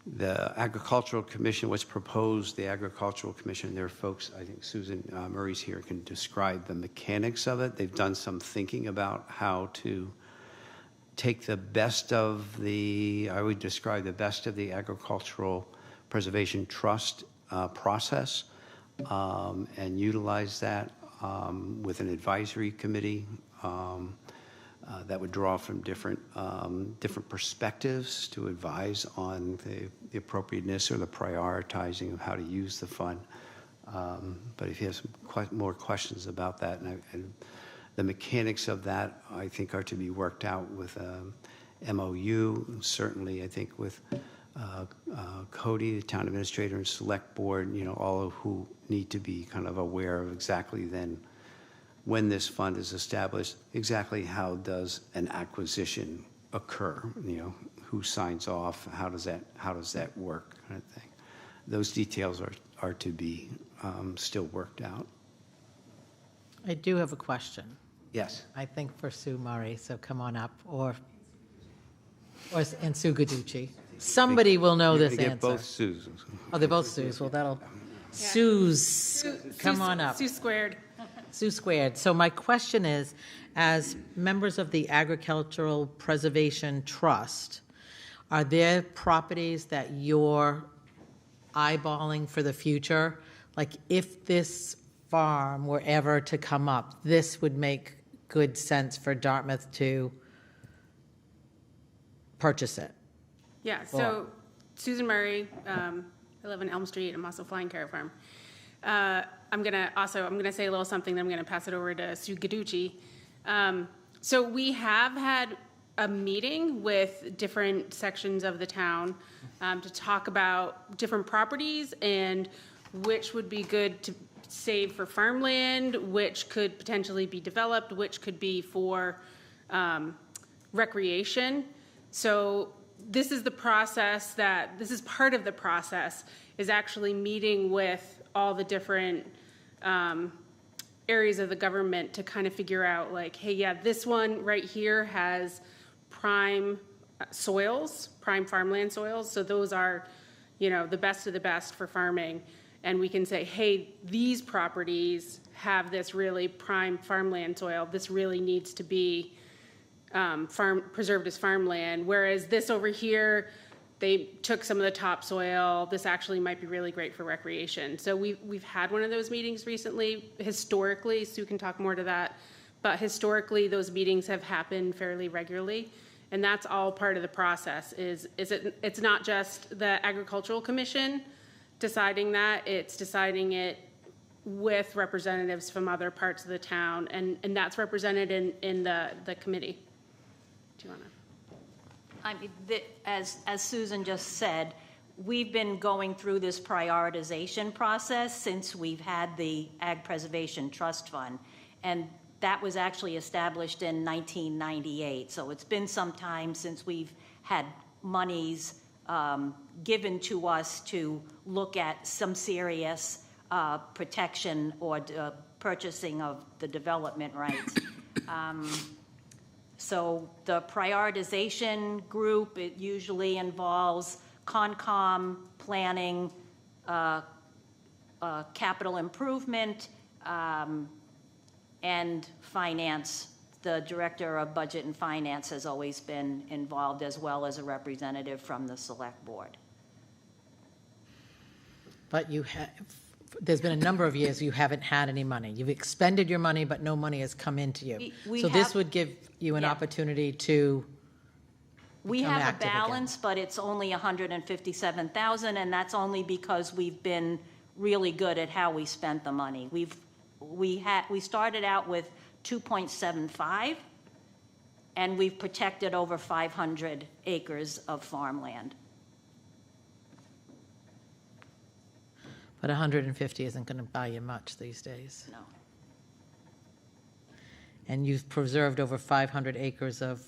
The Agricultural Commission was proposed. The Agricultural Commission, there are folks, I think Susan Murray's here, can describe the mechanics of it. They've done some thinking about how to take the best of I would describe the best of the Agricultural Preservation Trust process and utilize that with an advisory committee that would draw from different perspectives to advise on the appropriateness or the prioritizing of how to use the fund. But if you have some more questions about that, and the mechanics of that, I think, are to be worked out with MOU, certainly, I think, with Cody, the town administrator, and select board, all of who need to be kind of aware of exactly then, when this fund is established, exactly how does an acquisition occur? Who signs off? How does that work? Kind of thing. Those details are to be still worked out. I do have a question. Yes. I think for Sue Murray, so come on up, and Sue Guiducci. Somebody will know this answer. Both Sues. Oh, they're both Sues. Well, that'll. Sue's, come on up. Sue squared. Sue squared. So my question is, as members of the Agricultural Preservation Trust, are there properties that you're eyeballing for the future? Like, if this farm were ever to come up, this would make good sense for Dartmouth to purchase it? Yeah, so Susan Murray, I live in Elm Street. I'm also flying Carrot Farm. I'm gonna say a little something, then I'm gonna pass it over to Sue Guiducci. So we have had a meeting with different sections of the town to talk about different properties and which would be good to save for farmland, which could potentially be developed, which could be for recreation. So this is part of the process, is actually meeting with all the different areas of the government to kind of figure out, like, hey, yeah, this one right here has prime soils, prime farmland soils. So those are, the best of the best for farming. And we can say, hey, these properties have this really prime farmland soil. This really needs to be preserved as farmland. Whereas this over here, they took some of the topsoil. This actually might be really great for recreation. So we've had one of those meetings recently. Historically, Sue can talk more to that, but historically those meetings have happened fairly regularly. And that's all part of the process. It's not just the Agricultural Commission deciding that, it's deciding it with representatives from other parts of the town, and that's represented in the committee. Do you want to? I mean, as Susan just said, we've been going through this prioritization process since we've had the Ag Preservation Trust Fund, and that was actually established in 1998. So it's been some time since we've had monies given to us to look at some serious protection or purchasing of the development rights. So the prioritization group, it usually involves Concom, planning, capital improvement, and finance. The director of budget and finance has always been involved, as well as a representative from the select board. But there's been a number of years you haven't had any money. You've expended your money, but no money has come into you. This would give you an opportunity to We become have a active again. balance, but it's only 157,000, and that's only because we've been really good at how we spent the money. We started out with 2.75, and we've protected over 500 acres of farmland. But 150 isn't going to buy you much these days. No. And you've preserved over 500 acres of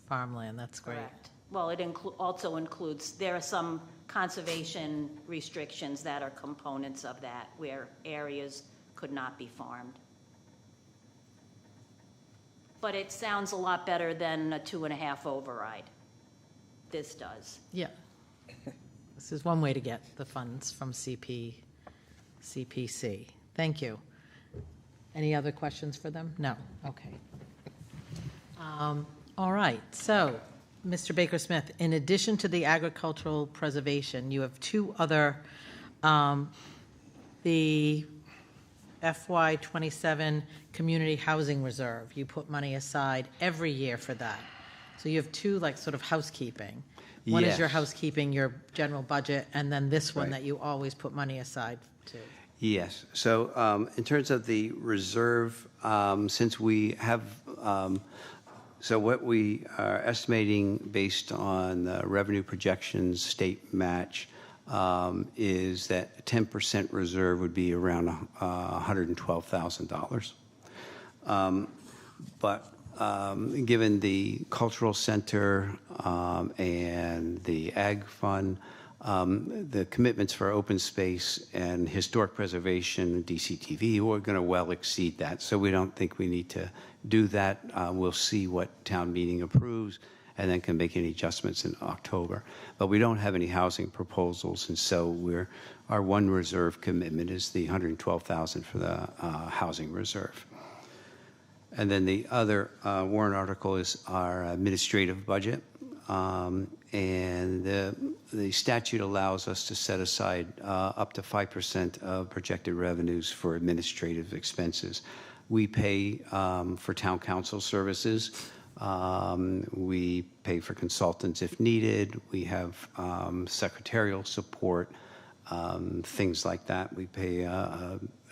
farmland. That's great. Correct. Well, it also includes, there are some conservation restrictions that are components of that, where areas could not be farmed. But it sounds a lot better than a 2.5 override. This does. Yeah. This is one way to get the funds from CPC. Thank you. Any other questions for them? No? Okay. All right. So, Mr. Baker-Smith, in addition to the agricultural preservation, you have two other, the FY27 Community Housing Reserve. You put money aside every year for that. So you have two, like, sort of housekeeping. One is your Yes. housekeeping, your general budget, and then this one Right. that you always put money aside to. Yes. So in terms of the reserve, since we have, so what we are estimating based on the revenue projections, state match, is that 10% reserve would be around $112,000. But given the cultural center and the ag fund, the commitments for open space and historic preservation, DCTV, we're going to well exceed that. So we don't think we need to do that. We'll see what town meeting approves and then can make any adjustments in October. But we don't have any housing proposals, and so our one reserve commitment is the $112,000 for the housing reserve. And then the other warrant article is our administrative budget. And the statute allows us to set aside up to 5% of projected revenues for administrative expenses. We pay for town council services. We pay for consultants if needed. We have secretarial support, things like that. We pay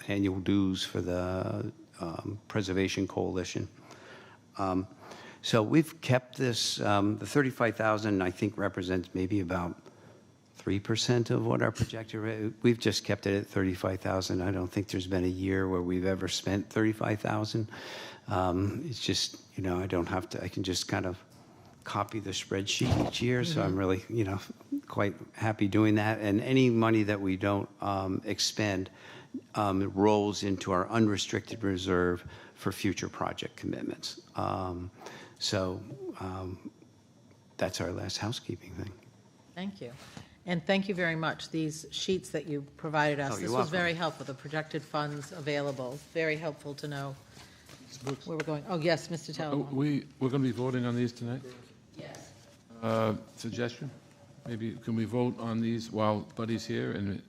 annual dues for the Preservation Coalition. So we've kept this, the 35,000 I think represents maybe about 3% of what our projected, we've just kept it at 35,000. I don't think there's been a year where we've ever spent 35,000. It's just, I don't have to, I can just kind of copy the spreadsheet each year. So I'm really, quite happy doing that. And any money that we don't expend rolls into our unrestricted reserve for future project commitments. So that's our last housekeeping thing. Thank you. And thank you very much. These sheets that you provided us, Oh, this you're was welcome. very helpful, the projected funds available. Very helpful to know where we're going. Oh, yes, Mr. Talbot. We're going to be voting on these tonight? Yes. Suggestion? Maybe can we vote on these while Buddy's here and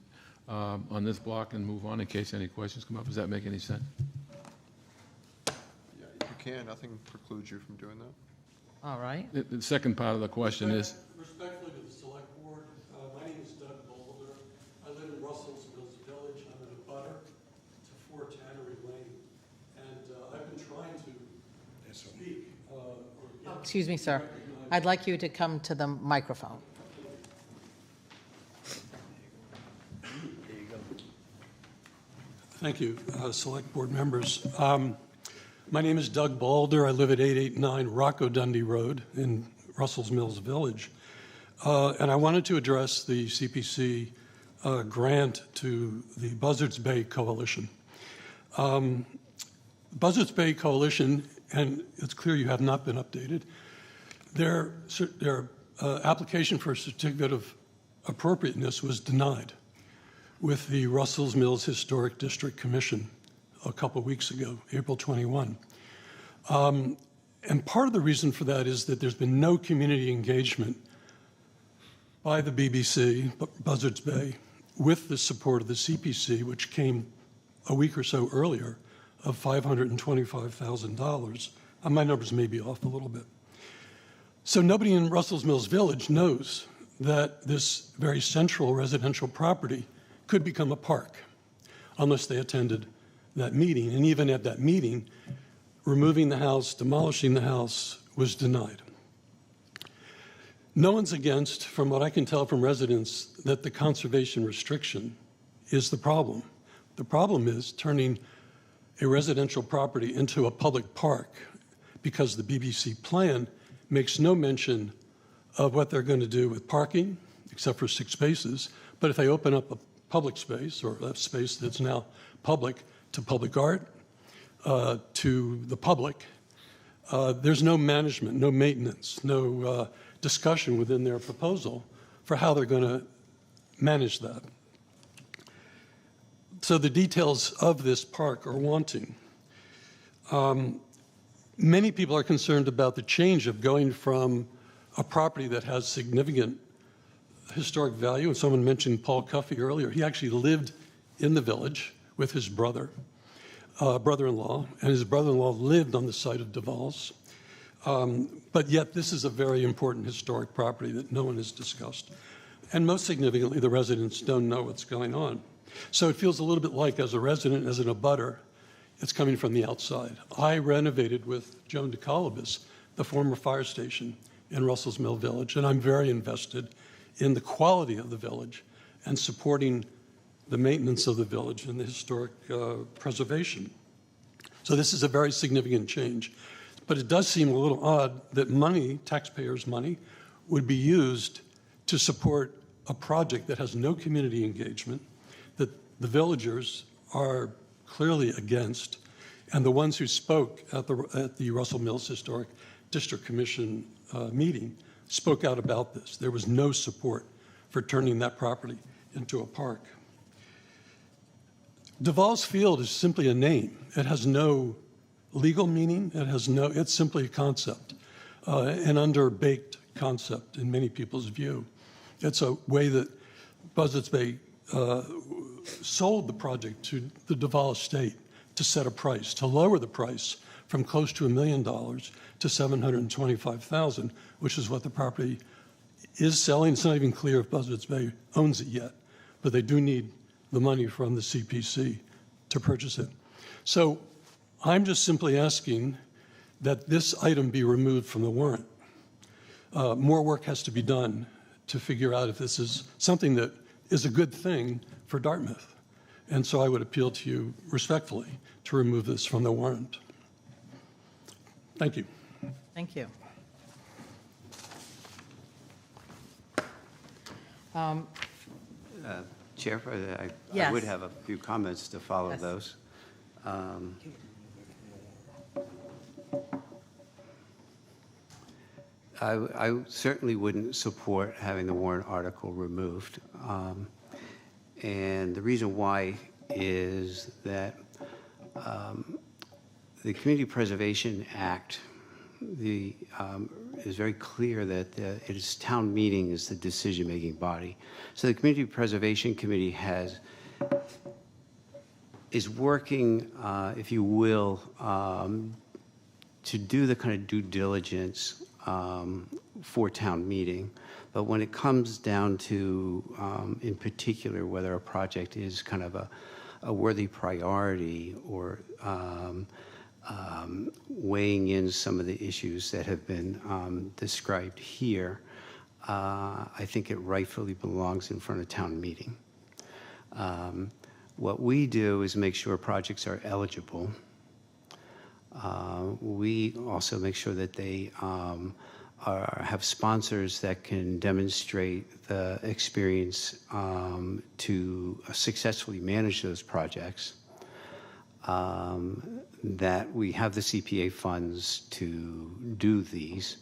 on this block and move on in case any questions come up? Does that make any sense? Yeah, you can. Nothing precludes you from doing that. All right. The second part of the question is, Respectfully to the select board, my name is Doug Boulder. I live in Russell's Mills Village. I'm in a butter to 4 Tannery Lane. And I've been trying to speak or get Excuse me, sir. I'd like you to come to the microphone. Thank you, select board members. My name is Doug Balder. I live at 889 Rocco Dundee Road in Russell's Mills Village. And I wanted to address the CPC grant to the Buzzards Bay Coalition. Buzzards Bay Coalition, and it's clear you have not been updated, their application for a certificate of appropriateness was denied with the Russell's Mills Historic District Commission a couple weeks ago, April 21. And part of the reason for that is that there's been no community engagement by the BBC, Buzzards Bay, with the support of the CPC, which came a week or so earlier, of $525,000. My numbers may be off a little bit. So nobody in Russell's Mills Village knows that this very central residential property could become a park unless they attended that meeting. And even at that meeting, removing the house, demolishing the house was denied. No one's against, from what I can tell from residents, that the conservation restriction is the problem. The problem is turning a residential property into a public park because the BBC plan makes no mention of what they're going to do with parking, except for 6 spaces. But if they open up a public space or a space that's now public to public art, to the public, there's no management, no maintenance, no discussion within their proposal for how they're going to manage that. So the details of this park are wanting. Many people are concerned about the change of going from a property that has significant historic value, and someone mentioned Paul Cuffey earlier. He actually lived in the village with his brother-in-law, and his brother-in-law lived on the site of Duval's. But yet this is a very important historic property that no one has discussed. And most significantly, the residents don't know what's going on. So it feels a little bit like, as a resident, as an abutter, it's coming from the outside. I renovated with Joan DeColobus the former fire station in Russell's Mill Village, and I'm very invested in the quality of the village and supporting the maintenance of the village and the historic preservation. So this is a very significant change. But it does seem a little odd that money, taxpayers' money, would be used to support a project that has no community engagement, that the villagers are clearly against, and the ones who spoke at the Russell Mills Historic District Commission meeting spoke out about this. There was no support for turning that property into a park. Duval's Field is simply a name. It has no legal meaning. It's simply a concept, an underbaked concept in many people's view. It's a way that Buzzards Bay sold the project to the Duval estate to set a price, to lower the price from close to $1 million to $725,000, which is what the property is selling. It's not even clear if Buzzards Bay owns it yet, but they do need the money from the CPC to purchase it. So I'm just simply asking that this item be removed from the warrant. More work has to be done to figure out if this is something that is a good thing for Dartmouth. And so I would appeal to you respectfully to remove this from the warrant. Thank you. Thank you. Chair, Yes. I would have a few comments to follow Yes. those. I certainly wouldn't support having the warrant article removed. And the reason why is that the Community Preservation Act is very clear that it is town meeting is the decision-making body. So the Community Preservation Committee is working, if you will, to do the kind of due diligence for town meeting. But when it comes down to, in particular, whether a project is kind of a worthy priority or weighing in some of the issues that have been described here, I think it rightfully belongs in front of town meeting. What we do is make sure projects are eligible. We also make sure that they have sponsors that can demonstrate the experience to successfully manage those projects, that we have the CPA funds to do these,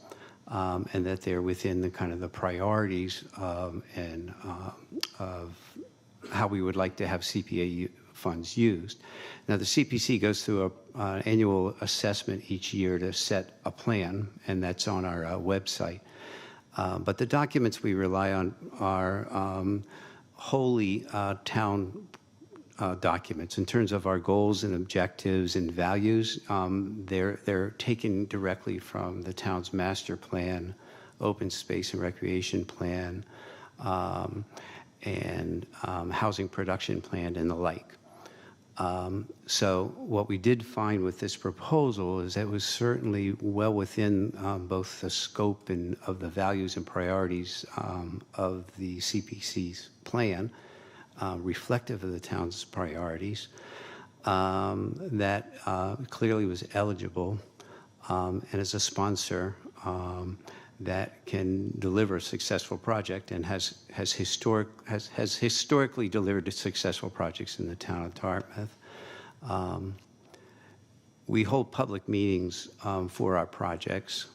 and that they're within the kind of the priorities of how we would like to have CPA funds used. Now, the CPC goes through an annual assessment each year to set a plan, and that's on our website. But the documents we rely on are wholly town documents. In terms of our goals and objectives and values, they're taken directly from the town's master plan, open space and recreation plan, and housing production plan and the like. So what we did find with this proposal is that it was certainly well within both the scope and of the values and priorities of the CPC's plan, reflective of the town's priorities. that clearly was eligible and is a sponsor that can deliver a successful project and has historically delivered successful projects in the town of Dartmouth. We hold public meetings for our projects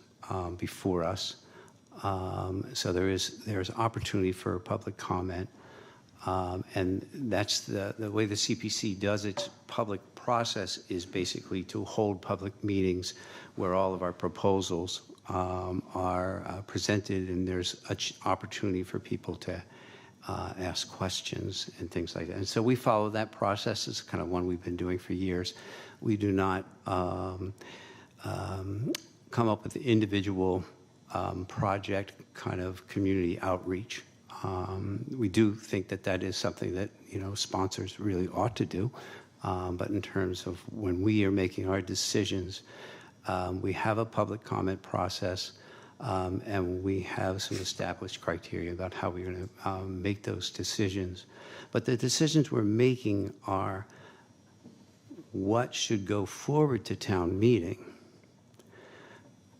before us, so there's opportunity for public comment, and that's the way the CPC does its public process is basically to hold public meetings where all of our proposals are presented, and there's an opportunity for people to ask questions and things like that. And so we follow that process. It's kind of one we've been doing for years. We do not come up with individual project kind of community outreach. We do think that that is something that, sponsors really ought to do. But in terms of when we are making our decisions, we have a public comment process, and we have some established criteria about how we're going to make those decisions. But the decisions we're making are what should go forward to town meeting,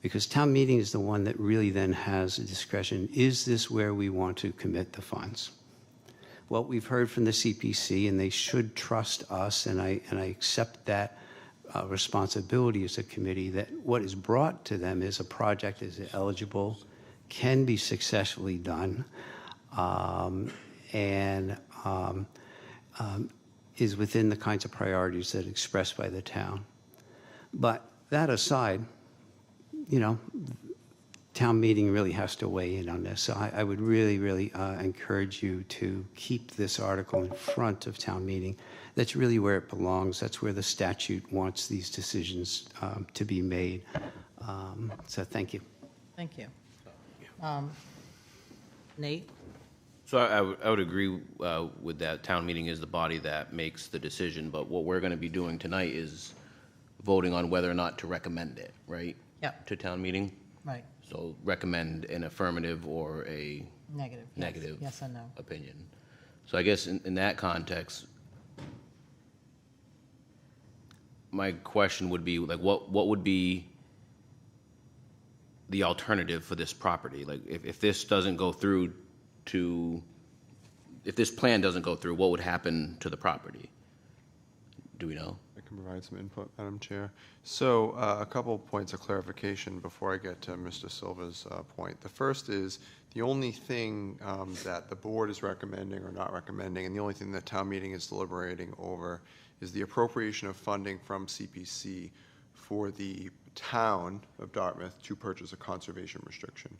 because town meeting is the one that really then has a discretion. Is this where we want to commit the funds? What we've heard from the CPC, and they should trust us, and I accept that responsibility as a committee, that what is brought to them is a project that is eligible, can be successfully done, and is within the kinds of priorities that are expressed by the town. But that aside, town meeting really has to weigh in on this. So I would really, really encourage you to keep this article in front of town meeting. That's really where it belongs. That's where the statute wants these decisions to be made. So thank you. Thank you. Nate? So I would agree with that. Town meeting is the body that makes the decision, but what we're going to be doing tonight is voting on whether or not to recommend it, right? Yep. To town meeting? Right. So recommend an affirmative or a Negative. negative Yes and no. opinion. So I guess in that context, my question would be, like, what would be the alternative for this property? Like, if this doesn't go through if this plan doesn't go through, what would happen to the property? Do we know? I can provide some input, Madam Chair. So a couple of points of clarification before I get to Mr. Silva's point. The first is the only thing that the board is recommending or not recommending, and the only thing that town meeting is deliberating over, is the appropriation of funding from CPC for the town of Dartmouth to purchase a conservation restriction.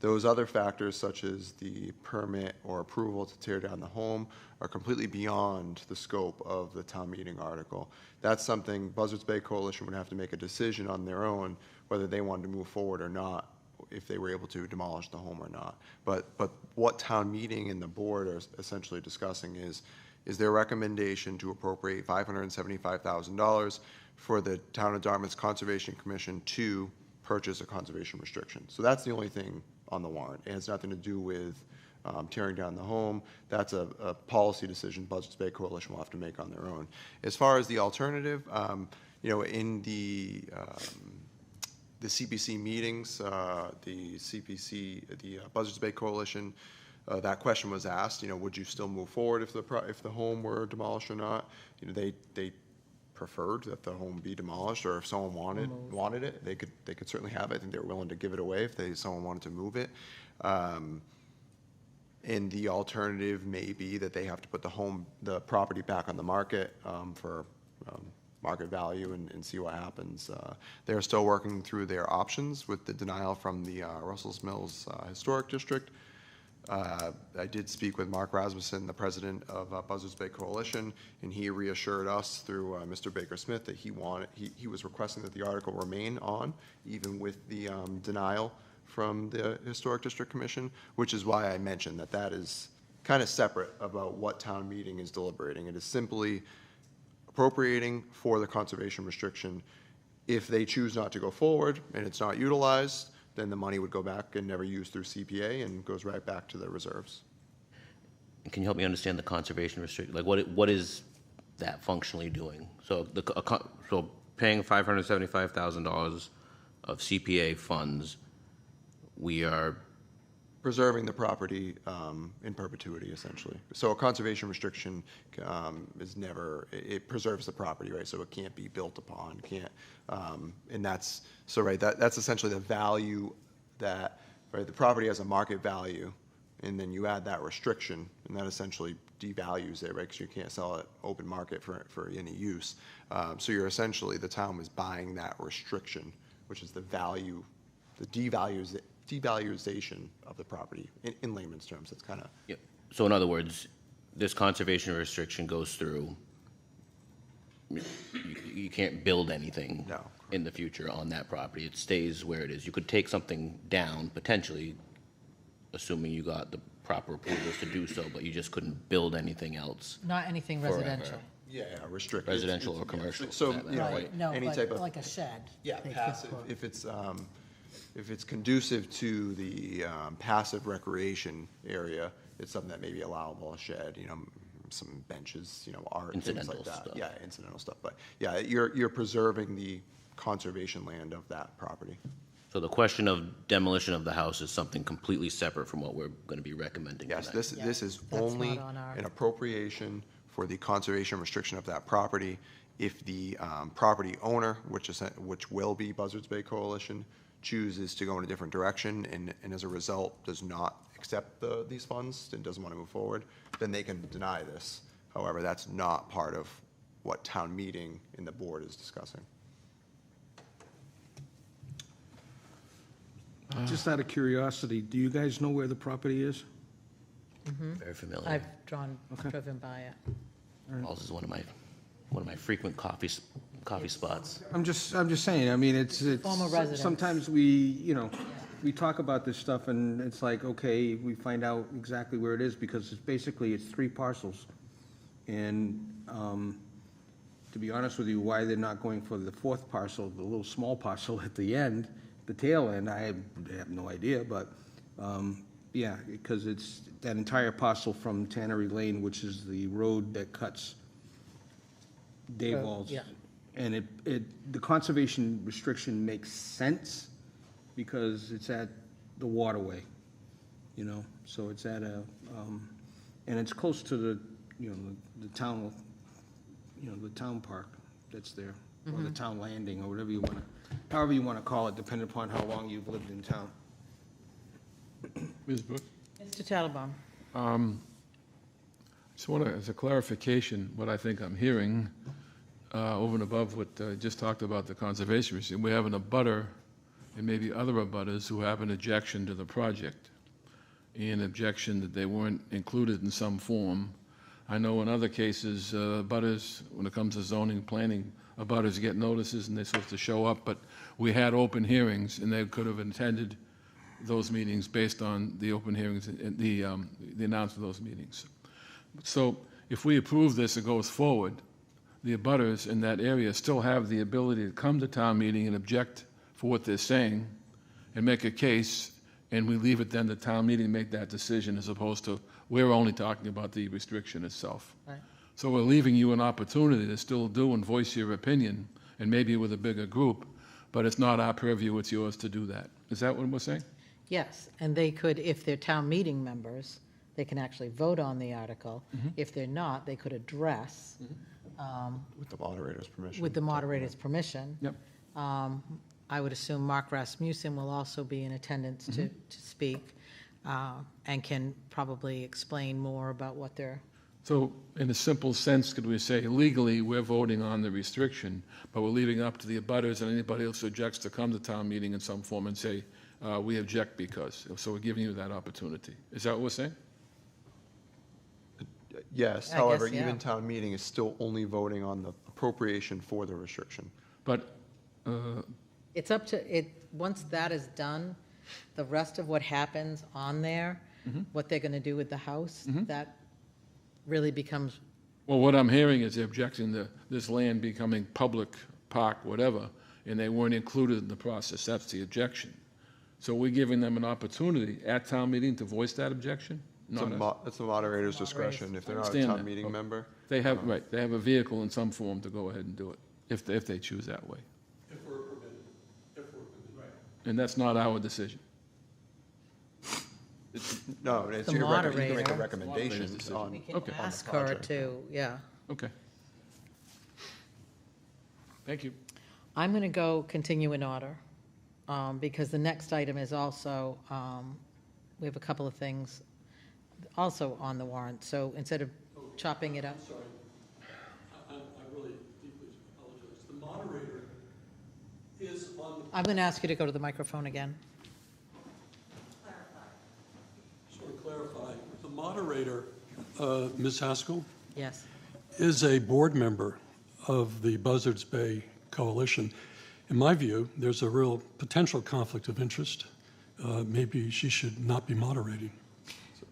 Those other factors, such as the permit or approval to tear down the home, are completely beyond the scope of the town meeting article. That's something Buzzards Bay Coalition would have to make a decision on their own, whether they wanted to move forward or not, if they were able to demolish the home or not. But what town meeting and the board are essentially discussing is their recommendation to appropriate $575,000 for the town of Dartmouth's Conservation Commission to purchase a conservation restriction. So that's the only thing on the warrant. It has nothing to do with tearing down the home. That's a policy decision Buzzards Bay Coalition will have to make on their own. As far as the alternative, in the CPC meetings, the Buzzards Bay Coalition, that question was asked. Would you still move forward if the home were demolished or not? They preferred that the home be demolished, or if someone wanted it, they could certainly have it. I think they were willing to give it away if someone wanted to move it. And the alternative may be that they have to put the property back on the market for market value and see what happens. They're still working through their options with the denial from the Russell's Mills Historic District. I did speak with Mark Rasmussen, the president of Buzzards Bay Coalition, and he reassured us through Mr. Baker Smith that he was requesting that the article remain on, even with the denial from the Historic District Commission, which is why I mentioned that is kind of separate about what town meeting is deliberating. It is simply appropriating for the conservation restriction. If they choose not to go forward and it's not utilized, then the money would go back and never used through CPA and goes right back to the reserves. Can you help me understand the conservation restriction? Like, what is that functionally doing? So so paying $575,000 of CPA funds, we are Preserving the property in perpetuity, essentially. So a conservation restriction is never, it preserves the property, right? So it can't be built upon, can't, and that's, so right, that's essentially the value that, right, the property has a market value, and then you add that restriction, and that essentially devalues it, right? Because you can't sell it open market for any use. So you're essentially, the town was buying that restriction, which is the value, the devaluation of the property. In layman's terms, it's kind of. Yeah. So in other words, this conservation restriction goes through, you can't build anything in the future on that property. It stays where it is. You could take something down, potentially, assuming you got the proper approvals to do so, but you just couldn't build anything else. Not anything forever. residential. Yeah, restricted. Residential or commercial. So, for that you know, matter. like No, any but type of. like a shed. Yeah, they could passive, put. if it's conducive to the passive recreation area, it's something that may be allowable, a shed, you know, some benches, you know, art, things Incidental like that. stuff. Yeah, incidental stuff, but yeah, you're preserving the conservation land of that property. So the question of demolition of the house is something completely separate from what we're going to be recommending Yes, tonight. this is that's only not on our- an appropriation for the conservation restriction of that property. If the property owner, which will be Buzzards Bay Coalition, chooses to go in a different direction and as a result does not accept these funds and doesn't want to move forward, then they can deny this. However, that's not part of what town meeting and the board is discussing. Just out of curiosity, do you guys know where the property is? Very familiar. I've driven by it. Falls is one of my frequent coffee spots. I'm just saying, I mean, it's Former residence. sometimes we talk about this stuff and it's like, okay, we find out exactly where it is because it's 3 parcels. And, to be honest with you, why they're not going for the 4th parcel, the little small parcel at the end, the tail end, I have no idea, but, yeah, because it's that entire parcel from Tannery Lane, which is the road that cuts Dayball's. Yeah. And the conservation restriction makes sense because it's at the waterway, you know, so it's at and it's close to the town, the town park that's there, or the town landing, or however you want to call it, depending upon how long you've lived in town. Ms. Brooks? Mr. Tattelbaum. Just want to, as a clarification, what I think I'm hearing, over and above what I just talked about the conservation regime, we have an abutter and maybe other abutters who have an objection to the project, an objection that they weren't included in some form. I know in other cases, abutters, when it comes to zoning and planning, abutters get notices and they're supposed to show up, but we had open hearings and they could have attended those meetings based on the open hearings and the announcement of those meetings. So if we approve this, it goes forward, the abutters in that area still have the ability to come to town meeting and object for what they're saying and make a case, and we leave it then to town meeting to make that decision as opposed to we're only talking about the restriction itself. Right. So we're leaving you an opportunity to still do and voice your opinion, and maybe with a bigger group, but it's not our purview, it's yours to do that. Is that what we're saying? Yes, and they could, if they're town meeting members, they can actually vote on the article. If they're not, they could address. With the moderator's permission. With the moderator's permission. Yep. I would assume Mark Rasmussen will also be in attendance to speak and can probably explain more about what they're. So in a simple sense, could we say legally, we're voting on the restriction, but we're leaving it up to the abutters and anybody else who objects to come to town meeting in some form and say, we object because. So we're giving you that opportunity. Is that what we're saying? Yes, I however, guess, yeah. even town meeting is still only voting on the appropriation for the restriction. But It's up to, once that is done, the rest of what happens on there, what they're going to do with the house, that really becomes. well, what I'm hearing is they're objecting to this land becoming public park, whatever, and they weren't included in the process. That's the objection. So we're giving them an opportunity at town meeting to voice that objection? It's the moderator's discretion. If they're not a Understand town that. meeting member. They have, right, they have a vehicle in some form to go ahead and do it, if they choose that way. If we're permitted. Right. And that's not our decision. No, it's The your you can make a moderator. recommendation on. We can Okay. ask her to, yeah. Okay. Thank you. I'm going to go continue in order, because the next item is also, we have a couple of things also on the warrant, so instead of chopping it up. I'm sorry. I really deeply apologize. The moderator is on the. I'm going to ask you to go to the microphone again. Just want to clarify. The moderator, Ms. Haskell, Yes. is a board member of the Buzzards Bay Coalition. In my view, there's a real potential conflict of interest. Maybe she should not be moderating.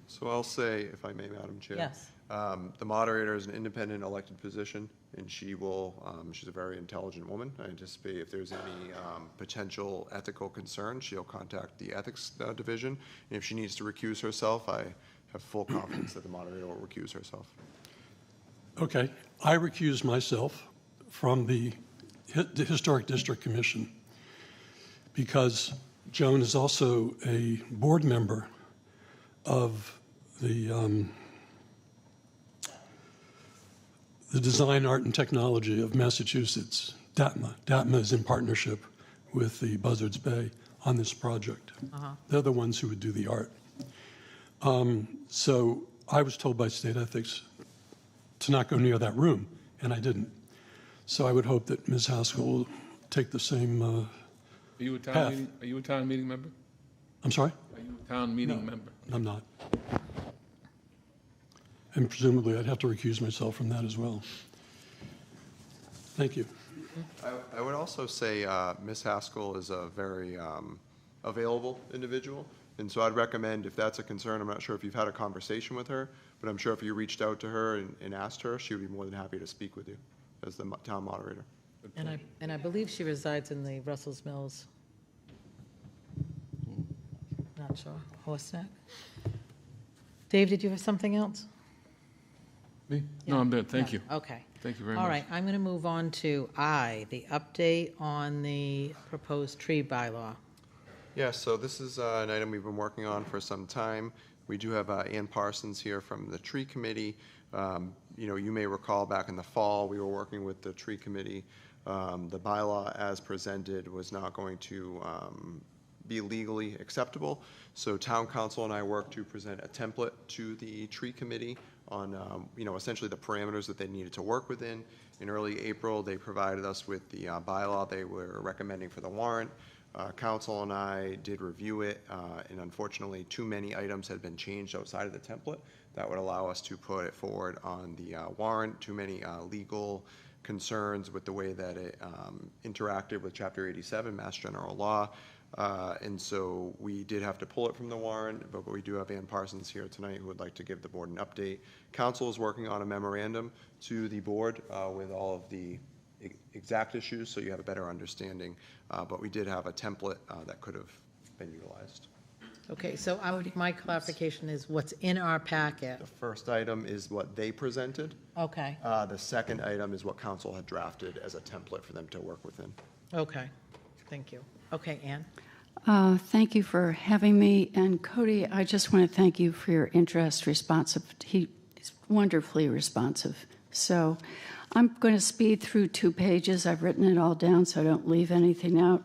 So I'll say, if I may, Madam Chair. Yes. The moderator is an independent elected position, and she will, she's a very intelligent woman. I anticipate if there's any potential ethical concern, she'll contact the ethics division. And if she needs to recuse herself, I have full confidence that the moderator will recuse herself. Okay. I recuse myself from the Historic District Commission because Joan is also a board member of the Design, Art, and Technology of Massachusetts, DATMA. DATMA is in partnership with the Buzzards Bay on this project. They're the ones who would do the art. So I was told by state ethics to not go near that room, and I didn't. So I would hope that Ms. Haskell will take the same Are you a town path. meeting, are you a town meeting member? I'm sorry? Are you a town meeting member? I'm not. And presumably I'd have to recuse myself from that as well. Thank you. I would also say Ms. Haskell is a very available individual, and so I'd recommend, if that's a concern, I'm not sure if you've had a conversation with her, but I'm sure if you reached out to her and asked her, she would be more than happy to speak with you as the town moderator. And I believe she resides in the Russell's Mills. Not sure. Horse Neck. Dave, did you have something else? Me? No, I'm good, thank No. you. Okay. Thank you very much. All right, I'm going to move on to I, the update on the proposed tree bylaw. Yeah, so this is an item we've been working on for some time. We do have Ann Parsons here from the Tree Committee. You know, you may recall back in the fall, we were working with the Tree Committee. The bylaw as presented was not going to be legally acceptable. So Town Council and I worked to present a template to the Tree Committee on, you know, essentially the parameters that they needed to work within. In early April, they provided us with the bylaw they were recommending for the warrant. Council and I did review it, and unfortunately, too many items had been changed outside of the template that would allow us to put it forward on the warrant. Too many legal concerns with the way that it interacted with Chapter 87, Mass General Law. And so we did have to pull it from the warrant, but we do have Ann Parsons here tonight who would like to give the board an update. Council is working on a memorandum to the board with all of the exact issues, so you have a better understanding. But we did have a template that could have been utilized. Okay, so my clarification is what's in our packet. The first item is what they presented. Okay, The second item is what council had drafted as a template for them to work within. okay, thank you. Okay, Ann? Thank you for having me. And Cody, I just want to thank you for your interest, responsive. He is wonderfully responsive. So I'm going to speed through 2 pages. I've written it all down so I don't leave anything out.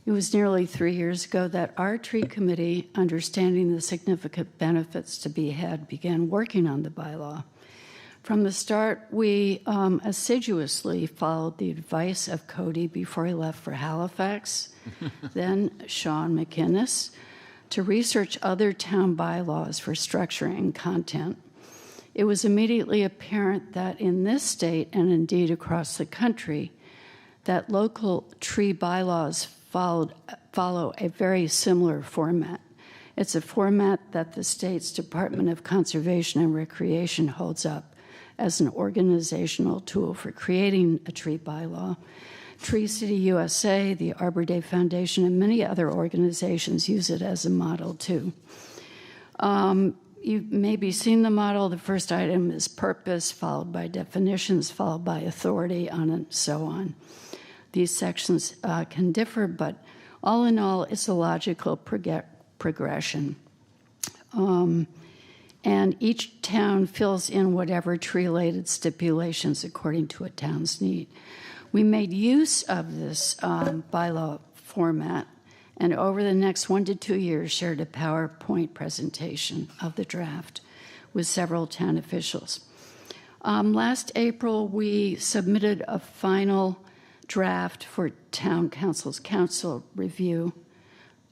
It was nearly 3 years ago that our tree committee, understanding the significant benefits to be had, began working on the bylaw. From the start, we assiduously followed the advice of Cody before he left for Halifax, then Sean McInnes, to research other town bylaws for structure and content. It was immediately apparent that in this state, and indeed across the country, that local tree bylaws follow a very similar format. It's a format that the state's Department of Conservation and Recreation holds up as an organizational tool for creating a tree bylaw. Tree City USA, the Arbor Day Foundation, and many other organizations use it as a model too. You've maybe seen the model. The first item is purpose, followed by definitions, followed by authority, on and so on. These sections can differ, but all in all, it's a logical progression. And each town fills in whatever tree-related stipulations according to a town's need. We made use of this bylaw format, and over the next 1 to 2 years shared a PowerPoint presentation of the draft with several town officials. Last April, we submitted a final draft for town council's council review,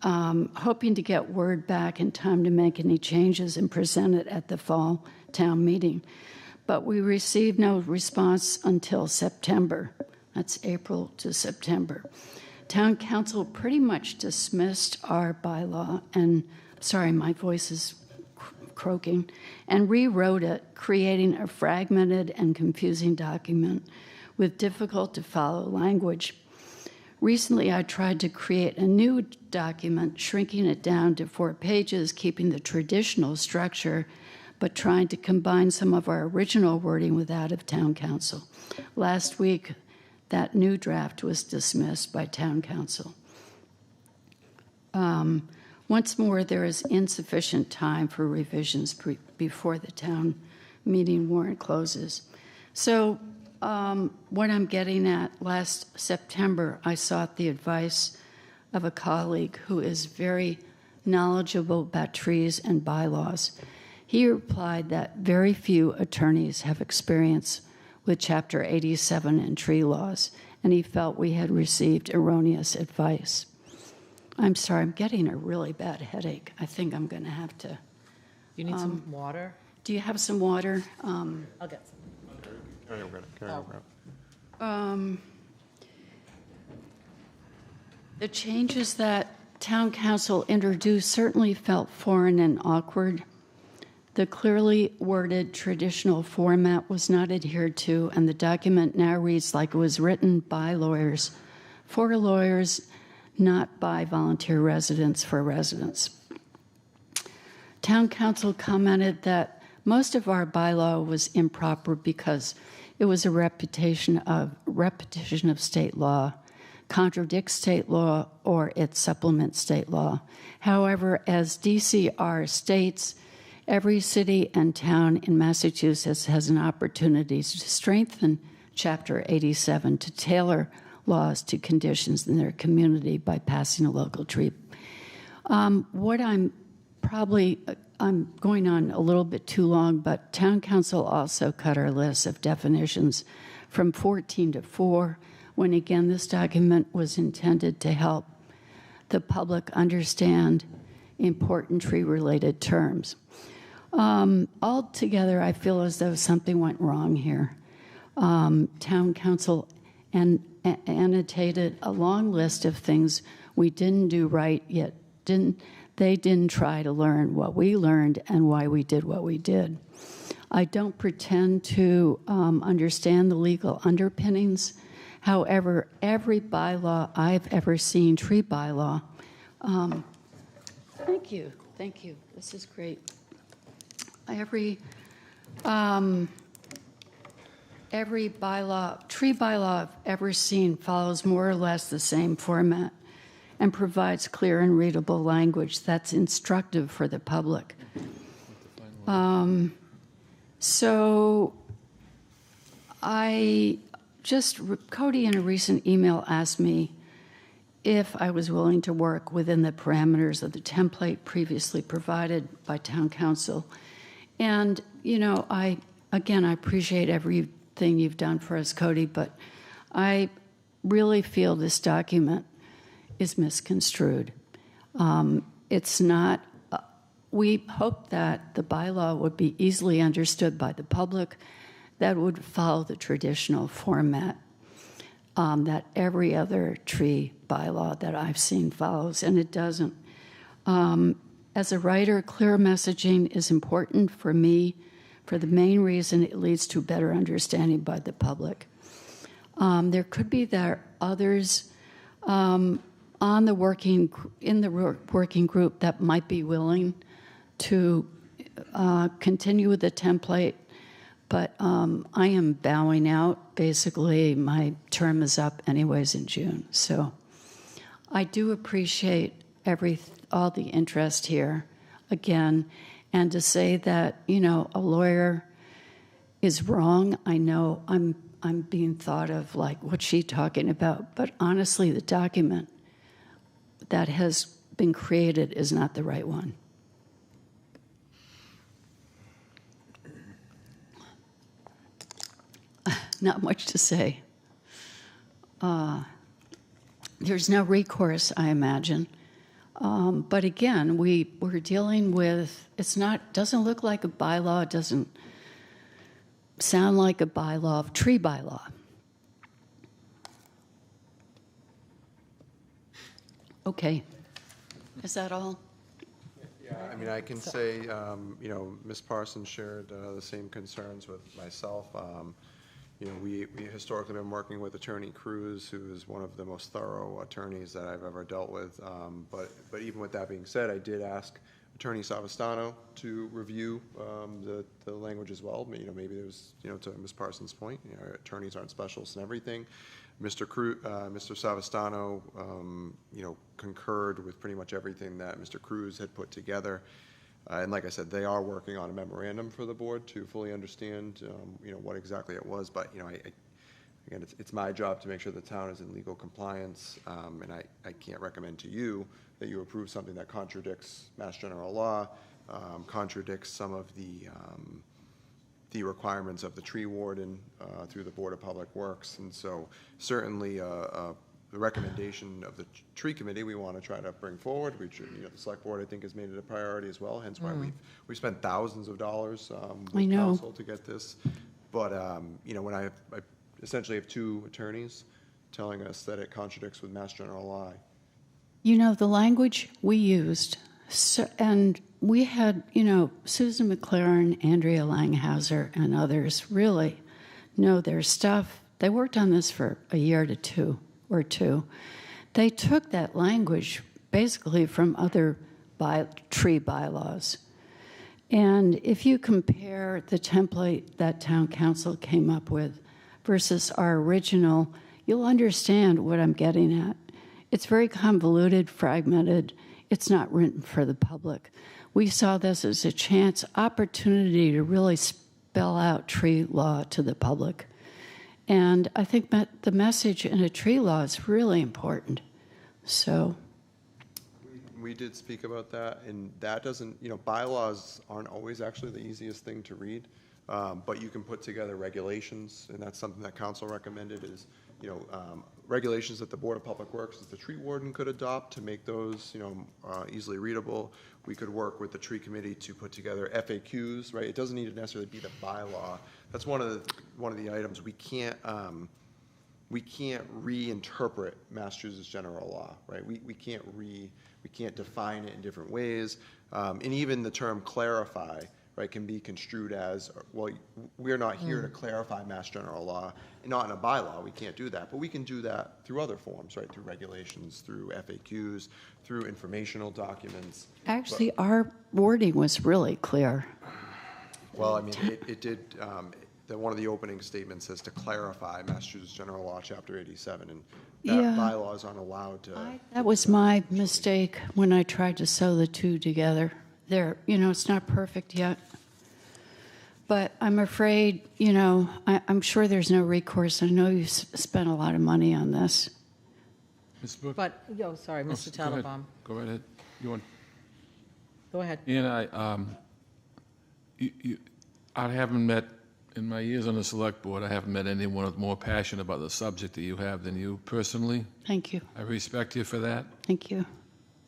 hoping to get word back in time to make any changes and present it at the fall town meeting. But we received no response until September. That's April to September. Town council pretty much dismissed our bylaw, and sorry, my voice is croaking, and rewrote it, creating a fragmented and confusing document with difficult to follow language. Recently, I tried to create a new document, shrinking it down to 4 pages, keeping the traditional structure, but trying to combine some of our original wording with that of town council. Last week, that new draft was dismissed by town council. Once more, there is insufficient time for revisions before the town meeting warrant closes. So what I'm getting at, last September, I sought the advice of a colleague who is very knowledgeable about trees and bylaws. He replied that very few attorneys have experience with Chapter 87 and tree laws, and he felt we had received erroneous advice. I'm sorry, I'm getting a really bad headache. I think I'm going to have to. You need some water? Do you have some water? I'll get some. The changes that town council introduced certainly felt foreign and awkward. The clearly worded traditional format was not adhered to, and the document now reads like it was written by lawyers, for lawyers, not by volunteer residents for residents. Town council commented that most of our bylaw was improper because it was a repetition of state law, contradicts state law, or it supplements state law. However, as DCR states, every city and town in Massachusetts has an opportunity to strengthen Chapter 87 to tailor laws to conditions in their community by passing a local tree. I'm going on a little bit too long, but town council also cut our list of definitions from 14 to 4, when again this document was intended to help the public understand important tree-related terms. Altogether, I feel as though something went wrong here. Town council annotated a long list of things we didn't do right, yet they didn't try to learn what we learned and why we did what we did. I don't pretend to understand the legal underpinnings. However, every bylaw I've ever seen, tree bylaw, thank you, this is great. Every tree bylaw I've ever seen follows more or less the same format and provides clear and readable language that's instructive for the public. So Cody in a recent email asked me if I was willing to work within the parameters of the template previously provided by town council. And, I appreciate everything you've done for us, Cody, but I really feel this document is misconstrued. It's not, we hope that the bylaw would be easily understood by the public, that would follow the traditional format that every other tree bylaw that I've seen follows, and it doesn't. As a writer, clear messaging is important for me for the main reason it leads to better understanding by the public. There could be others in the working group that might be willing to continue with the template, but I am bowing out. Basically, my term is up anyways in June. So I do appreciate all the interest here again, and to say that, you know, a lawyer is wrong. I know I'm being thought of like, what's she talking about? But honestly, the document that has been created is not the right one. Not much to say. There's no recourse, I imagine. But again, we're dealing with, doesn't look like a bylaw, it doesn't sound like a bylaw, tree bylaw. Okay. Is that all? Yeah, I mean, I can say, you know, Ms. Parsons shared the same concerns with myself. You know, we historically been working with Attorney Cruz, who is one of the most thorough attorneys that I've ever dealt with. But even with that being said, I did ask Attorney Savastano to review the language as well. You know, maybe there was, you know, to Ms. Parsons' point, you know, attorneys aren't specialists in everything. Mr. Savastano, you know, concurred with pretty much everything that Mr. Cruz had put together. And like I said, they are working on a memorandum for the board to fully understand, you know, what exactly it was. But, you know, again, it's my job to make sure the town is in legal compliance. And I can't recommend to you that you approve something that contradicts Mass General Law, contradicts some of the requirements of the tree warden through the Board of Public Works. And so certainly the recommendation of the tree committee we want to try to bring forward. You know, the select board, I think, has made it a priority as well, hence why we've spent thousands of dollars with council to get this. But, you know, when I essentially have two attorneys telling us that it contradicts with Mass General Law. You know, the language we used, and we had, you know, Susan McLaren, Andrea Langhauser, and others really know their stuff. They worked on this for a year to two. They took that language basically from other tree bylaws. And if you compare the template that town council came up with versus our original, you'll understand what I'm getting at. It's very convoluted, fragmented. It's not written for the public. We saw this as a opportunity to really spell out tree law to the public. And I think that the message in a tree law is really important. So we did speak about that, and that doesn't, you know, bylaws aren't always actually the easiest thing to read, but you can put together regulations, and that's something that council recommended is, you know, regulations that the Board of Public Works, as the tree warden, could adopt to make those, you know, easily readable. We could work with the tree committee to put together FAQs, right? It doesn't need to necessarily be the bylaw. That's one of the items we can't reinterpret Massachusetts general law, right? We can't define it in different ways, and even the term clarify, right, can be construed as, well, we're not here to clarify Mass General Law, not in a bylaw, we can't do that, but we can do that through other forms, right, through regulations, through FAQs, through informational documents. Actually, our wording was really clear. Well, I mean, it did, one of the opening statements says to clarify Massachusetts General Law, Chapter 87, and that bylaws aren't allowed to. That was my mistake when I tried to sew the two together. You know, it's not perfect yet. But I'm afraid, you know, I'm sure there's no recourse. I know you've spent a lot of money on this. Ms. Brooks? But, sorry, Mr. Tattelbaum. Go right ahead. You want? Go ahead. And I haven't met, in my years on the select board, I haven't met anyone with more passion about the subject that you have than you personally. Thank you. I respect you for that. Thank you.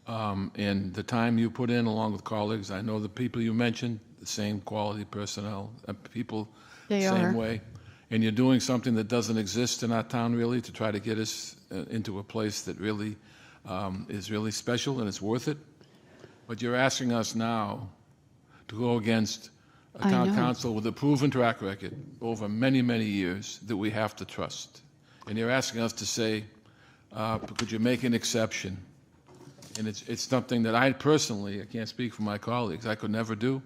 And the time you put in, along with colleagues, I know the people you mentioned, the same quality personnel, people, same way. And you're doing something that doesn't exist in our town, really, to try to get us into a place that really is really special and it's worth it. But you're asking us now to go against a town council with a proven track record over many, many years that we have to trust. And you're asking us to say, could you make an exception And it's something that I personally, I can't speak for my colleagues, I could never do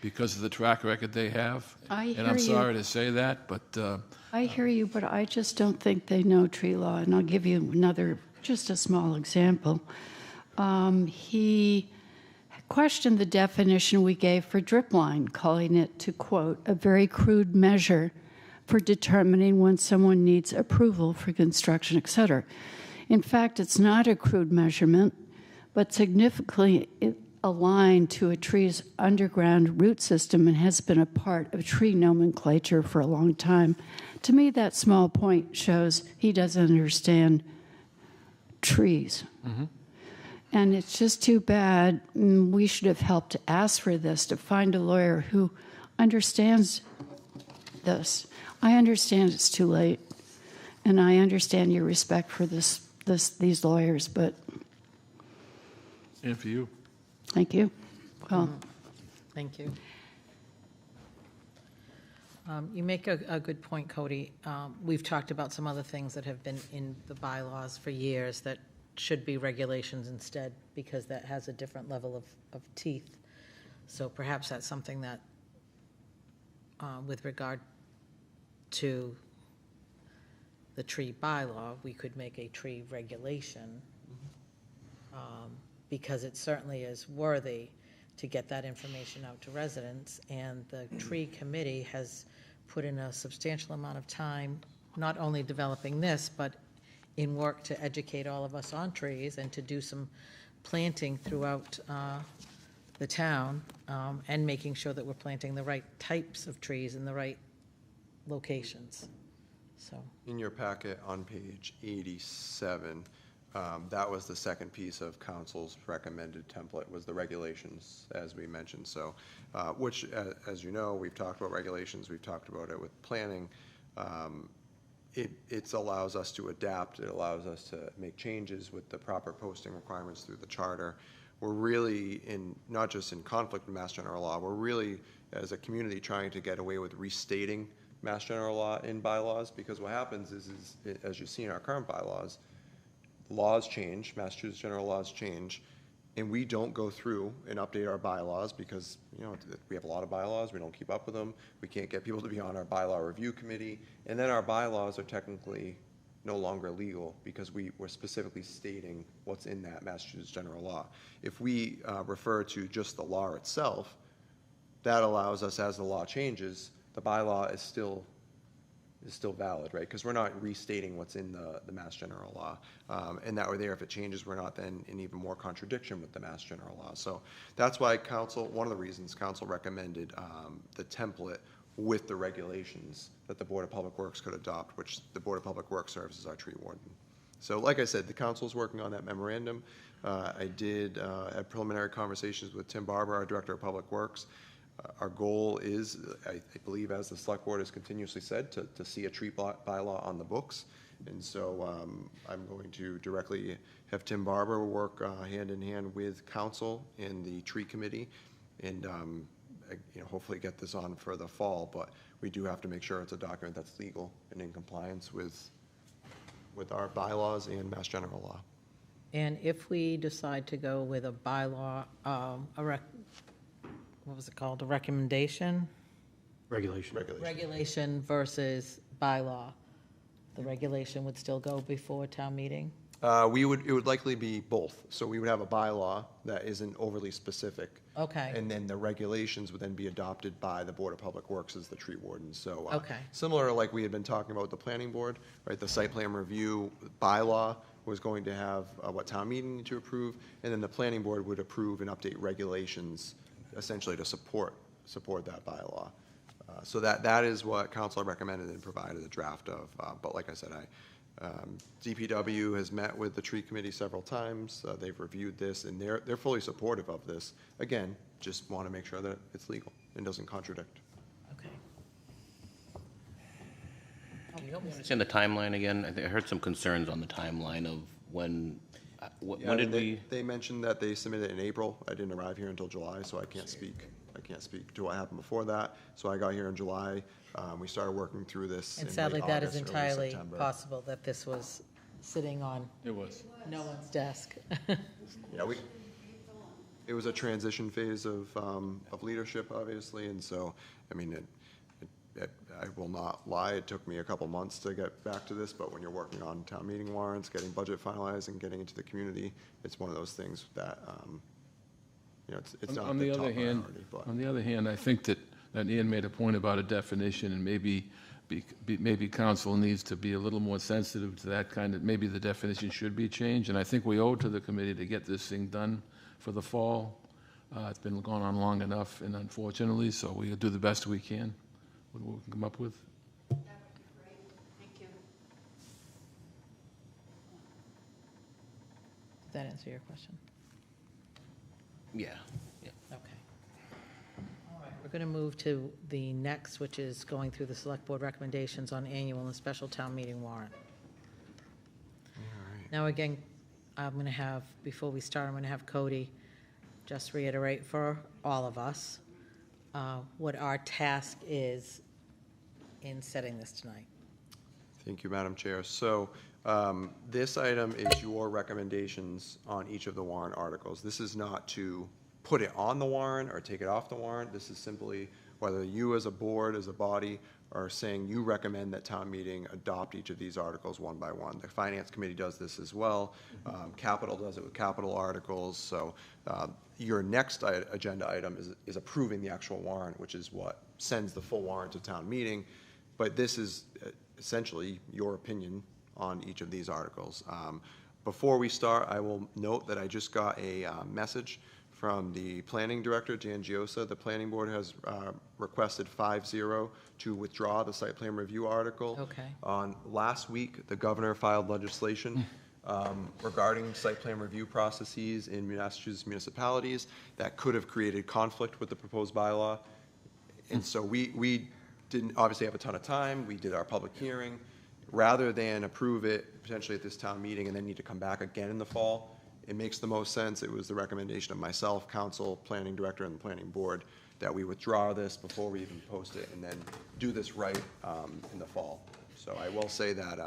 because of the track record they have. I And I'm hear you. sorry to say that, but I hear you, but I just don't think they know tree law. And I'll give you just a small example. He questioned the definition we gave for drip line, calling it, to quote, a very crude measure for determining when someone needs approval for construction, et cetera. In fact, it's not a crude measurement, but significantly aligned to a tree's underground root system and has been a part of tree nomenclature for a long time. To me, that small point shows he doesn't understand trees. Mm-hmm. And it's just too bad. We should have helped to ask for this, to find a lawyer who understands this. I understand it's too late, and I understand your respect for these lawyers, but... And for you. Thank you. Well, Thank you. You make a good point, Cody. We've talked about some other things that have been in the bylaws for years that should be regulations instead, because that has a different level of teeth. So perhaps that's something that, with regard to the tree bylaw, we could make a tree regulation, because it certainly is worthy to get that information out to residents. And the tree committee has put in a substantial amount of time, not only developing this, but in work to educate all of us on trees and to do some planting throughout the town, and making sure that we're planting the right types of trees in the right locations. So In your packet on page 87, that was the second piece of council's recommended template, was the regulations, as we mentioned. So, which, as you know, we've talked about regulations, we've talked about it with planning. It allows us to adapt, it allows us to make changes with the proper posting requirements through the charter. We're really not just in conflict with Mass General Law, we're really, as a community, trying to get away with restating Mass General Law in bylaws, because what happens is as you see in our current bylaws, laws change, Massachusetts general laws change, and we don't go through and update our bylaws because, we have a lot of bylaws, we don't keep up with them, we can't get people to be on our bylaw review committee, and then our bylaws are technically no longer legal because we're specifically stating what's in that Massachusetts general law. If we refer to just the law itself, that allows us, as the law changes, the bylaw is still valid, right? Because we're not restating what's in the Mass General Law. And that way there, if it changes, we're not then in even more contradiction with the Mass General Law. So that's why one of the reasons council recommended the template with the regulations that the Board of Public Works could adopt, which the Board of Public Works serves as our tree warden. So like I said, the council's working on that memorandum. I did have preliminary conversations with Tim Barber, our Director of Public Works. Our goal is, I believe, as the Select Board has continuously said, to see a tree bylaw on the books. And so I'm going to directly have Tim Barber work hand in hand with council and the tree committee, and hopefully get this on for the fall. But we do have to make sure it's a document that's legal and in compliance with our bylaws and Mass General Law. And if we decide to go with a bylaw, what was it called, a recommendation? Regulation versus bylaw. The regulation would still go before town meeting? It would likely be both. So we would have a bylaw that isn't overly specific. Okay. And then the regulations would then be adopted by the Board of Public Works as the tree warden. So Okay. Similar to like we had been talking about with the planning board, right? The site plan review bylaw was going to have what town meeting need to approve, and then the planning board would approve and update regulations essentially to support that bylaw. So that is what council recommended and provided a draft of. But like I said, DPW has met with the tree committee several times. They've reviewed this, and they're fully supportive of this. Again, just want to make sure that it's legal and doesn't contradict. Okay. Understand the timeline again? I heard some concerns on the timeline of when did we? They mentioned that they submitted in April. I didn't arrive here until July, so I can't speak to what happened before that. So I got here in July. We started working through this. And in sadly, late that is August, early entirely September. possible that this was sitting on It was. no one's desk. Yeah, it was a transition phase of leadership, obviously, and so, I mean, I will not lie, it took me a couple months to get back to this, but when you're working on town meeting warrants, getting budget finalized and getting into the community, it's one of those things that, it's not On the the top other hand, priority, but. on the other hand, I think that Ian made a point about a definition, and maybe council needs to be a little more sensitive to that kind of, maybe the definition should be changed, and I think we owe it to the committee to get this thing done for the fall. It's been going on long enough, and unfortunately, so we'll do the best we can, what we can come up with. That would be great. Thank you. Did that answer your question? Yeah, yeah. Okay. All right, we're going to move to the next, which is going through the Select Board recommendations on annual and special town meeting warrant. Now, again, I'm going to have, before we start, I'm going to have Cody just reiterate for all of us what our task is in setting this tonight. Thank you, Madam Chair. So this item is your recommendations on each of the warrant articles. This is not to put it on the warrant or take it off the warrant. This is simply whether you as a board, as a body, are saying you recommend that town meeting adopt each of these articles one by one. The Finance Committee does this as well. Capital does it with capital articles. So your next agenda item is approving the actual warrant, which is what sends the full warrant to town meeting. But this is essentially your opinion on each of these articles. Before we start, I will note that I just got a message from the Planning Director, Dan Giosa. The Planning Board has requested 5-0 to withdraw the site plan review article. Okay. Last week, the governor filed legislation regarding site plan review processes in Massachusetts municipalities that could have created conflict with the proposed bylaw. And so we didn't obviously have a ton of time. We did our public hearing. Rather than approve it potentially at this town meeting and then need to come back again in the fall, it makes the most sense. It was the recommendation of myself, council, planning director, and the planning board that we withdraw this before we even post it and then do this right in the fall. So I will say that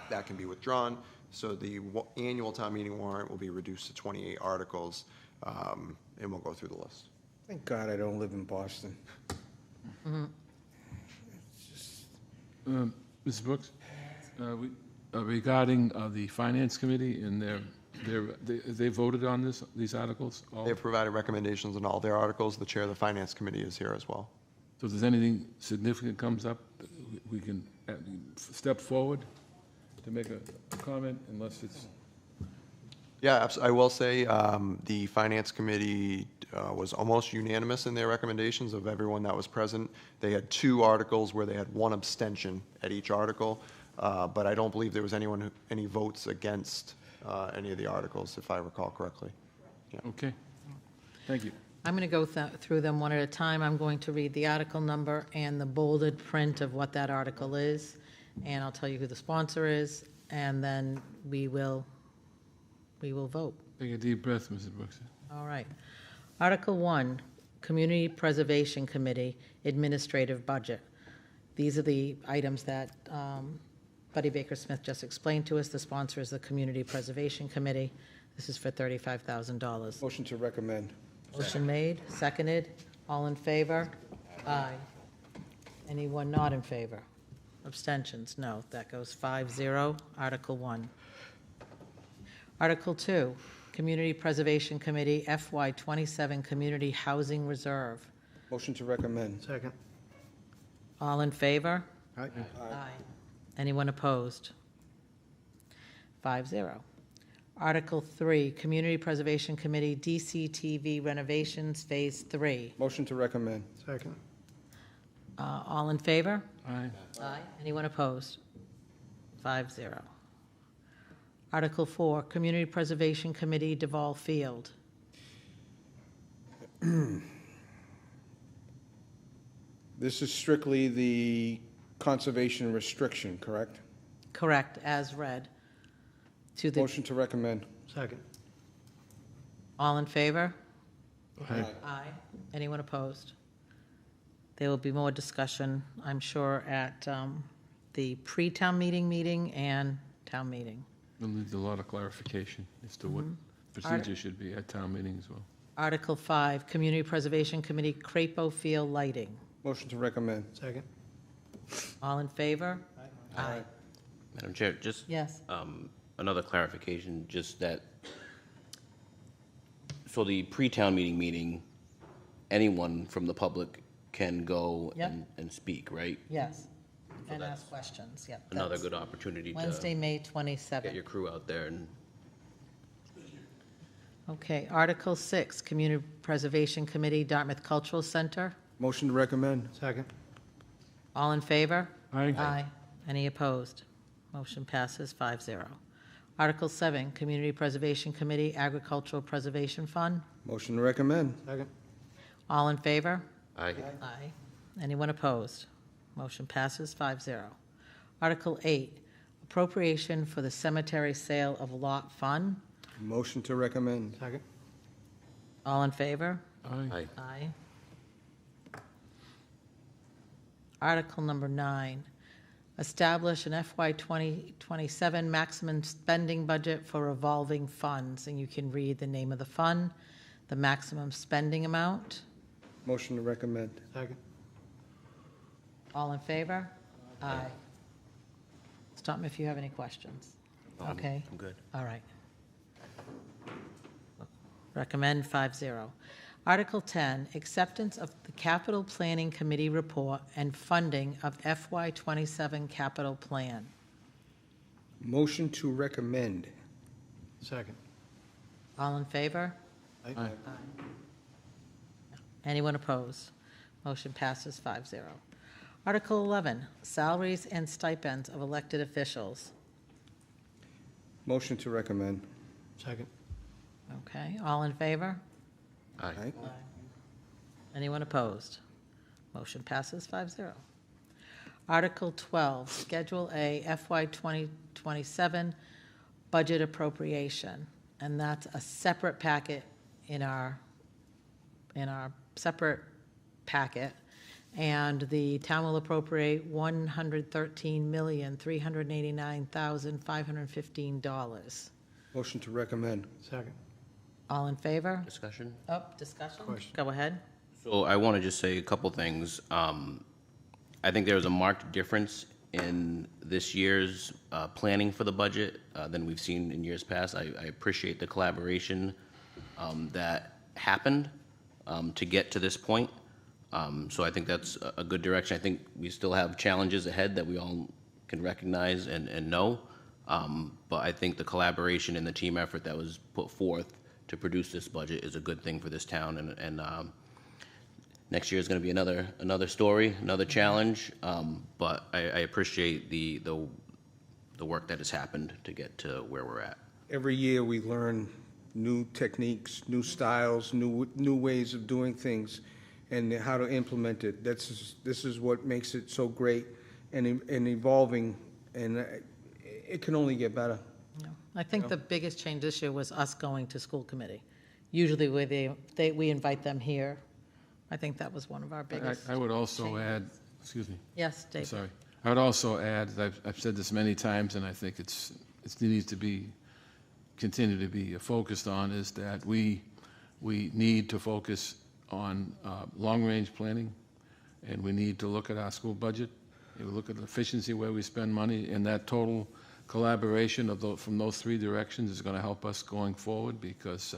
that can be withdrawn. So the annual town meeting warrant will be reduced to 28 articles, and we'll go through the list. Thank God I don't live in Boston. Mrs. Brooks, regarding the Finance Committee and they voted on these articles? They've provided recommendations on all their articles. The chair of the Finance Committee is here as well. So if there's anything significant comes up, we can step forward to make a comment unless it's... Yeah, I will say the Finance Committee was almost unanimous in their recommendations of everyone that was present. They had 2 articles where they had 1 abstention at each article, but I don't believe there was any votes against any of the articles, if I recall correctly. Yeah. Okay. Thank you. I'm going to go through them one at a time. I'm going to read the article number and the bolded print of what that article is, and I'll tell you who the sponsor is, and then we will vote. Take a deep breath, Mrs. Brooks. All right. Article 1, Community Preservation Committee Administrative Budget. These are the items that Buddy Baker-Smith just explained to us. The sponsor is the Community Preservation Committee. This is for $35,000. Motion to recommend. Motion made, seconded. All in favor? Aye. Anyone not in favor? Abstentions? No. That goes 5-0. Article 1. Article 2, Community Preservation Committee FY27 Community Housing Reserve. Motion to recommend. Second. All in favor? Aye. Aye. Anyone opposed? 5-0. Article 3, Community Preservation Committee DCTV Renovations Phase 3. Motion to recommend. Second. All in favor? Aye. Aye. Anyone opposed? 5-0. Article 4, Community Preservation Committee Duval Field. This is strictly the conservation restriction, correct? Correct, as read. Motion to recommend. Second. All in favor? Aye. Aye. Anyone opposed? There will be more discussion, I'm sure, at the pre-town meeting and town meeting. It needs a lot of clarification as to what procedure should be at town meeting as well. Article 5, Community Preservation Committee, Crapo Field Lighting. Motion to recommend. Second. All in favor? Aye. Madam Chair, just Yes. another clarification, just that, so the pre-town meeting, anyone from the public can go Yep. and speak, right? Yes. So And that's ask questions, yep. Another That's good opportunity Wednesday, to May get 27th. your crew out there and Okay, Article 6, Community Preservation Committee, Dartmouth Cultural Center. Motion to recommend. Second. All in favor? Aye. Aye. Any opposed? Motion passes 5-0. Article 7, Community Preservation Committee, Agricultural Preservation Fund. Motion to recommend. Second. All in favor? Aye. Aye. Anyone opposed? Motion passes 5-0. Article 8, Appropriation for the Cemetery Sale of Lot Fund. Motion to recommend. Second. All in favor? Aye. Aye. Article number 9, establish an FY 2027 maximum spending budget for revolving funds. And you can read the name of the fund, the maximum spending amount. Motion to recommend. Second. All in favor? Aye. Stop me if you have any questions. Okay? I'm good. All right. Recommend 5-0. Article 10, acceptance of the Capital Planning Committee report and funding of FY 27 capital plan. Motion to recommend. Second. All in favor? Aye. Anyone opposed? Motion passes 5-0. Article 11, salaries and stipends of elected officials. Motion to recommend. Second. Okay, all in favor? Aye. Anyone opposed? Motion passes 5-0. Article 12, Schedule A, FY 2027 budget appropriation, and that's a separate packet in our separate packet. And the town will appropriate $113,389,515. Motion to recommend. Second. All in favor? Discussion? Oh, discussion? Question. Go ahead. So I want to just say a couple things. I think there was a marked difference in this year's planning for the budget than we've seen in years past. I appreciate the collaboration that happened to get to this point. So I think that's a good direction. I think we still have challenges ahead that we all can recognize and know. But I think the collaboration and the team effort that was put forth to produce this budget is a good thing for this town. And next year is going to be another story, another challenge. But I appreciate the work that has happened to get to where we're at. Every year we learn new techniques, new styles, new ways of doing things, and how to implement it. This is what makes it so great and evolving, and it can only get better. I think the biggest change this year was us going to school committee. Usually we invite them here. I think that was one of our biggest. I would also add, excuse me. Yes, Dave. Sorry. I would also add, I've said this many times, and I think it needs to be, continue to be focused on, is that we need to focus on long-range planning, and we need to look at our school budget, and we look at the efficiency where we spend money, and that total collaboration from those three directions is going to help us going forward, because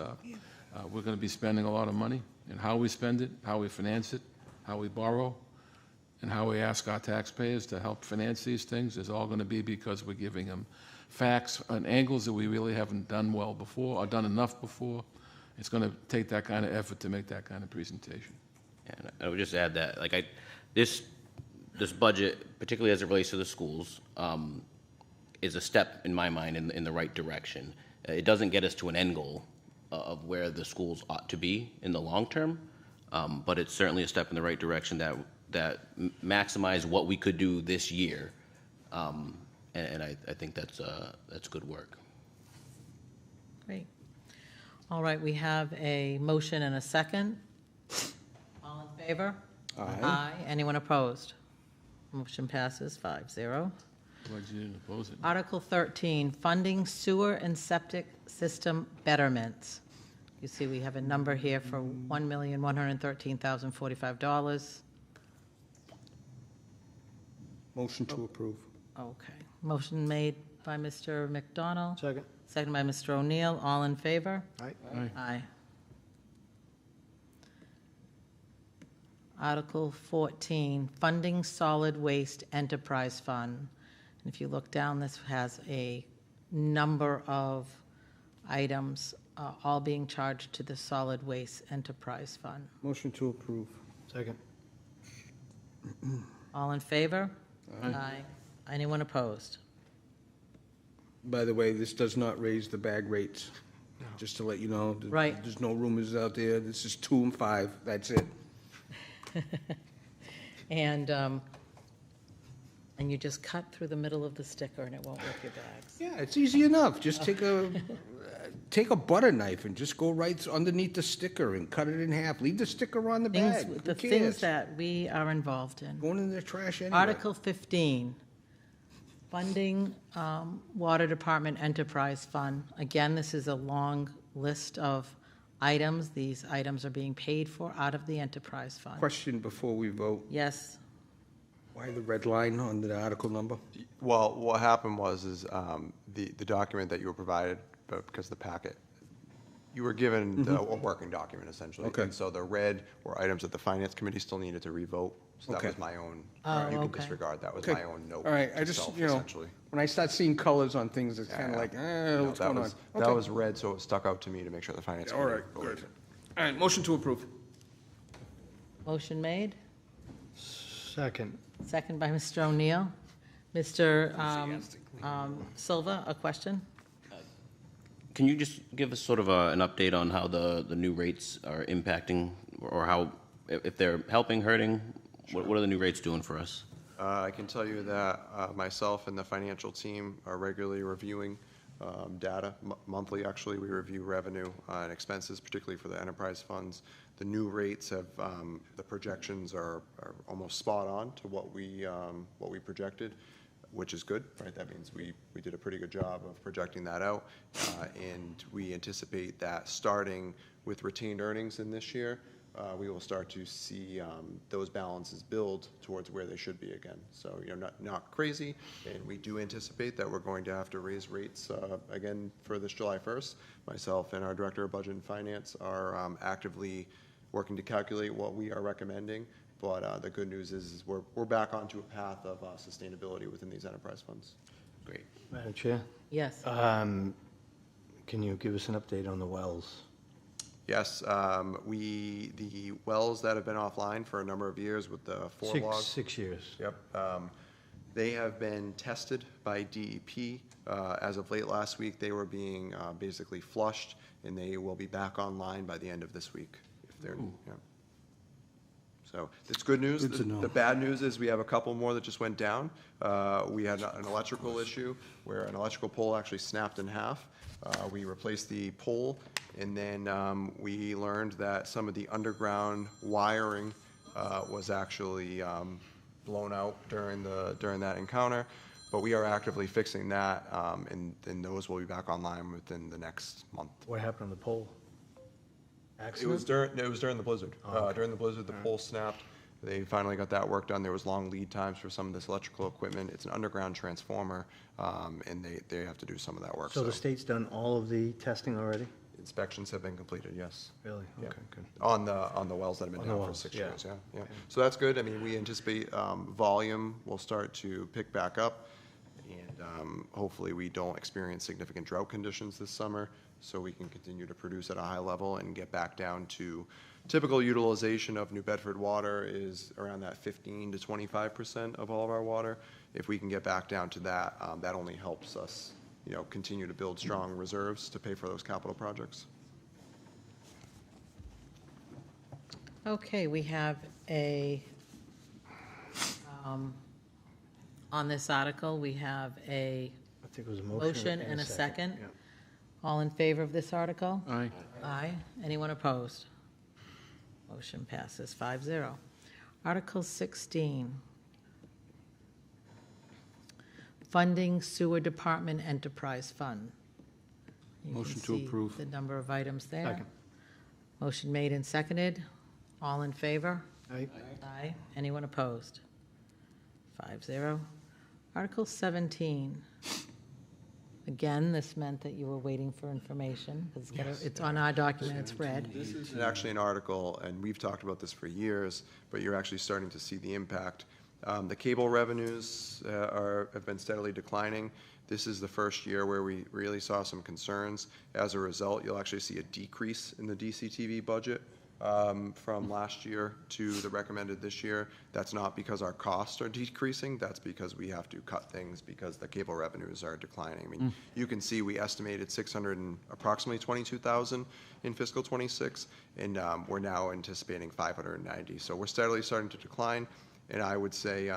we're going to be spending a lot of money, and how we spend it, how we finance it, how we borrow, and how we ask our taxpayers to help finance these things is all going to be because we're giving them facts and angles that we really haven't done well before or done enough before. It's going to take that kind of effort to make that kind of presentation. And I would just add that, like, this budget, particularly as it relates to the schools, is a step in my mind in the right direction. It doesn't get us to an end goal of where the schools ought to be in the long term, but it's certainly a step in the right direction that maximize what we could do this year, and I think that's good work. Great. All right, we have a motion and a second. All in favor? Aye. Aye. Anyone opposed? Motion passes 5-0. Glad you didn't oppose it. Article 13, funding sewer and septic system betterments. You see we have a number here for $1,113,045. Motion to approve. Okay. Motion made by Mr. McDonald. Second. Second by Mr. O'Neill. All in favor? Aye. Aye. Aye. Article 14, funding solid waste enterprise fund. And if you look down, this has a number of items all being charged to the solid waste enterprise fund. Motion to approve. Second. All in favor? Aye. Anyone opposed? By the way, this does not raise the bag rates, just to let you know. Right. There's no rumors out there. This is 2 and 5, that's it. And you just cut through the middle of the sticker and it won't rip your bags. Yeah, it's easy enough. Just take a butter knife and just go right underneath the sticker and cut it in half. Leave the sticker on the bag. Who The cares? things that we are involved in. Going in the trash anyway. Article 15, funding Water Department Enterprise Fund. Again, this is a long list of items. These items are being paid for out of the enterprise fund. Question before we vote. Yes. Why the red line on the article number? Well, what happened was the document that you were provided, because of the packet, you were given a working document essentially. Okay. And so the red were items that the finance committee still needed to revote. So that Okay. was my own. Oh, You can okay. disregard. That was Okay. my own note. All right, I to just, self, you know, essentially. when I start seeing colors on things, it's kind of like, No, what's that going on? was Okay. that was red, so it stuck out to me to make sure the finance All committee right, voted. good. All right, motion to approve. Motion made. Second. Second by Mr. O'Neill. Mr. Silva, a question? Can you just give us sort of an update on how the new rates are impacting, or how, if they're helping, hurting? What are the new rates doing for us? I can tell you that myself and the financial team are regularly reviewing data. Monthly, actually, we review revenue and expenses, particularly for the enterprise funds. The new rates have, the projections are almost spot on to what we projected, which is good, right? That means we did a pretty good job of projecting that out. And we anticipate that starting with retained earnings in this year, we will start to see those balances build towards where they should be again. So, not crazy, and we do anticipate that we're going to have to raise rates again for this July 1st. Myself and our Director of Budget and Finance are actively working to calculate what we are recommending, but the good news is we're back onto a path of sustainability within these enterprise funds. Great. Madam Chair? Yes. Can you give us an update on the wells? Yes, the wells that have been offline for a number of years with the 4 logs. 6 years. Yep. They have been tested by DEP. As of late last week, they were being basically flushed, and they will be back online by the end of this week. If they're, yeah. So it's good news. Good to know. The bad news is we have a couple more that just went down. We had an electrical issue where an electrical pole actually snapped in half. We replaced the pole, and then we learned that some of the underground wiring was actually blown out during that encounter. But we are actively fixing that, and those will be back online within the next month. What happened on the pole? It was during the blizzard. During the blizzard, the pole snapped. They finally got that work done. There was long lead times for some of this electrical equipment. It's an underground transformer, and they have to do some of that work. So the state's done all of the testing already? Inspections have been completed, yes. Really? Yeah. Okay, good. On the wells that have been On the down for wells, 6 yeah. years, yeah. So that's good. I mean, we anticipate volume will start to pick back up, and hopefully we don't experience significant drought conditions this summer, so we can continue to produce at a high level and get back down to typical utilization of New Bedford water is around that 15 to 25% of all of our water. If we can get back down to that, that only helps us, continue to build strong reserves to pay for those capital projects. Okay, we have on this article, we have a I think it was a motion and a second. Yeah. All in favor of this article? Aye. Aye. Anyone opposed? Motion passes 5-0. Article 16. Funding Sewer Department Enterprise Fund. You can Motion to see approve. the number of items there. Second. Motion made and seconded. All in favor? Aye. Aye. Anyone opposed? 5-0. Article 17. Again, this meant that you were waiting for information. It's on our document, it's red. This is actually an article, and we've talked about this for years, but you're actually starting to see the impact. The cable revenues have been steadily declining. This is the first year where we really saw some concerns. As a result, you'll actually see a decrease in the DCTV budget from last year to the recommended this year. That's not because our costs are decreasing, that's because we have to cut things because the cable revenues are declining. I mean, you can see we estimated approximately 22,000 in fiscal 26, and we're now anticipating 590. So we're steadily starting to decline, and I would say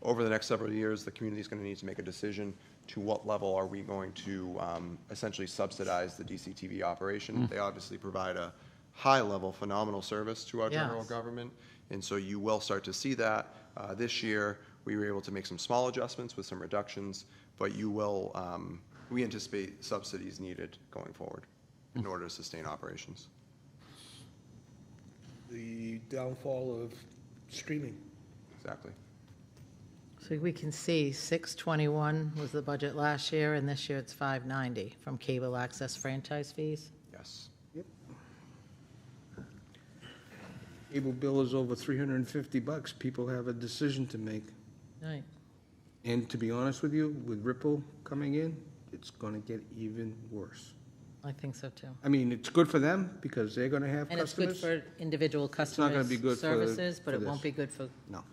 over the next several years, the community is going to need to make a decision to what level are we going to essentially subsidize the DCTV operation. They obviously provide a high-level, phenomenal service to our general government, and so you will start to see that. This year, we were able to make some small adjustments with some reductions, but you will, we anticipate subsidies needed going forward in order to sustain operations. The downfall of streaming. Exactly. So we can see 621 was the budget last year, and this year it's 590 from cable access franchise fees. Yes. Cable bill is over $350. People have a decision to make. Right. And to be honest with you, with Ripple coming in, it's going to get even worse. I think so too. I mean, it's good for them because they're going to have And it's customers. good for individual not customers' gonna be good for- services, but for it won't this. be good for No.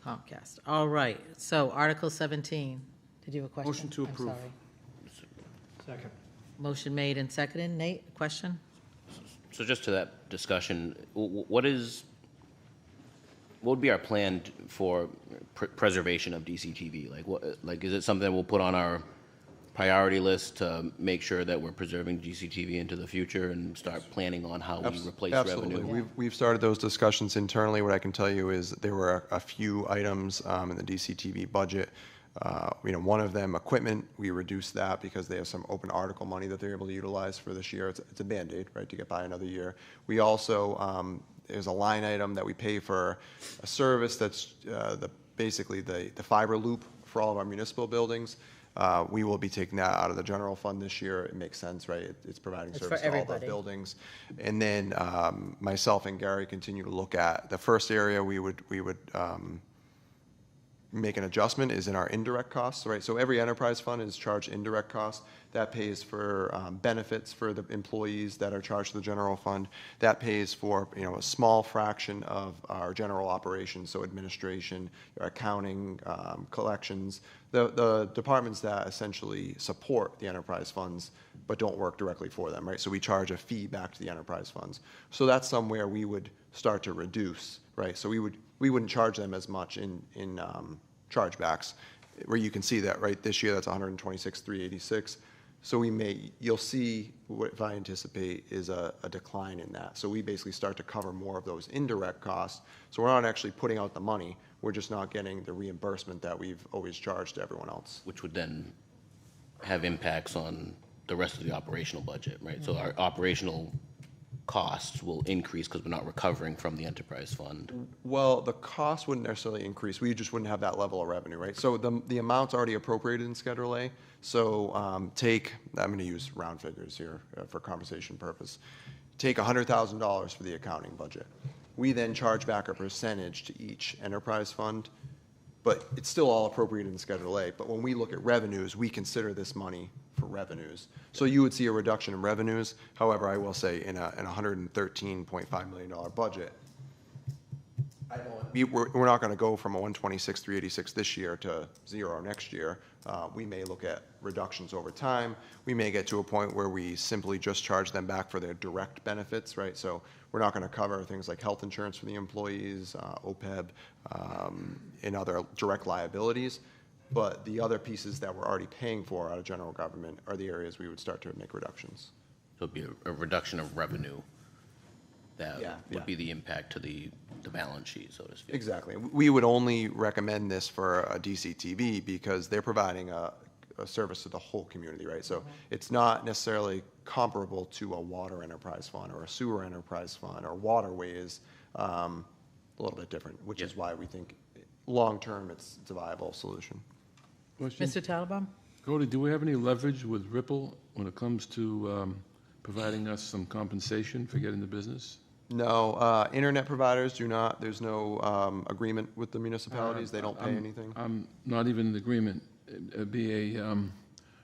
Comcast. All right, so Article 17. Did you have a question? Motion to I'm approve. sorry. Second. Motion made and seconded. Nate, a question? So just to that discussion, what would be our plan for preservation of DCTV? Like, is it something that we'll put on our priority list to make sure that we're preserving DCTV into the future and start planning on how we replace Absolutely. revenue? We've started those discussions internally. What I can tell you is that there were a few items in the DCTV budget. One of them, equipment, we reduced that because they have some open article money that they're able to utilize for this year. It's a Band-Aid, right, to get by another year. We also, there's a line item that we pay for a service that's basically the fiber loop for all of our municipal buildings. We will be taking that out of the general fund this year. It makes sense, right? It's providing It's service for to all the everybody. buildings. And then myself and Gary continue to look at, the first area we would make an adjustment is in our indirect costs, right? So every enterprise fund is charged indirect costs. That pays for benefits for the employees that are charged to the general fund. That pays for, a small fraction of our general operations, so administration, accounting, collections, the departments that essentially support the enterprise funds but don't work directly for them, right? So we charge a fee back to the enterprise funds. So that's somewhere we would start to reduce, right? So we wouldn't charge them as much in chargebacks, where you can see that, right? This year, that's 126,386. So you'll see what I anticipate is a decline in that. So we basically start to cover more of those indirect costs. So we're not actually putting out the money. We're just not getting the reimbursement that we've always charged to everyone else. Which would then have impacts on the rest of the operational budget, right? So our operational costs will increase because we're not recovering from the enterprise fund. Well, the cost wouldn't necessarily increase. We just wouldn't have that level of revenue, right? So the amount's already appropriated in Schedule A. So I'm going to use round figures here for conversation purpose. Take $100,000 for the accounting budget. We then charge back a percentage to each enterprise fund, but it's still all appropriated in Schedule A. But when we look at revenues, we consider this money for revenues. So you would see a reduction in revenues. However, I will say in a $113.5 million budget, we're not going to go from a 126,386 this year to 0 next year. We may look at reductions over time. We may get to a point where we simply just charge them back for their direct benefits, right? So we're not going to cover things like health insurance for the employees, OPEB, and other direct liabilities. But the other pieces that we're already paying for out of general government are the areas we would start to make reductions. So it'd be a reduction of revenue that would be the impact to the balance sheet, so to speak. Exactly. We would only recommend this for a DCTV because they're providing a service to the whole community, right? So it's not necessarily comparable to a water enterprise fund or a sewer enterprise fund or waterways. A little bit different, which is why we think long-term it's a viable solution. Question? Mr. Talabon? Cody, do we have any leverage with Ripple when it comes to providing us some compensation for getting the business? No, internet providers do not. There's no agreement with the municipalities. They don't pay anything. I'm not even in agreement. It'd be a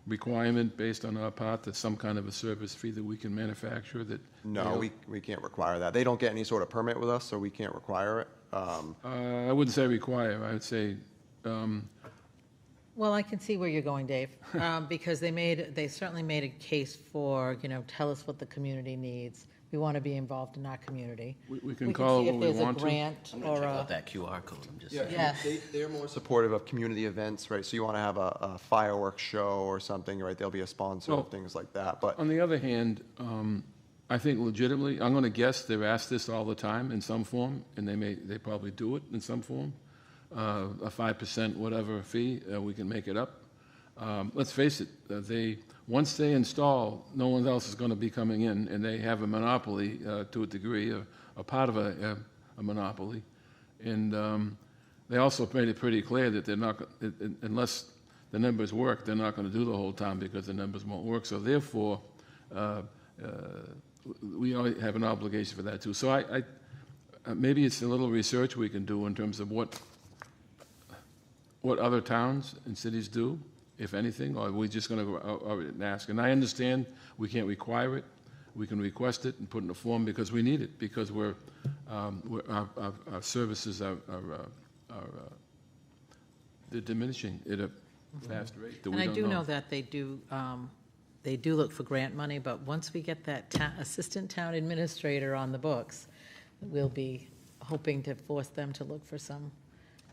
requirement based on our part that some kind of a service fee that we can manufacture that. No, we can't require that. They don't get any sort of permit with us, so we can't require it. I wouldn't say require. I would say. Well, I can see where you're going, Dave, because they certainly made a case for, tell us what the community needs. We want to be involved in our community. We can call it what we want to. See if there's a grant I'm going to check out that QR code. I'm just saying. Yeah. They're more supportive of community events, right? So you want to have a fireworks show or something, right? They'll be a sponsor of things like that. But on the other hand, I think legitimately, I'm going to guess they're asked this all the time in some form, and they probably do it in some form. A 5% whatever fee, we can make it up. Let's face it, once they install, no one else is going to be coming in, and they have a monopoly to a degree, a part of a monopoly. And they also made it pretty clear that they're not, unless the numbers work, they're not going to do the whole time because the numbers won't work. So therefore, we have an obligation for that too. So maybe it's a little research we can do in terms of what other towns and cities do, if anything, or are we just going to go out and ask? And I understand we can't require it. We can request it and put it in a form because we need it, because our services are they're diminishing at a fast rate that we don't know. And I do know that they do look for grant money, but once we get that assistant town administrator on the books, we'll be hoping to force them to look for some.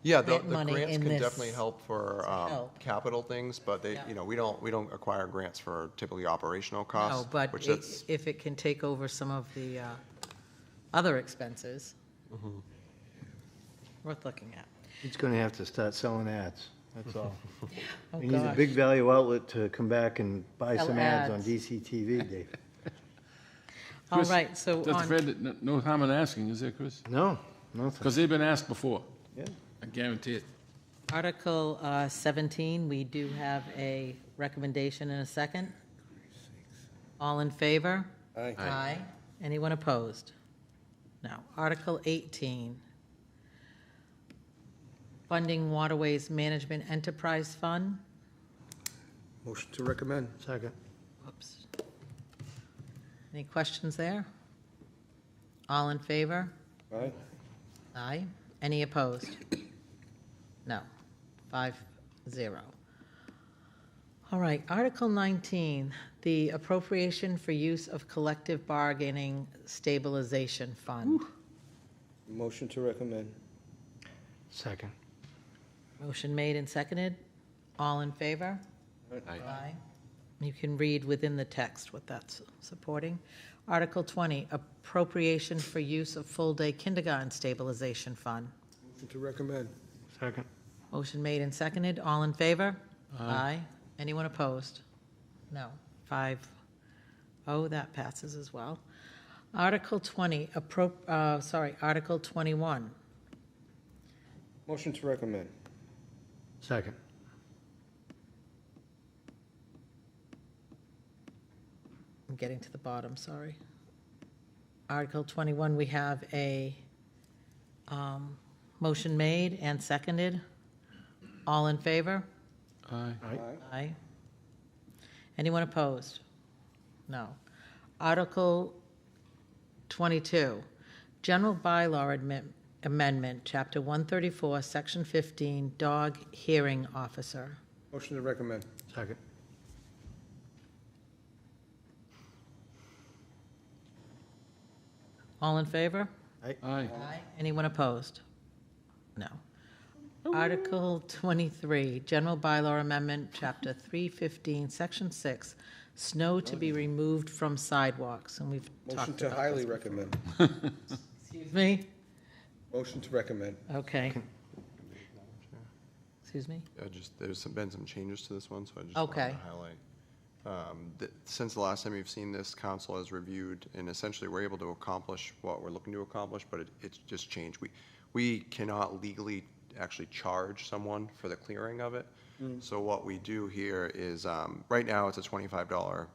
yeah, the money grants in can this definitely help for capital things, but we don't acquire grants for typically operational costs. No, but which that's if it can take over some of the other expenses, worth looking at. He's going to have to start selling ads, that's all. Oh, He needs a gosh. big value outlet to come back and buy Sell some ads on ads. DCTV, Dave. All Chris, right, so that's on, fair, no harm in asking, is there, Chris? No, nothing. Because they've been asked before. Yeah. I guarantee it. Article 17, we do have a recommendation and a second. All in favor? Aye. Aye. Anyone opposed? No. Article 18, funding Waterways Management Enterprise Fund. Motion to recommend. Second. Whoops. Any questions there? All in favor? Aye. Aye. Any opposed? No. 5-0. All right, Article 19, the appropriation for use of collective bargaining stabilization fund. Motion to recommend. Second. Motion made and seconded. All in favor? Aye. You can read within the text what that's supporting. Article 20, appropriation for use of full-day kindergarten stabilization fund. Motion to recommend. Second. Motion made and seconded. All in favor? Aye. Anyone opposed? No. 5-0, that passes as well. Article 20, Article 21. Motion to recommend. Second. I'm getting to the bottom, sorry. Article 21, we have a motion made and seconded. All in favor? Aye. Aye. Anyone opposed? No. Article 22, General Bylaw Amendment, Chapter 134, Section 15, Dog Hearing Officer. Motion to recommend. Second. All in favor? Aye. Aye. Anyone opposed? No. Article 23, General Bylaw Amendment, Chapter 315, Section 6, Snow to be removed from sidewalks, and we've Motion talked to about highly this before. recommend. Excuse me? Motion to recommend. Okay. Excuse me? There's been some changes to this one, so I just Okay. wanted to highlight. Since the last time you've seen this, council has reviewed, and essentially we're able to accomplish what we're looking to accomplish, but it's just changed. We cannot legally actually charge someone for the clearing of it. So what we do here is, right now, it's a $25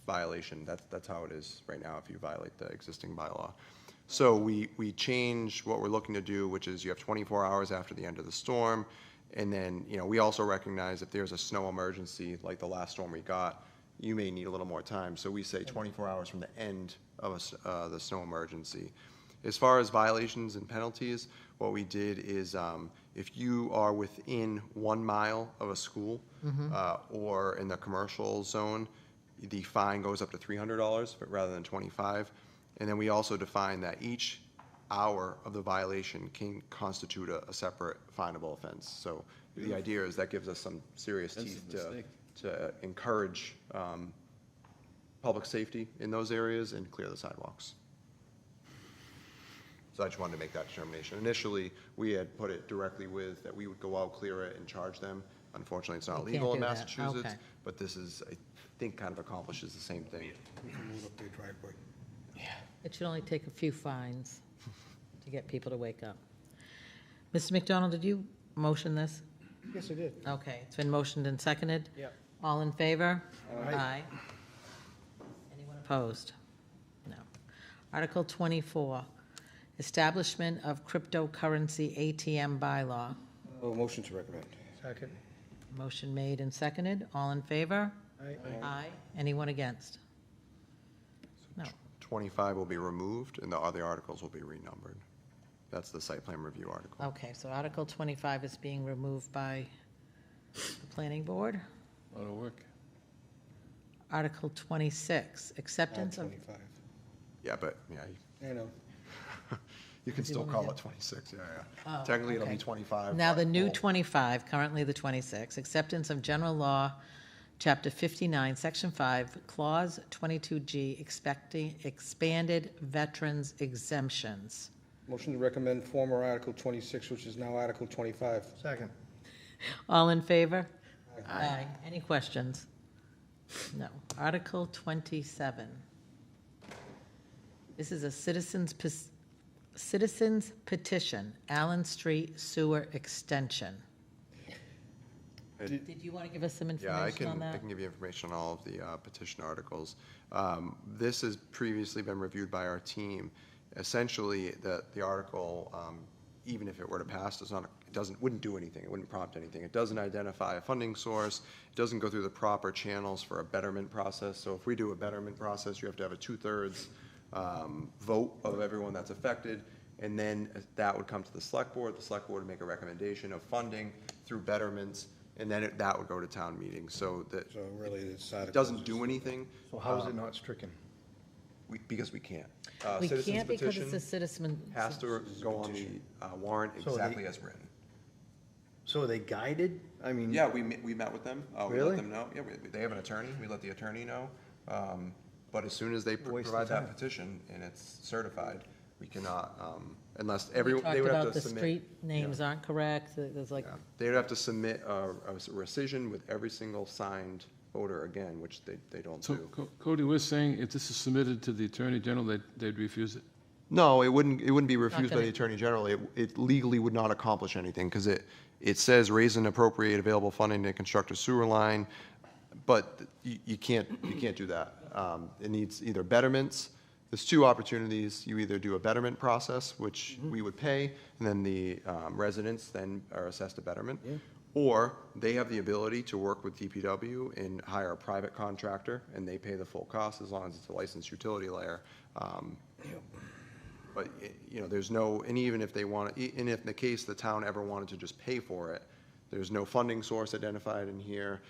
violation. That's how it is right now if you violate the existing bylaw. So we change what we're looking to do, which is you have 24 hours after the end of the storm. And then, we also recognize if there's a snow emergency, like the last storm we got, you may need a little more time. So we say 24 hours from the end of the snow emergency. As far as violations and penalties, what we did is if you are within 1 mile of a school or in the commercial zone, the fine goes up to $300 but rather than $25. And then we also define that each hour of the violation can constitute a separate finable offense. So the idea is that gives us some serious teeth to encourage public safety in those areas and clear the sidewalks. So I just wanted to make that determination. Initially, we had put it directly with that we would go out, clear it, and charge them. Unfortunately, it's not You legal in can't do that. Massachusetts, Okay. but this is, I think, kind of accomplishes the same thing. We can move up their driveway. It should only take a few fines to get people to wake up. Mr. McDonald, did you motion this? Yes, I did. Okay, it's been motioned and seconded? Yep. All in favor? Aye. Anyone opposed? No. Article 24, establishment of cryptocurrency ATM bylaw. Oh, motion to recommend. Second. Motion made and seconded. All in favor? Aye. Aye. Anyone against? No. 25 will be removed, and the other articles will be renumbered. That's the site plan review article. Okay, so Article 25 is being removed by the planning board. That'll work. Article 26, acceptance of, 25. Yeah, but, I know. you can Do you still wanna call do- it 26, yeah. Oh, Technically, it'll okay. be 25. Now, the but new we'll- 25, currently the 26, acceptance of general law, Chapter 59, Section 5, Clause 22G, expanded veterans exemptions. Motion to recommend former Article 26, which is now Article 25. Second. All in favor? Aye. Any questions? No. Article 27. This is a citizens petition, Allen Street Sewer Extension. Did you want to give us some information on that? I can give you information on all of the petition articles. This has previously been reviewed by our team. Essentially, the article, even if it were to pass, wouldn't do anything. It wouldn't prompt anything. It doesn't identify a funding source. It doesn't go through the proper channels for a betterment process. So if we do a betterment process, you have to have a 2/3 vote of everyone that's affected. And then that would come to the select board. The select board would make a recommendation of funding through betterments. And then that would go to town meeting. So really, it's it doesn't do anything. So how is it not stricken? Because we can't. We Citizens can't because it's petition a citizen. has to go on the warrant So exactly as written. So are they guided? I mean. Yeah, we met with them. We Really? let them know. Yeah, they have an attorney. We let the attorney know. But as soon as they Waste of provide that time. petition and it's certified, we cannot, unless We everyone, talked they would have about to the submit. street names aren't correct. There's like, They would have to submit a rescission with every single signed voter again, which they don't So do. Cody, we're saying if this is submitted to the Attorney General, they'd refuse it? No, it wouldn't be refused by gonna- the Attorney General. It legally would not accomplish anything, because it says raise and appropriate available funding to construct a sewer line, but you can't do that. It needs either betterments. There's two opportunities. You either do a betterment process, which we would pay, and then the residents then are assessed a betterment. Or they have the ability to work with DPW and hire a private contractor, and they pay the full cost as long as it's a licensed utility layer. But, there's no, and even if they want, and if in the case the town ever wanted to just pay for it, there's no funding source identified in here.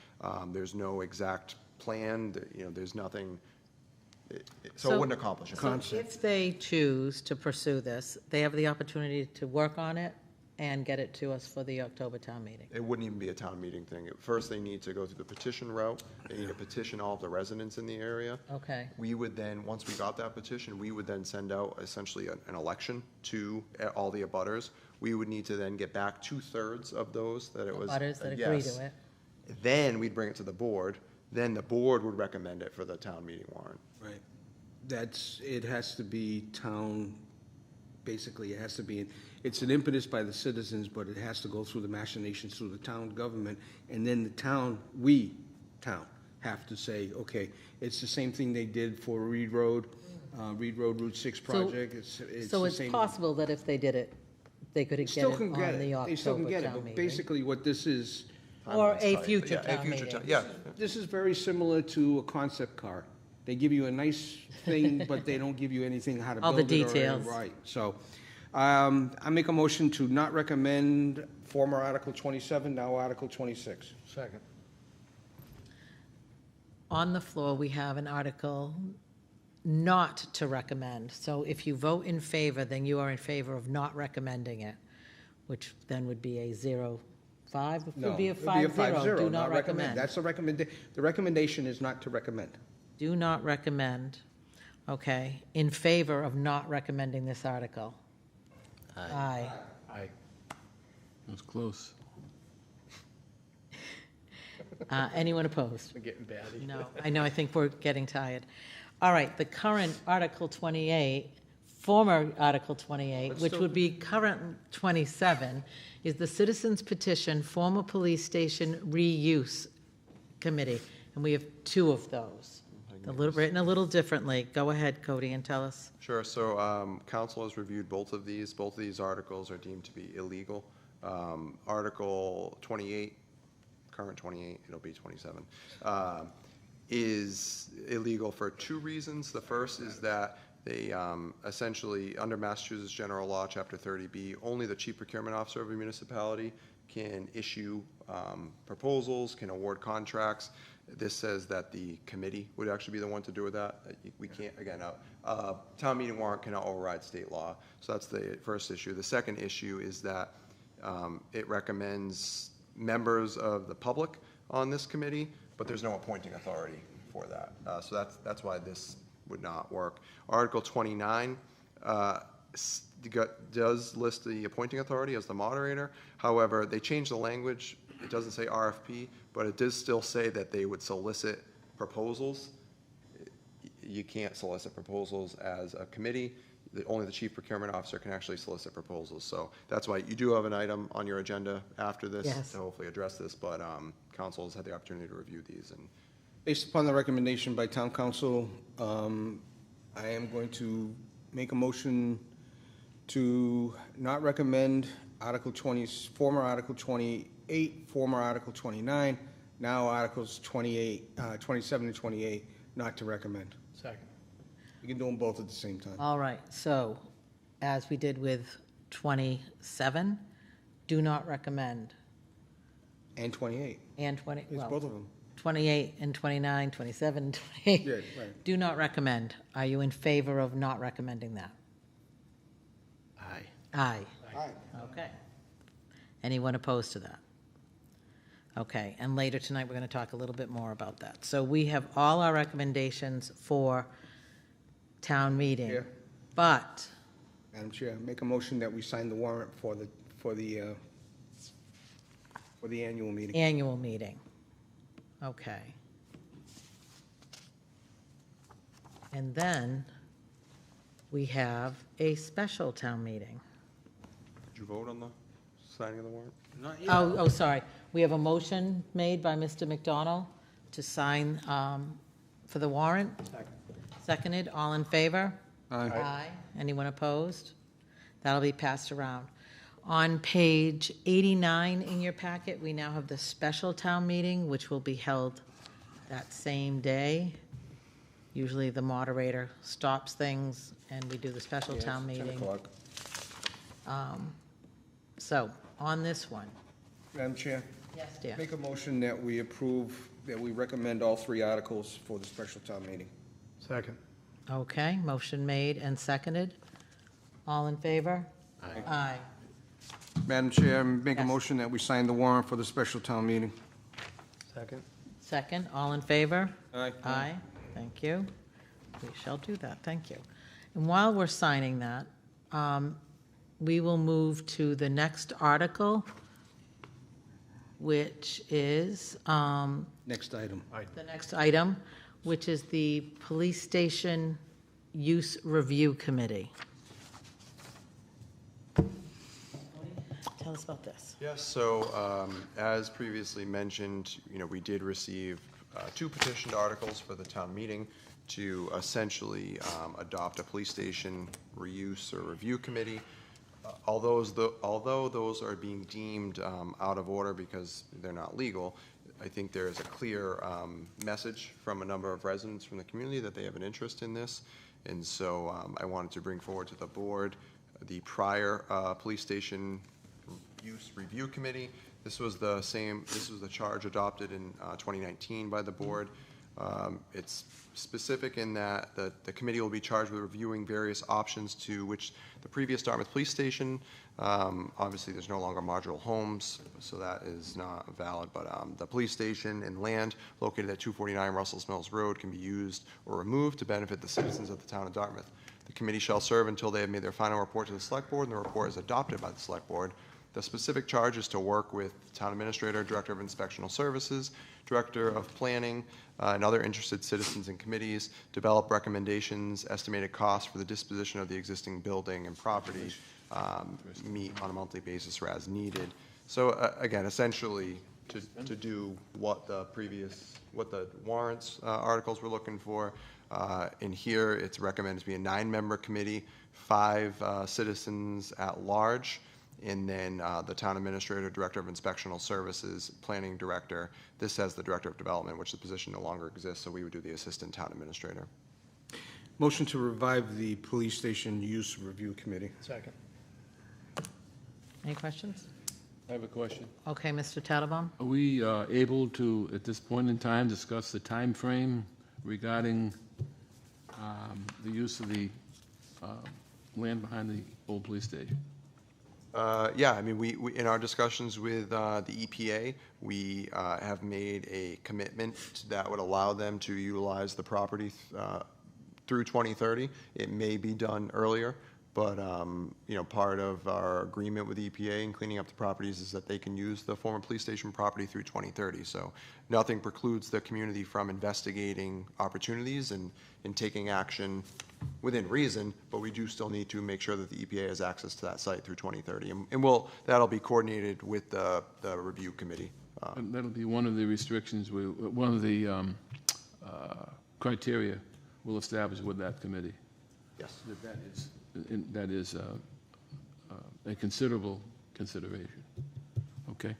There's no exact plan, there's nothing, so it wouldn't accomplish it. so if they choose to pursue this, they have the opportunity to work on it and get it to us for the October town meeting? It wouldn't even be a town meeting thing. First, they need to go through the petition route. They need to petition all of the residents in the area. Okay. We would then, once we got that petition, we would then send out essentially an election to all the abutters. We would need to then get back 2/3 of those that it was. Abutters that agree yes. to it. Then we'd bring it to the board. Then the board would recommend it for the town meeting warrant. Right. It has to be town, basically, it has to be, it's an impetus by the citizens, but it has to go through the machinations through the town government, and then the town, have to say, okay, it's the same thing they did for Reed Road Route 6 project. So it's possible that if they did it, they could get it Still on can get the it. They still can October get it, town but meeting. basically what this is. Or a future town meeting. Yeah. This is very similar to a concept car. They give you a nice thing, but they don't give you anything how to All build the it. details. Right, so, I make a motion to not recommend former Article 27, now Article 26. Second. On the floor, we have an article not to recommend. So if you vote in favor, then you are in favor of not recommending it, which then would be a 0-5. It No, would be a it'd be a 5-0, do not recommend. That's the the recommendation is not to recommend. Do not recommend. Okay. In favor of not recommending this article? Aye. Aye. That's close. Anyone opposed? We're getting batty. No, I know, I think we're getting tired. All right, the current Article 28, former Article 28, which would be current 27, is the Citizens Petition Former Police Station Reuse Committee, and we have 2 of those. Written a little differently. Go ahead, Cody, and tell us. Sure, so council has reviewed both of these. Both of these articles are deemed to be illegal. Article 28, current 28, it'll be 27, is illegal for 2 reasons. The first is that they essentially, under Massachusetts General Law, Chapter 30B, only the chief procurement officer of a municipality can issue proposals, can award contracts. This says that the committee would actually be the one to do that. We can't, again, town meeting warrant cannot override state law. So that's the first issue. The second issue is that it recommends members of the public on this committee, but there's no appointing authority for that. So that's why this would not work. Article 29 does list the appointing authority as the moderator. However, they changed the language. It doesn't say RFP, but it does still say that they would solicit proposals. You can't solicit proposals as a committee. Only the chief procurement officer can actually solicit proposals. So that's why you do have an item on your agenda after this to hopefully address this, but council has had the opportunity to review these. And Based upon the recommendation by town council, I am going to make a motion to not recommend former Article 28, former Article 29, now Articles 27 and 28, not to recommend. Second. You can do them both at the same time. All right, so as we did with 27, do not recommend. And 28. And 20, It's well, both of them. 28 and 29, 27 and 28. Yeah, right. Do not recommend. Are you in favor of not recommending that? Aye. Aye. Aye. Okay. Anyone opposed to that? Okay, and later tonight, we're going to talk a little bit more about that. So we have all our recommendations for town meeting. Yeah. But, Madam Chair, make a motion that we sign the warrant for the annual meeting. annual meeting. Okay. And then we have a special town meeting. did you vote on the signing of the warrant? Not yet. Oh, sorry. We have a motion made by Mr. McDonald to sign for the warrant. Seconded. All in favor? Aye. Anyone opposed? That'll be passed around. On page 89 in your packet, we now have the special town meeting, which will be held that same day. Usually the moderator stops things and we do the special town it's 10 meeting. o'clock. So, on this one. Madam Chair? Yes, dear. Make a motion that we recommend all 3 articles for the special town meeting. Second. Okay, motion made and seconded. All in favor? Aye. Aye. Madam Chair, make a Yes. motion that we sign the warrant for the special town meeting. Second? Second, all in favor? Aye. Aye, thank you. We shall do that, thank you. And while we're signing that, we will move to the next article, which is Next item. the next item, which is the Police Station Use Review Committee. Tell us about this. Yes, so as previously mentioned, we did receive 2 petitioned articles for the town meeting to essentially adopt a police station reuse or review committee. Although those are being deemed out of order because they're not legal, I think there is a clear message from a number of residents from the community that they have an interest in this. And so I wanted to bring forward to the board the prior police station use review committee. This was the charge adopted in 2019 by the board. It's specific in that the committee will be charged with reviewing various options to which the previous Dartmouth Police Station, obviously there's no longer modular homes, so that is not valid, but the police station and land located at 249 Russell's Mills Road can be used or removed to benefit the citizens of the town of Dartmouth. The committee shall serve until they have made their final report to the select board and the report is adopted by the select board. The specific charge is to work with town administrator, director of inspectional services, director of planning, and other interested citizens and committees, develop recommendations, estimated costs for the disposition of the existing building and property, meet on a monthly basis or as needed. So again, essentially to do what the warrants articles were looking for. In here, it's recommended to be a 9-member committee, 5 citizens at large, and then the town administrator, director of inspectional services, planning director. This has the director of development, which the position no longer exists, so we would do the assistant town administrator. Motion to revive the police station use review committee. Second. Any questions? I have a question. Okay, Mr. Tattlebaum? Are we able to, at this point in time, discuss the time frame regarding the use of the land behind the old police station? Yeah, I mean, we in our discussions with the EPA, we have made a commitment that would allow them to utilize the property through 2030. It may be done earlier, but part of our agreement with EPA in cleaning up the properties is that they can use the former police station property through 2030. So nothing precludes the community from investigating opportunities and taking action within reason, but we do still need to make sure that the EPA has access to that site through 2030. And that'll be coordinated with the review committee. And that'll be one of the restrictions, one of the criteria we'll establish with that committee. Yes. That is a considerable consideration. Okay?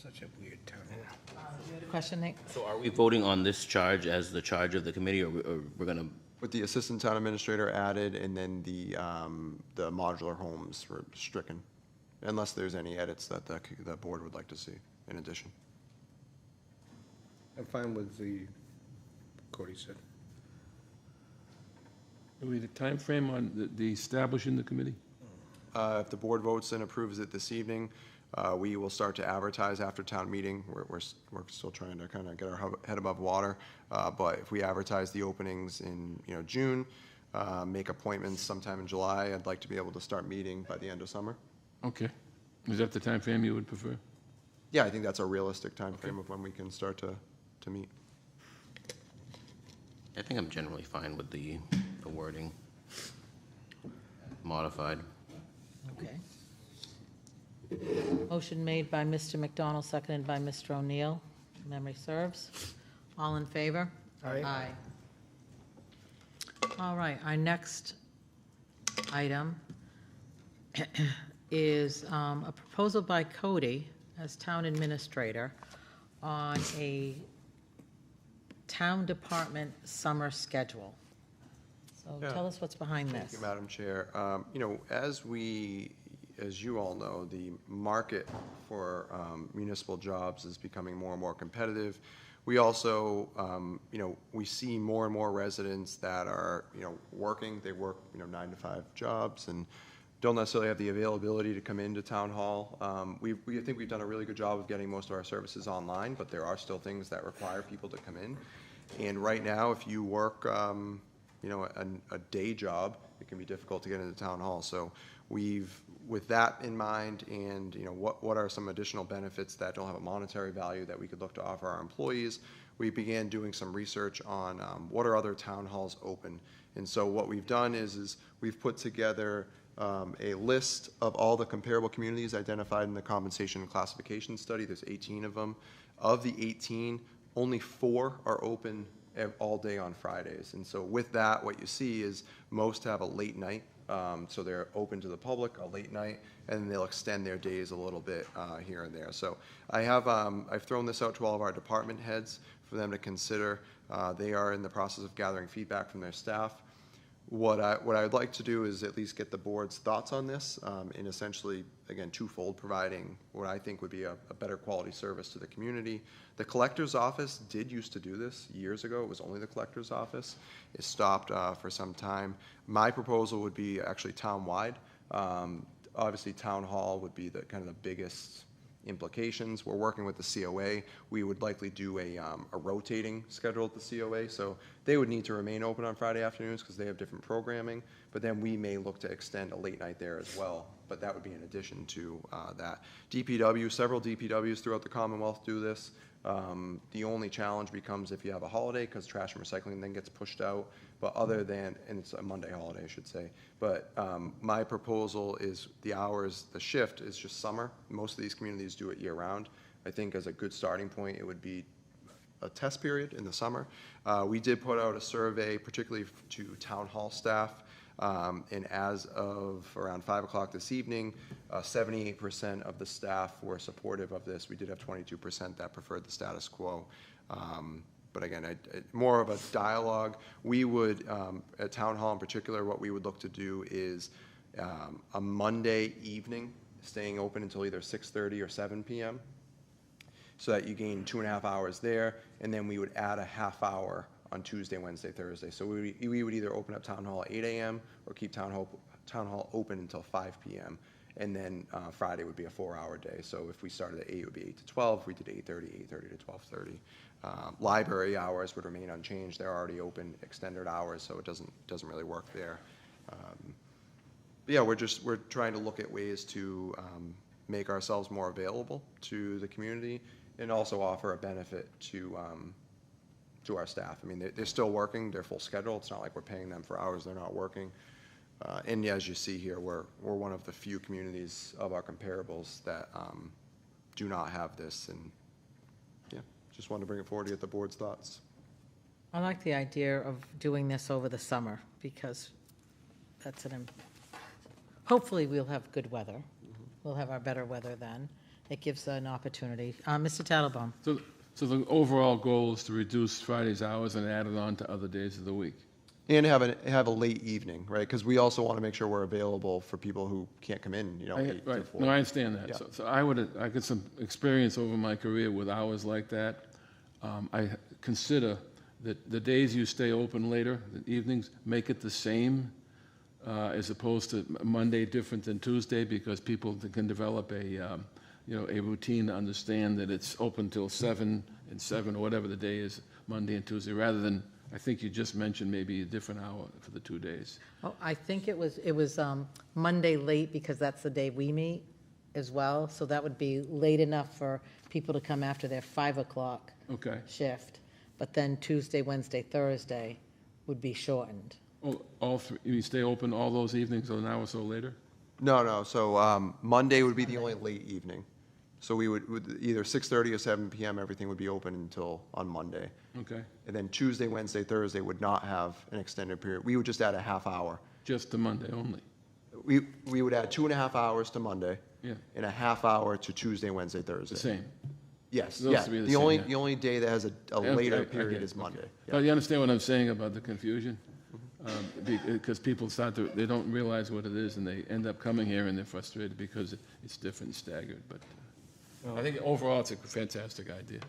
Such a weird town. Question, Nick? So are we voting on this charge as the charge of the committee, or we're going to? With the assistant town administrator added, and then the modular homes were stricken, unless there's any edits that the board would like to see in addition. I'm fine with Cody said. Do we have a time frame on the establishing the committee? If the board votes and approves it this evening, we will start to advertise after town meeting. We're still trying to kind of get our head above water, but if we advertise the openings in June, make appointments sometime in July, I'd like to be able to start meeting by the end of summer. Okay. Is that the time frame you would prefer? Yeah, I think that's a realistic time frame of when we can start to meet. I think I'm generally fine with the wording modified. Okay. Motion made by Mr. McDonald, seconded by Mr. O'Neill. Memory serves. All in favor? Aye. Aye. All right, our next item is a proposal by Cody as town administrator on a town department summer schedule. So Yeah. tell us what's behind Thank this. you, Madam Chair. As you all know, the market for municipal jobs is becoming more and more competitive. We also, we see more and more residents that are, working. They work, 9-to-5 jobs, and don't necessarily have the availability to come into town hall. We think we've done a really good job of getting most of our services online, but there are still things that require people to come in. And right now, if you work, a day job, it can be difficult to get into town hall. So with that in mind, and what are some additional benefits that don't have a monetary value that we could look to offer our employees, we began doing some research on what are other town halls open. And so what we've done is we've put together a list of all the comparable communities identified in the compensation and classification study. There's 18 of them. Of the 18, only 4 are open all day on Fridays. And so with that, what you see is most have a late night. So they're open to the public, a late night, and they'll extend their days a little bit here and there. So I've thrown this out to all of our department heads for them to consider. They are in the process of gathering feedback from their staff. What I'd like to do is at least get the board's thoughts on this, in essentially, again, twofold, providing what I think would be a better quality service to the community. The collector's office did used to do this years ago. It was only the collector's office. It stopped for some time. My proposal would be actually town-wide. Obviously, town hall would be the kind of the biggest implications. We're working with the COA. We would likely do a rotating schedule at the COA, so they would need to remain open on Friday afternoons because they have different programming, but then we may look to extend a late night there as well, but that would be in addition to that. DPW, several DPWs throughout the Commonwealth do this. The only challenge becomes if you have a holiday, because trash and recycling then gets pushed out. But other than, and it's a Monday holiday, I should say. But my proposal is the hours, the shift is just summer. Most of these communities do it year round. I think as a good starting point, it would be a test period in the summer. We did put out a survey, particularly to town hall staff. And as of around 5 o'clock this evening, 78% of the staff were supportive of this. We did have 22% that preferred the status quo. But again, more of a dialogue. We would, at Town Hall in particular, what we would look to do is a Monday evening, staying open until either 6:30 or 7 p.m., so that you gain 2.5 hours there, and then we would add a half hour on Tuesday, Wednesday, Thursday. So we would either open up Town Hall at 8 a.m. or keep Town Hall open until 5 p.m. And then Friday would be a 4-hour day. So if we started at 8, it would be 8 to 12. If we did 8:30 to 12:30. Library hours would remain unchanged. They're already open, extended hours, so it doesn't really work there. But yeah, we're trying to look at ways to make ourselves more available to the community and also offer a benefit to our staff. I mean, they're still working, they're full schedule. It's not like we're paying them for hours they're not working. And as you see here, we're one of the few communities of our comparables that do not have this. And yeah, just wanted to bring it forward to get the board's thoughts. I like the idea of doing this over the summer because that's hopefully we'll have good weather. Mm-hmm. We'll have our better weather then. It gives an opportunity. Mr. Tattlebaum. So the overall goal is to reduce Friday's hours and add it on to other days of the week. And have a late evening, right? Because we also want to make sure we're available for people who can't come in, 8 to 4. No, I understand that. Yeah. So I got some experience over my career with hours like that. I consider that the days you stay open later, the evenings, make it the same as opposed to Monday different than Tuesday, because people can develop a routine to understand that it's open till 7 and 7 or whatever the day is, Monday and Tuesday, rather than, I think you just mentioned maybe a different hour for the 2 days. Oh, I think it was Monday late because that's the day we meet as well. So that would be late enough for people to come after their 5 o'clock shift. But then Tuesday, Wednesday, Thursday would be shortened. Oh, all three, you stay open all those evenings an hour or so later? No. So Monday would be the only late evening. So we would either 6:30 or 7 p.m. everything would be open until on Monday. Okay. And then Tuesday, Wednesday, Thursday would not have an extended period. We would just add a half hour. Just to Monday only? We would add 2.5 hours to Monday. Yeah. And a half hour to Tuesday, Wednesday, Thursday. The same? Yes. Those Yeah. three are the The same, only yeah. the only day that has a later period is Monday. Yeah. You understand what I'm saying about the confusion? Because people they don't realize what it is, and they end up coming here and they're frustrated because it's different and staggered. But I think overall it's a fantastic idea.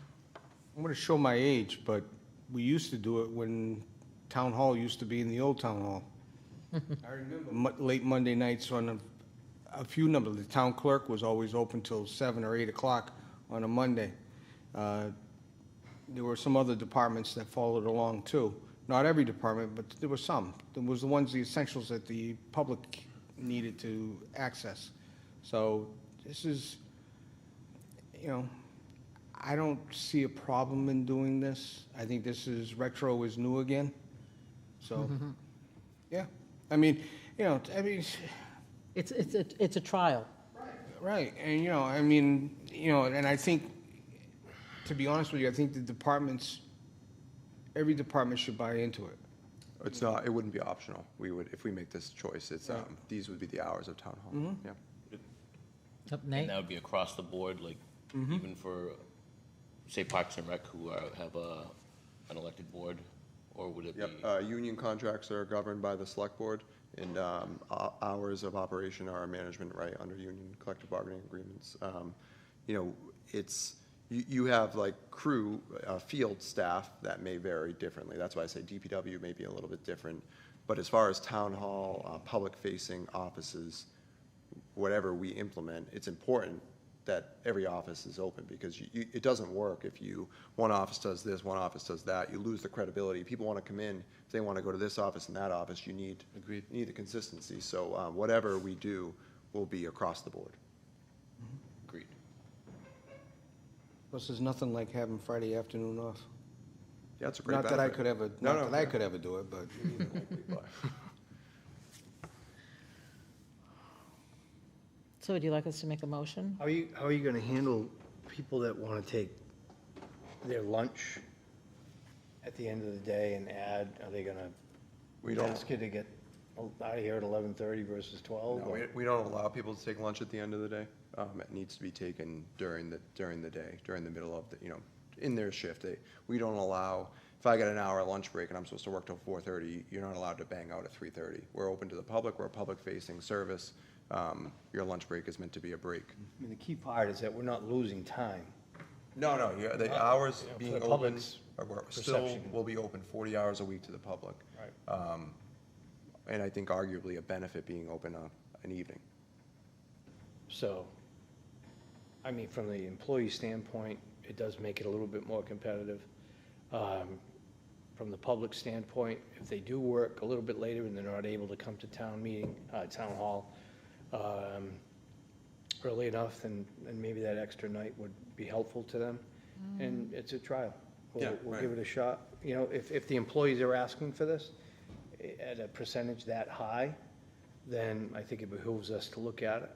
I'm going to show my age, but we used to do it when Town Hall used to be in the old Town Hall. I remember late Monday nights on a few numbers. The town clerk was always open till 7 or 8 o'clock on a Monday. There were some other departments that followed along too. Not every department, but there were some. There was the essentials that the public needed to access. So this is, I don't see a problem in doing this. I think this is retro is new again. So, yeah. I mean, It's a trial. right. And, and I think, to be honest with you, I think the departments, every department should buy into it. It's not, it wouldn't be optional. We would, if we make this choice, it's, these would be the hours of town hall. Mhm. Yeah. Nate? And that would be across the board, like, even for, say, Parks and Rec, who have an elected board, or would it be? Yep, union contracts are governed by the select board, and hours of operation are a management right under union collective bargaining agreements. It's, you have like crew, field staff that may vary differently. That's why I say DPW may be a little bit different. But as far as town hall, public-facing offices, whatever we implement, it's important that every office is open, because it doesn't work if one office does this, one office does that. You lose the credibility. People want to come in. If they want to go to this office and that office, you need the consistency. So whatever we do will be across the board. Agreed. Plus, there's nothing like having Friday afternoon off. Yeah, it's a great Not that I benefit. could ever, I could ever do it, but. So would you like us to make a motion? How are you going to handle people that want to take their lunch at the end of the day and add, are they going We to don't- ask you to get out of here at 11:30 versus 12? No, we don't allow people to take lunch at the end of the day. It needs to be taken during the day, during the middle of the, in their shift. We don't allow, if I got an hour lunch break and I'm supposed to work till 4:30, you're not allowed to bang out at 3:30. We're open to the public. We're a public-facing service. Your lunch break is meant to be a break. I mean, the key part is that we're not losing time. No, the hours for being the open public's still perception. will be open 40 hours a week to the public. Right. And I think arguably a benefit being open an evening. So, I mean, from the employee standpoint, it does make it a little bit more competitive. From the public standpoint, if they do work a little bit later and they're not able to come to town hall early enough, then maybe that extra night would be helpful to them. And it's a trial. We'll give it a shot. If the employees are asking for this at a percentage that high, then I think it behooves us to look at it.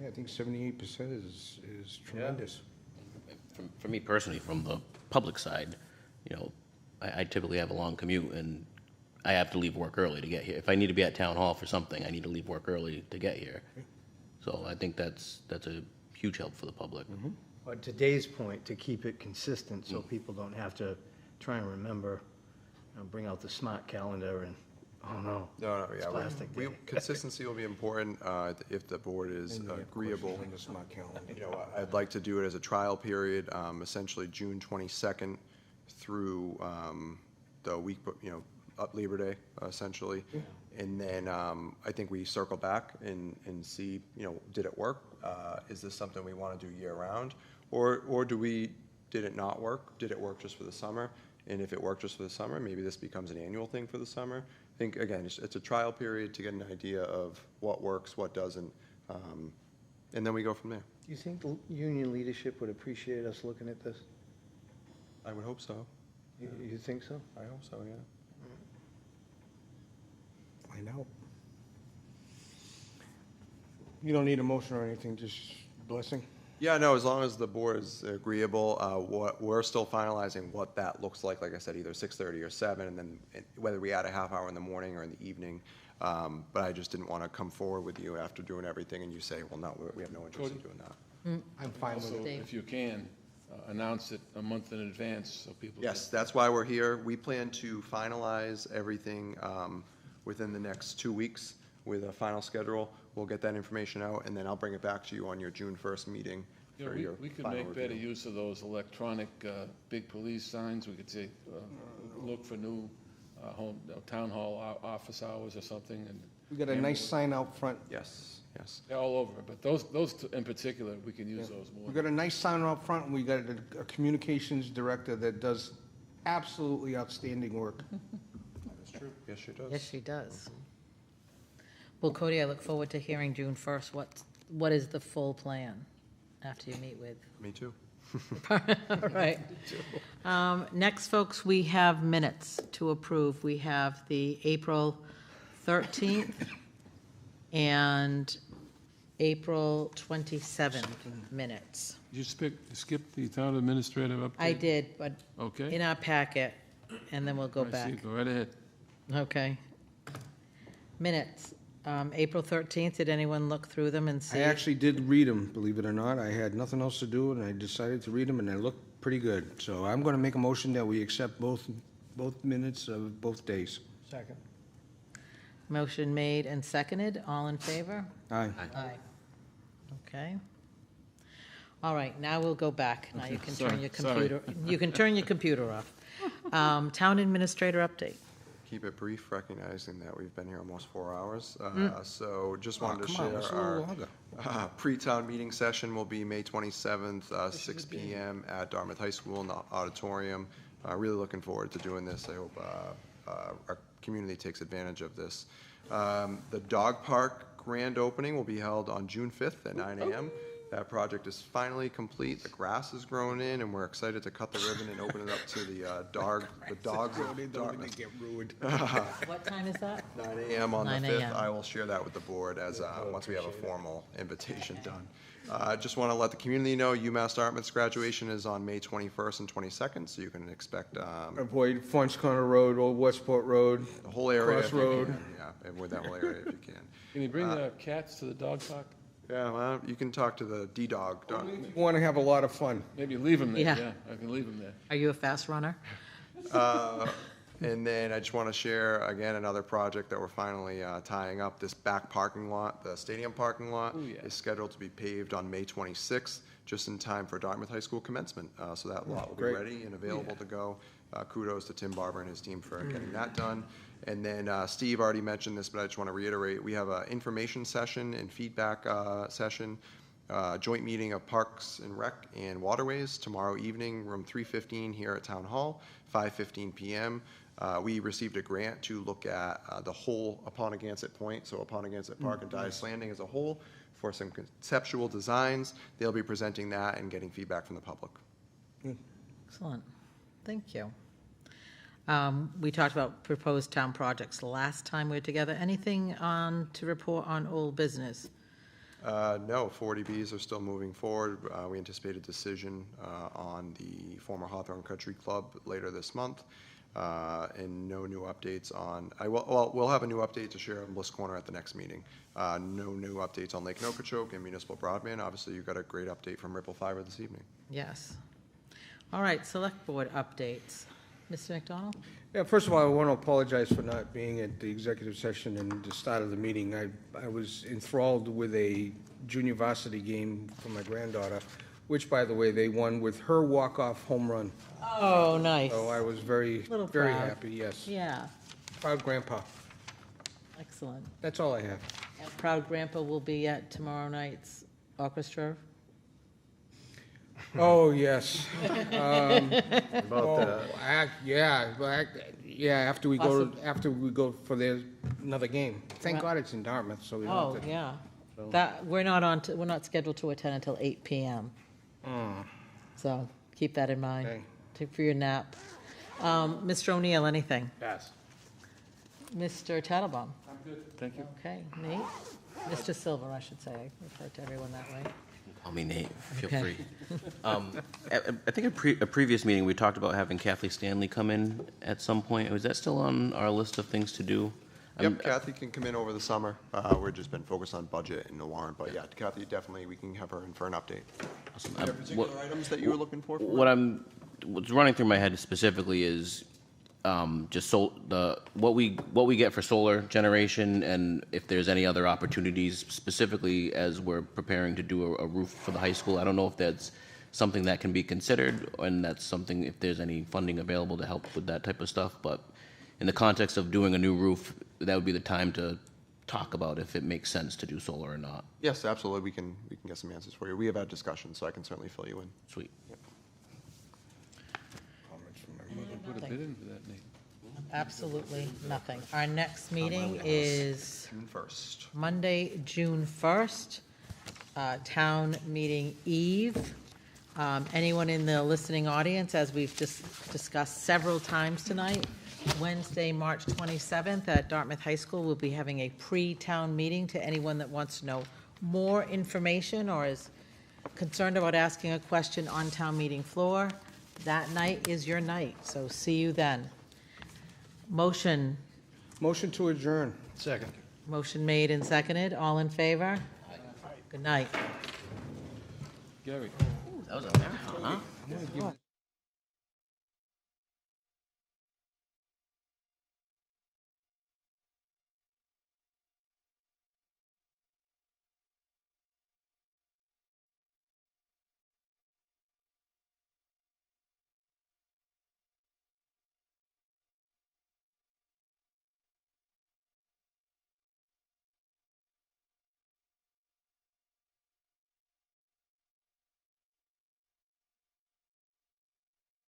Yeah, I think 78% is tremendous. For me personally, from the public side, I typically have a long commute, and I have to leave work early to get here. If I need to be at town hall for something, I need to leave work early to get here. So I think that's a huge help for the public. But to Dave's point, to keep it consistent so people don't have to try and remember, bring out the smart calendar and, oh no, it's Yeah, plastic day. consistency will be important if the board is agreeable. I'd like to do it as a trial period, essentially June 22nd through the week, up Labor Day, essentially. And then I think we circle back and see, did it work? Is this something we want to do year-round? Or did it not work? Did it work just for the summer? And if it worked just for the summer, maybe this becomes an annual thing for the summer. I think, again, it's a trial period to get an idea of what works, what doesn't, and then we go from there. Do you think the union leadership would appreciate us looking at this? I would hope so. You think so? I hope so, yeah. Find out. You don't need a motion or anything, just blessing? Yeah, no, as long as the board is agreeable, we're still finalizing what that looks like I said, either 6:30 or 7, and then whether we add a half hour in the morning or in the evening. But I just didn't want to come forward with you after doing everything and you say, well, no, we have no interest in doing that. I'm fine with Also, it. if you can, announce it a month in advance so people. Yes, that's why we're here. We plan to finalize everything within the next 2 weeks with a final schedule. We'll get that information out, and then I'll bring it back to you on your June 1st meeting for your We could final make better review. use of those electronic big police signs. We could say, look for new town hall office hours or something, and. We got a nice sign out front. Yes, yes. They're all over, but those two in particular, we can use those more. We got a nice sign out front, and we got a communications director that does absolutely outstanding work. That's true. Yes, she does. Yes, she does. Well, Cody, I look forward to hearing June 1st. What is the full plan after you meet with? Me too. All right. Next, folks, we have minutes to approve. We have the April 13th and April 27th minutes. Did you skip the town administrator update? I did, but Okay. in our packet, and then we'll go I see. back. Go right ahead. Okay. Minutes. April 13th, did anyone look through them and see? I actually did read them, believe it or not. I had nothing else to do, and I decided to read them, and they looked pretty good. So I'm going to make a motion that we accept both minutes of both days. Second. Motion made and seconded. All in favor? Aye. Aye. Okay. All right, now we'll go back. Now you can turn your computer, you can turn your computer off. Town administrator update. Keep it brief, recognizing that we've been here almost 4 hours. So just wanted to come on, share what's a little our longer? pre-town meeting session will be May 27th, 6 p.m. at Dartmouth High School in the auditorium. Really looking forward to doing this. I hope our community takes advantage of this. The dog park grand opening will be held on June 5th at 9 a.m. That project is finally complete. The grass is grown in, and we're excited to cut the ribbon and open it up to the dogs of Dartmouth. Get ruined. What time is that? 9 a.m. on the 9 5th. a.m. I will share that with the board as once we have a formal invitation done. I just want to let the community know UMass Dartmouth's graduation is on May 21st and 22nd, so you can expect Avoid French Corner Road, Old Westport Road, the whole area. Cross Road. Yeah, avoid that whole area if you can. Can you bring the cats to the dog park? Yeah, well, you can talk to the D-Dog. We want to have a lot of fun. Maybe leave them there, Yeah. yeah. I can leave them there. Are you a fast runner? And then I just want to share, again, another project that we're finally tying up. This back parking lot, the stadium parking lot, is scheduled to be paved on May 26th, just in time for Dartmouth High School commencement. So that lot will be Great. ready and available to go. Kudos to Tim Barber and his team for getting that done. And then Steve already mentioned this, but I just want to reiterate, we have an information session and feedback session, joint meeting of Parks and Rec and Waterways tomorrow evening, room 315 here at Town Hall, 5:15 p.m. We received a grant to look at the whole Upon-a-Gansett Point, so Upon-a-Gansett Park and Dice Landing as a whole, for some conceptual designs. They'll be presenting that and getting feedback from the public. Excellent. Thank you. We talked about proposed town projects last time we were together. Anything to report on old business? No, 40Bs are still moving forward. We anticipate a decision on the former Hawthorne Country Club later this month. And no new updates on, we'll have a new update to share on Bliss Corner at the next meeting. No new updates on Lake Nokichoke and municipal broadband. Obviously, you got a great update from Ripple Fiber this evening. Yes. All right, select board updates. Mr. McDonald? Yeah, first of all, I want to apologize for not being at the executive session and the start of the meeting. I was enthralled with a junior varsity game for my granddaughter, which, by the way, they won with her walk-off home run. Oh, nice. So I was very Little very proud. happy, yes. Yeah, Proud grandpa. excellent. That's all I have. And Proud Grandpa will be at tomorrow night's orchestra. Oh, yes. After we go for another game. Thank Right. God it's in Dartmouth, so we don't Oh, have to. yeah. so. That, we're not scheduled to attend until 8 p.m. So keep that in mind. Okay. For your nap. Mr. O'Neill, anything? Pass. Mr. Tattlebaum? I'm good, thank you. Okay, Nate? Mr. Silver, I should say. I refer to everyone that way. Call me Nate, feel Okay. free. I think a previous meeting, we talked about having Kathleen Stanley come in at some point. Was that still on our list of things to do? Yep, Kathy can come in over the summer. We've just been focused on budget and the warrant, but yeah, Kathy, definitely, we can have her in for an update. Awesome. Are there particular items that you were looking for? What's running through my head specifically is just what we get for solar generation, and if there's any other opportunities specifically as we're preparing to do a roof for the high school. I don't know if that's something that can be considered, and that's something if there's any funding available to help with that type of stuff. But in the context of doing a new roof, that would be the time to talk about if it makes sense to do solar or not. Yes, absolutely. We can get some answers for you. We have had discussions, so I can certainly fill you in. Sweet. Put a bid in for that, Nate. Absolutely nothing. Our next meeting is June 1st. Monday, June 1st, town meeting eve. Anyone in the listening audience, as we've discussed several times tonight, Wednesday, March 27th at Dartmouth High School, we'll be having a pre-town meeting. To anyone that wants to know more information or is concerned about asking a question on town meeting floor, that night is your night, so see you then. Motion. Motion to adjourn. Second. Motion made and seconded. All in favor? Good night. Gary. That was a marathon, huh?